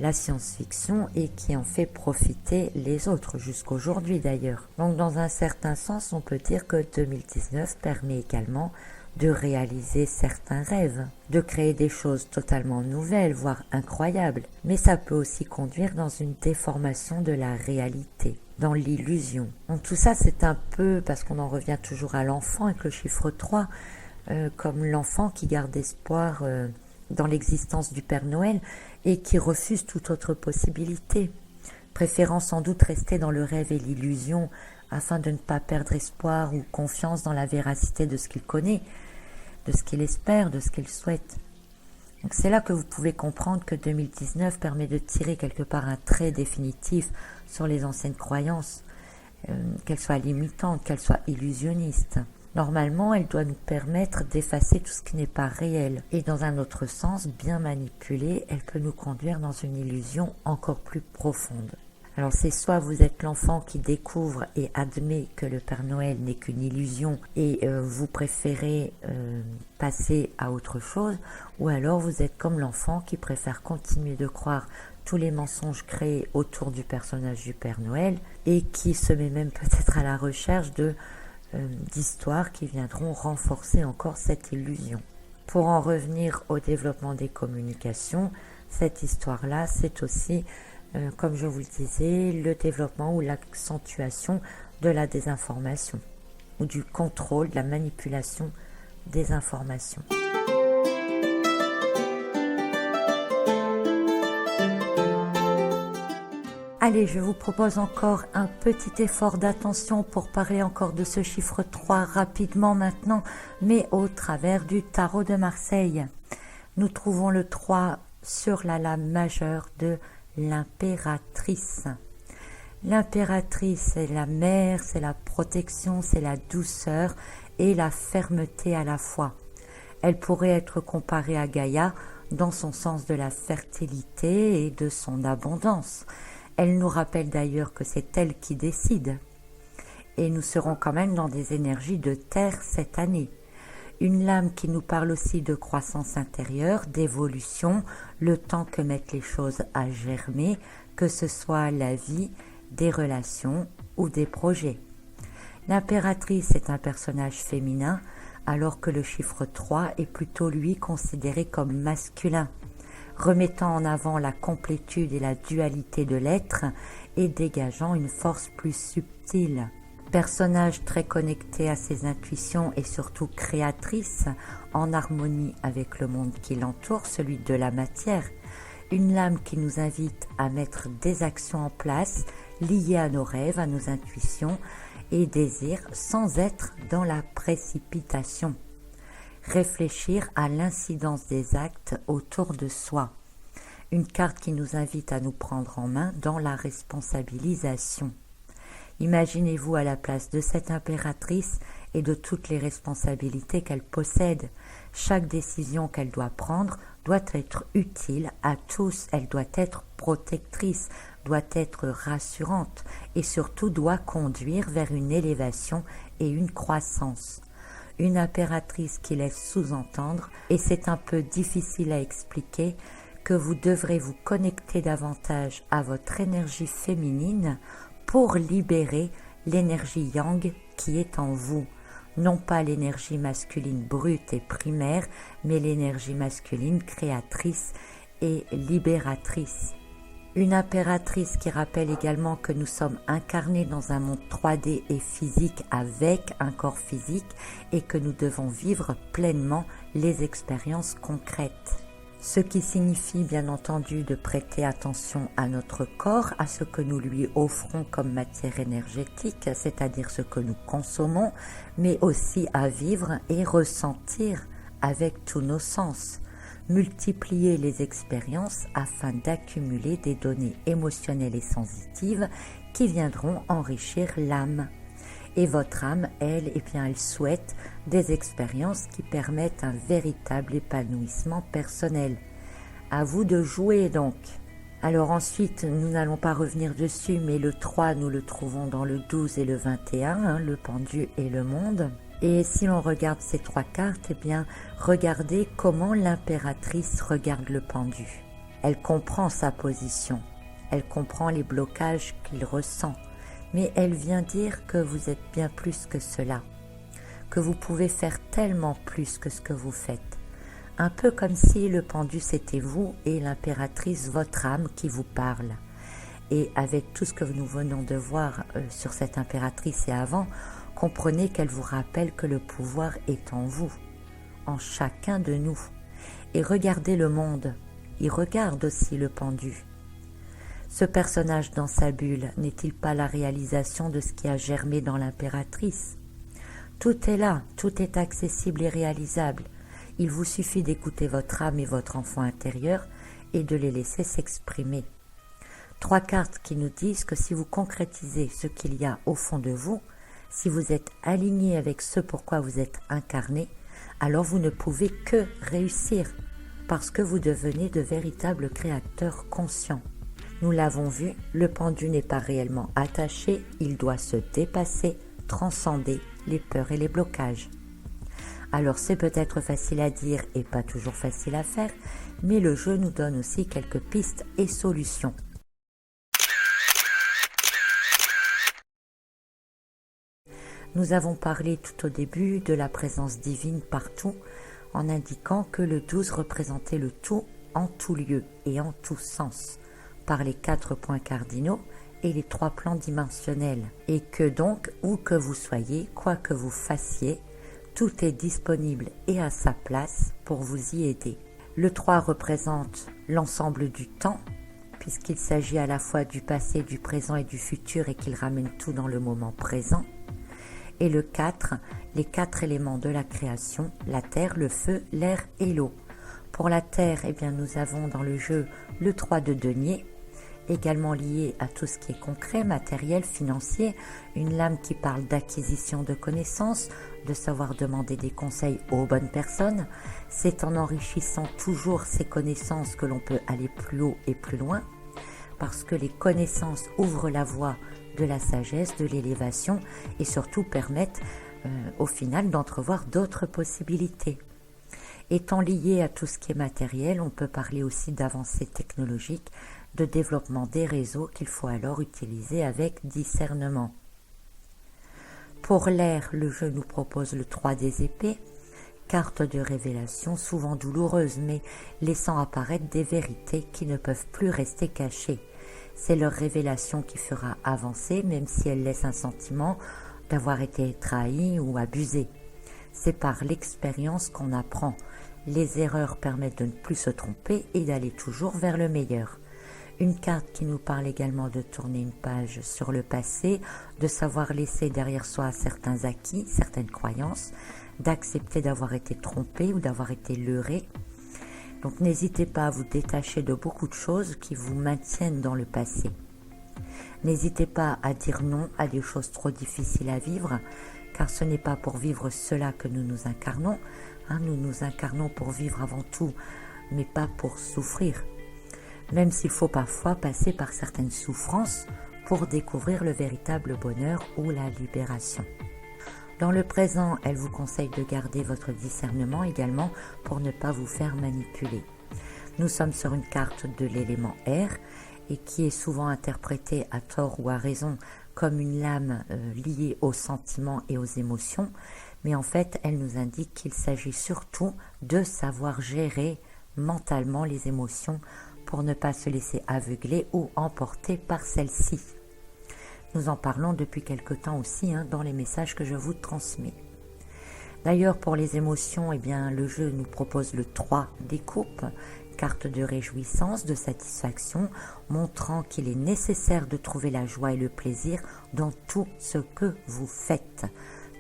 A: la science-fiction et qui en fait profiter les autres, jusqu'aujourd'hui d'ailleurs. Donc dans un certain sens, on peut dire que 2019 permet également de réaliser certains rêves, de créer des choses totalement nouvelles, voire incroyables. Mais ça peut aussi conduire dans une déformation de la réalité, dans l'illusion. Donc tout ça, c'est un peu, parce qu'on en revient toujours à l'enfant avec le chiffre 3, comme l'enfant qui garde espoir dans l'existence du Père Noël et qui refuse toute autre possibilité, préférant sans doute rester dans le rêve et l'illusion afin de ne pas perdre espoir ou confiance dans la véracité de ce qu'il connaît, de ce qu'il espère, de ce qu'il souhaite. Donc c'est là que vous pouvez comprendre que 2019 permet de tirer quelque part un trait définitif sur les anciennes croyances, qu'elles soient limitantes, qu'elles soient illusionnistes. Normalement, elle doit nous permettre d'effacer tout ce qui n'est pas réel. Et dans un autre sens, bien manipulée, elle peut nous conduire dans une illusion encore plus profonde. Alors c'est soit vous êtes l'enfant qui découvre et admet que le Père Noël n'est qu'une illusion et vous préférez passer à autre chose, ou alors vous êtes comme l'enfant qui préfère continuer de croire tous les mensonges créés autour du personnage du Père Noël et qui se met même peut-être à la recherche d'histoires qui viendront renforcer encore cette illusion. Pour en revenir au développement des communications, cette histoire-là, c'est aussi comme je vous le disais, le développement ou l'accentuation de la désinformation ou du contrôle, de la manipulation des informations. Allez, je vous propose encore un petit effort d'attention pour parler encore de ce chiffre 3 rapidement maintenant, mais au travers du tarot de Marseille. Nous trouvons le 3 sur la lame majeure de l'impératrice. L'impératrice, c'est la mère, c'est la protection, c'est la douceur et la fermeté à la fois. Elle pourrait être comparée à Gaïa dans son sens de la fertilité et de son abondance. Elle nous rappelle d'ailleurs que c'est elle qui décide. Et nous serons quand même dans des énergies de terre cette année. Une lame qui nous parle aussi de croissance intérieure, d'évolution, le temps que mettent les choses à germer, que ce soit la vie, des relations ou des projets. L'impératrice est un personnage féminin, alors que le chiffre 3 est plutôt lui considéré comme masculin, remettant en avant la complétude et la dualité de l'être et dégageant une force plus subtile. Personnage très connecté à ses intuitions et surtout créatrice, en harmonie avec le monde qui l'entoure, celui de la matière. Une lame qui nous invite à mettre des actions en place liées à nos rêves, à nos intuitions et désirs sans être dans la précipitation. Réfléchir à l'incidence des actes autour de soi. Une carte qui nous invite à nous prendre en main dans la responsabilisation. Imaginez-vous à la place de cette impératrice et de toutes les responsabilités qu'elle possède. Chaque décision qu'elle doit prendre doit être utile à tous, elle doit être protectrice, doit être rassurante et surtout doit conduire vers une élévation et une croissance. Une impératrice qui laisse sous-entendre, et c'est un peu difficile à expliquer, que vous devrez vous connecter davantage à votre énergie féminine pour libérer l'énergie yang qui est en vous. Non pas l'énergie masculine brute et primaire, mais l'énergie masculine créatrice et libératrice. Une impératrice qui rappelle également que nous sommes incarnés dans un monde 3D et physique avec un corps physique et que nous devons vivre pleinement les expériences concrètes. Ce qui signifie bien entendu de prêter attention à notre corps, à ce que nous lui offrons comme matière énergétique, c'est-à-dire ce que nous consommons, mais aussi à vivre et ressentir avec tous nos sens. Multiplier les expériences afin d'accumuler des données émotionnelles et sensitives qui viendront enrichir l'âme. Et votre âme, elle, elle souhaite des expériences qui permettent un véritable épanouissement personnel. À vous de jouer donc. Alors ensuite, nous n'allons pas revenir dessus, mais le 3, nous le trouvons dans le 12 et le 21, le pendu et le monde. Et si l'on regarde ces trois cartes, regardez comment l'impératrice regarde le pendu. Elle comprend sa position, elle comprend les blocages qu'il ressent. Mais elle vient dire que vous êtes bien plus que cela, que vous pouvez faire tellement plus que ce que vous faites. Un peu comme si le pendu c'était vous et l'impératrice votre âme qui vous parle. Et avec tout ce que nous venons de voir sur cette impératrice et avant, comprenez qu'elle vous rappelle que le pouvoir est en vous, en chacun de nous. et regardez le monde. Il regarde aussi le pendu. Ce personnage dans sa bulle n'est-il pas la réalisation de ce qui a germé dans l'impératrice? Tout est là, tout est accessible et réalisable. Il vous suffit d'écouter votre âme et votre enfant intérieur et de les laisser s'exprimer. 3 cartes qui nous disent que si vous concrétisez ce qu'il y a au fond de vous, si vous êtes aligné avec ce pourquoi vous êtes incarné, alors vous ne pouvez que réussir, parce que vous devenez de véritables créateurs conscients. Nous l'avons vu, le pendu n'est pas réellement attaché, il doit se dépasser, transcender les peurs et les blocages. Alors c'est peut-être facile à dire et pas toujours facile à faire, mais le jeu nous donne aussi quelques pistes et solutions. Nous avons parlé tout au début de la présence divine partout, en indiquant que le 12 représentait le tout en tout lieu et en tout sens, par les 4 points cardinaux et les 3 plans dimensionnels, et que donc, où que vous soyez, quoi que vous fassiez, tout est disponible et à sa place pour vous y aider. Le 3 représente l'ensemble du temps, puisqu'il s'agit à la fois du passé, du présent et du futur et qu'il ramène tout dans le moment présent. Et le 4, les 4 éléments de la création, la terre, le feu, l'air et l'eau. Pour la terre, eh bien, nous avons dans le jeu le 3 de denier, également lié à tout ce qui est concret, matériel, financier, une lame qui parle d'acquisition de connaissances, de savoir demander des conseils aux bonnes personnes. C'est en enrichissant toujours ces connaissances que l'on peut aller plus haut et plus loin, parce que les connaissances ouvrent la voie de la sagesse, de l'élévation et surtout permettent au final d'entrevoir d'autres possibilités. Étant lié à tout ce qui est matériel, on peut parler aussi d'avancées technologiques, de développement des réseaux qu'il faut alors utiliser avec discernement. Pour l'air, le jeu nous propose le 3 des épées, carte de révélation souvent douloureuse mais laissant apparaître des vérités qui ne peuvent plus rester cachées. C'est leur révélation qui fera avancer même si elle laisse un sentiment d'avoir été trahi ou abusé. C'est par l'expérience qu'on apprend. Les erreurs permettent de ne plus se tromper et d'aller toujours vers le meilleur. Une carte qui nous parle également de tourner une page sur le passé, de savoir laisser derrière soi certains acquis, certaines croyances, d'accepter d'avoir été trompé ou d'avoir été leurré. Donc n'hésitez pas à vous détacher de beaucoup de choses qui vous maintiennent dans le passé. N'hésitez pas à dire non à des choses trop difficiles à vivre, car ce n'est pas pour vivre cela que nous nous incarnons. Nous nous incarnons pour vivre avant tout, mais pas pour souffrir. Même s'il faut parfois passer par certaines souffrances pour découvrir le véritable bonheur ou la libération. Dans le présent, elle vous conseille de garder votre discernement également pour ne pas vous faire manipuler. Nous sommes sur une carte de l'élément air et qui est souvent interprétée à tort ou à raison comme une lame liée aux sentiments et aux émotions, mais en fait, elle nous indique qu'il s'agit surtout de savoir gérer mentalement les émotions pour ne pas se laisser aveugler ou emporter par celles-ci. Nous en parlons depuis quelque temps aussi dans les messages que je vous transmets. D'ailleurs, pour les émotions, le jeu nous propose le 3 des coupes, carte de réjouissance, de satisfaction, montrant qu'il est nécessaire de trouver la joie et le plaisir dans tout ce que vous faites.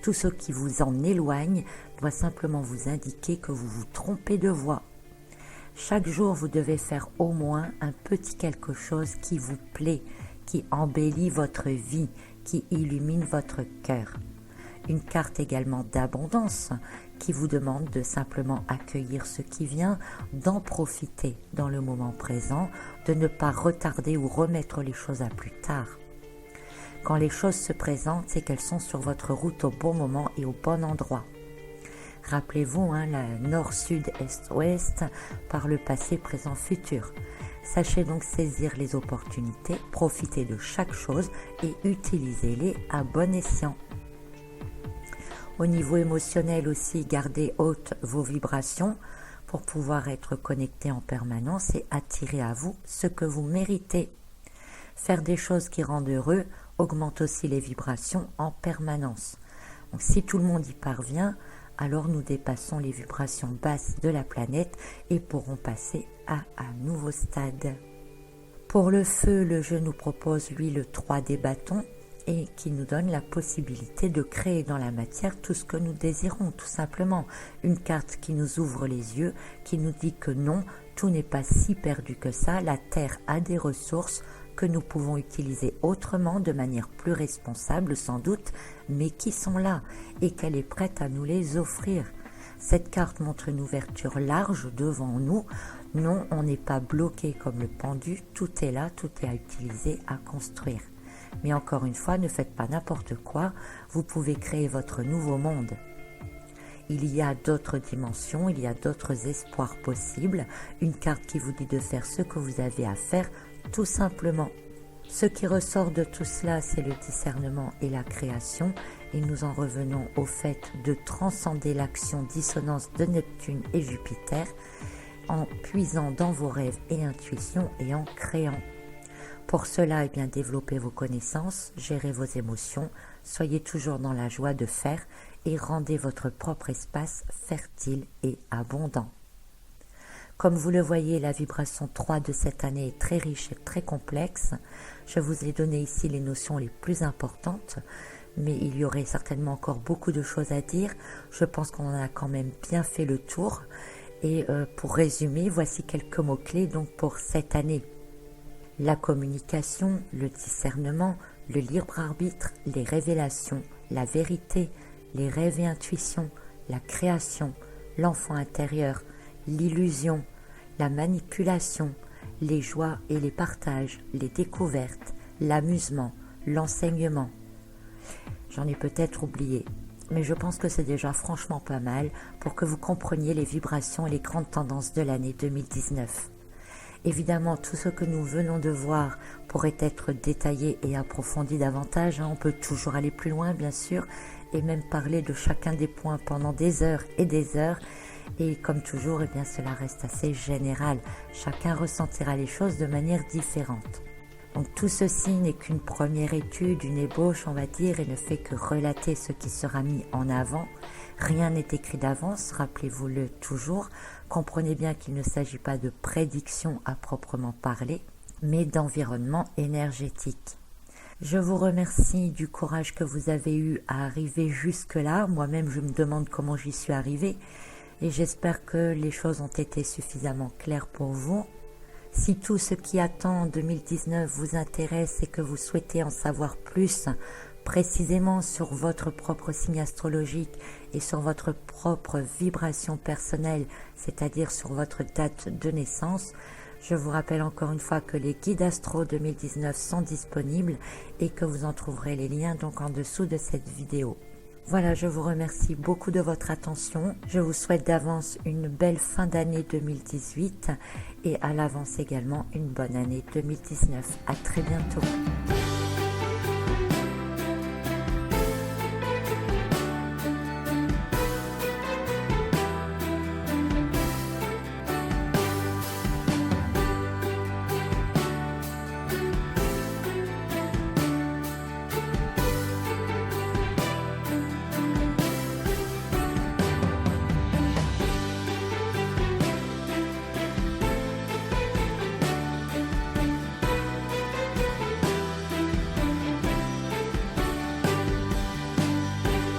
A: Tout ce qui vous en éloigne doit simplement vous indiquer que vous vous trompez de voie. Chaque jour, vous devez faire au moins un petit quelque chose qui vous plaît, qui embellit votre vie, qui illumine votre cœur. Une carte également d'abondance qui vous demande de simplement accueillir ce qui vient, d'en profiter dans le moment présent, de ne pas retarder ou remettre les choses à plus tard. Quand les choses se présentent, c'est qu'elles sont sur votre route au bon moment et au bon endroit. Rappelez-vous, la nord, sud, est, ouest, par le passé, présent, futur. Sachez donc saisir les opportunités, profiter de chaque chose et utilisez-les à bon escient. Au niveau émotionnel aussi, gardez hautes vos vibrations pour pouvoir être connecté en permanence et attirer à vous ce que vous méritez. Faire des choses qui rendent heureux augmente aussi les vibrations en permanence. Donc, si tout le monde y parvient, alors nous dépassons les vibrations basses de la planète et pourrons passer à un nouveau stade. Pour le feu, le jeu nous propose lui le 3 des bâtons et qui nous donne la possibilité de créer dans la matière tout ce que nous désirons, tout simplement. Une carte qui nous ouvre les yeux, qui nous dit que non, tout n'est pas si perdu que ça, la Terre a des ressources que nous pouvons utiliser autrement, de manière plus responsable sans doute, mais qui sont là et qu'elle est prête à nous les offrir. Cette carte montre une ouverture large devant nous. Non, on n'est pas bloqué comme le pendu, tout est là, tout est à utiliser, à construire. Mais encore une fois, ne faites pas n'importe quoi, vous pouvez créer votre nouveau monde. Il y a d'autres dimensions, il y a d'autres espoirs possibles, une carte qui vous dit de faire ce que vous avez à faire, tout simplement. Ce qui ressort de tout cela, c'est le discernement et la création, et nous en revenons au fait de transcender l'action dissonance de Neptune et Jupiter, en puisant dans vos rêves et intuitions et en créant. Pour cela, développez vos connaissances, gérez vos émotions, soyez toujours dans la joie de faire et rendez votre propre espace fertile et abondant. Comme vous le voyez, la vibration 3 de cette année est très riche et très complexe. Je vous ai donné ici les notions les plus importantes, mais il y aurait certainement encore beaucoup de choses à dire. Je pense qu'on en a quand même bien fait le tour. Et pour résumer, voici quelques mots-clés donc pour cette année. La communication, le discernement, le libre arbitre, les révélations, la vérité, les rêves et intuitions, la création, l'enfant intérieur, l'illusion, la manipulation, les joies et les partages, les découvertes, l'amusement, l'enseignement. J'en ai peut-être oublié, mais je pense que c'est déjà franchement pas mal pour que vous compreniez les vibrations et les grandes tendances de l'année 2019. Évidemment, tout ce que nous venons de voir pourrait être détaillé et approfondi davantage. On peut toujours aller plus loin, bien sûr, et même parler de chacun des points pendant des heures et des heures. Et comme toujours, cela reste assez général. Chacun ressentira les choses de manière différente. Donc tout ceci n'est qu'une première étude, une ébauche, on va dire, et ne fait que relater ce qui sera mis en avant. Rien n'est écrit d'avance, rappelez-vous-le toujours. Comprenez bien qu'il ne s'agit pas de prédiction à proprement parler, mais d'environnement énergétique. Je vous remercie du courage que vous avez eu à arriver jusque-là. Moi-même, je me demande comment j'y suis arrivée et j'espère que les choses ont été suffisamment claires pour vous. Si tout ce qui attend en 2019 vous intéresse et que vous souhaitez en savoir plus précisément sur votre propre signe astrologique et sur votre propre vibration personnelle, c'est-à-dire sur votre date de naissance, je vous rappelle encore une fois que les guides astro 2019 sont disponibles et que vous en trouverez les liens donc en dessous de cette vidéo. Voilà, je vous remercie beaucoup de votre attention. Je vous souhaite d'avance une belle fin d'année 2018 et à l'avance également une bonne année 2019. À très bientôt.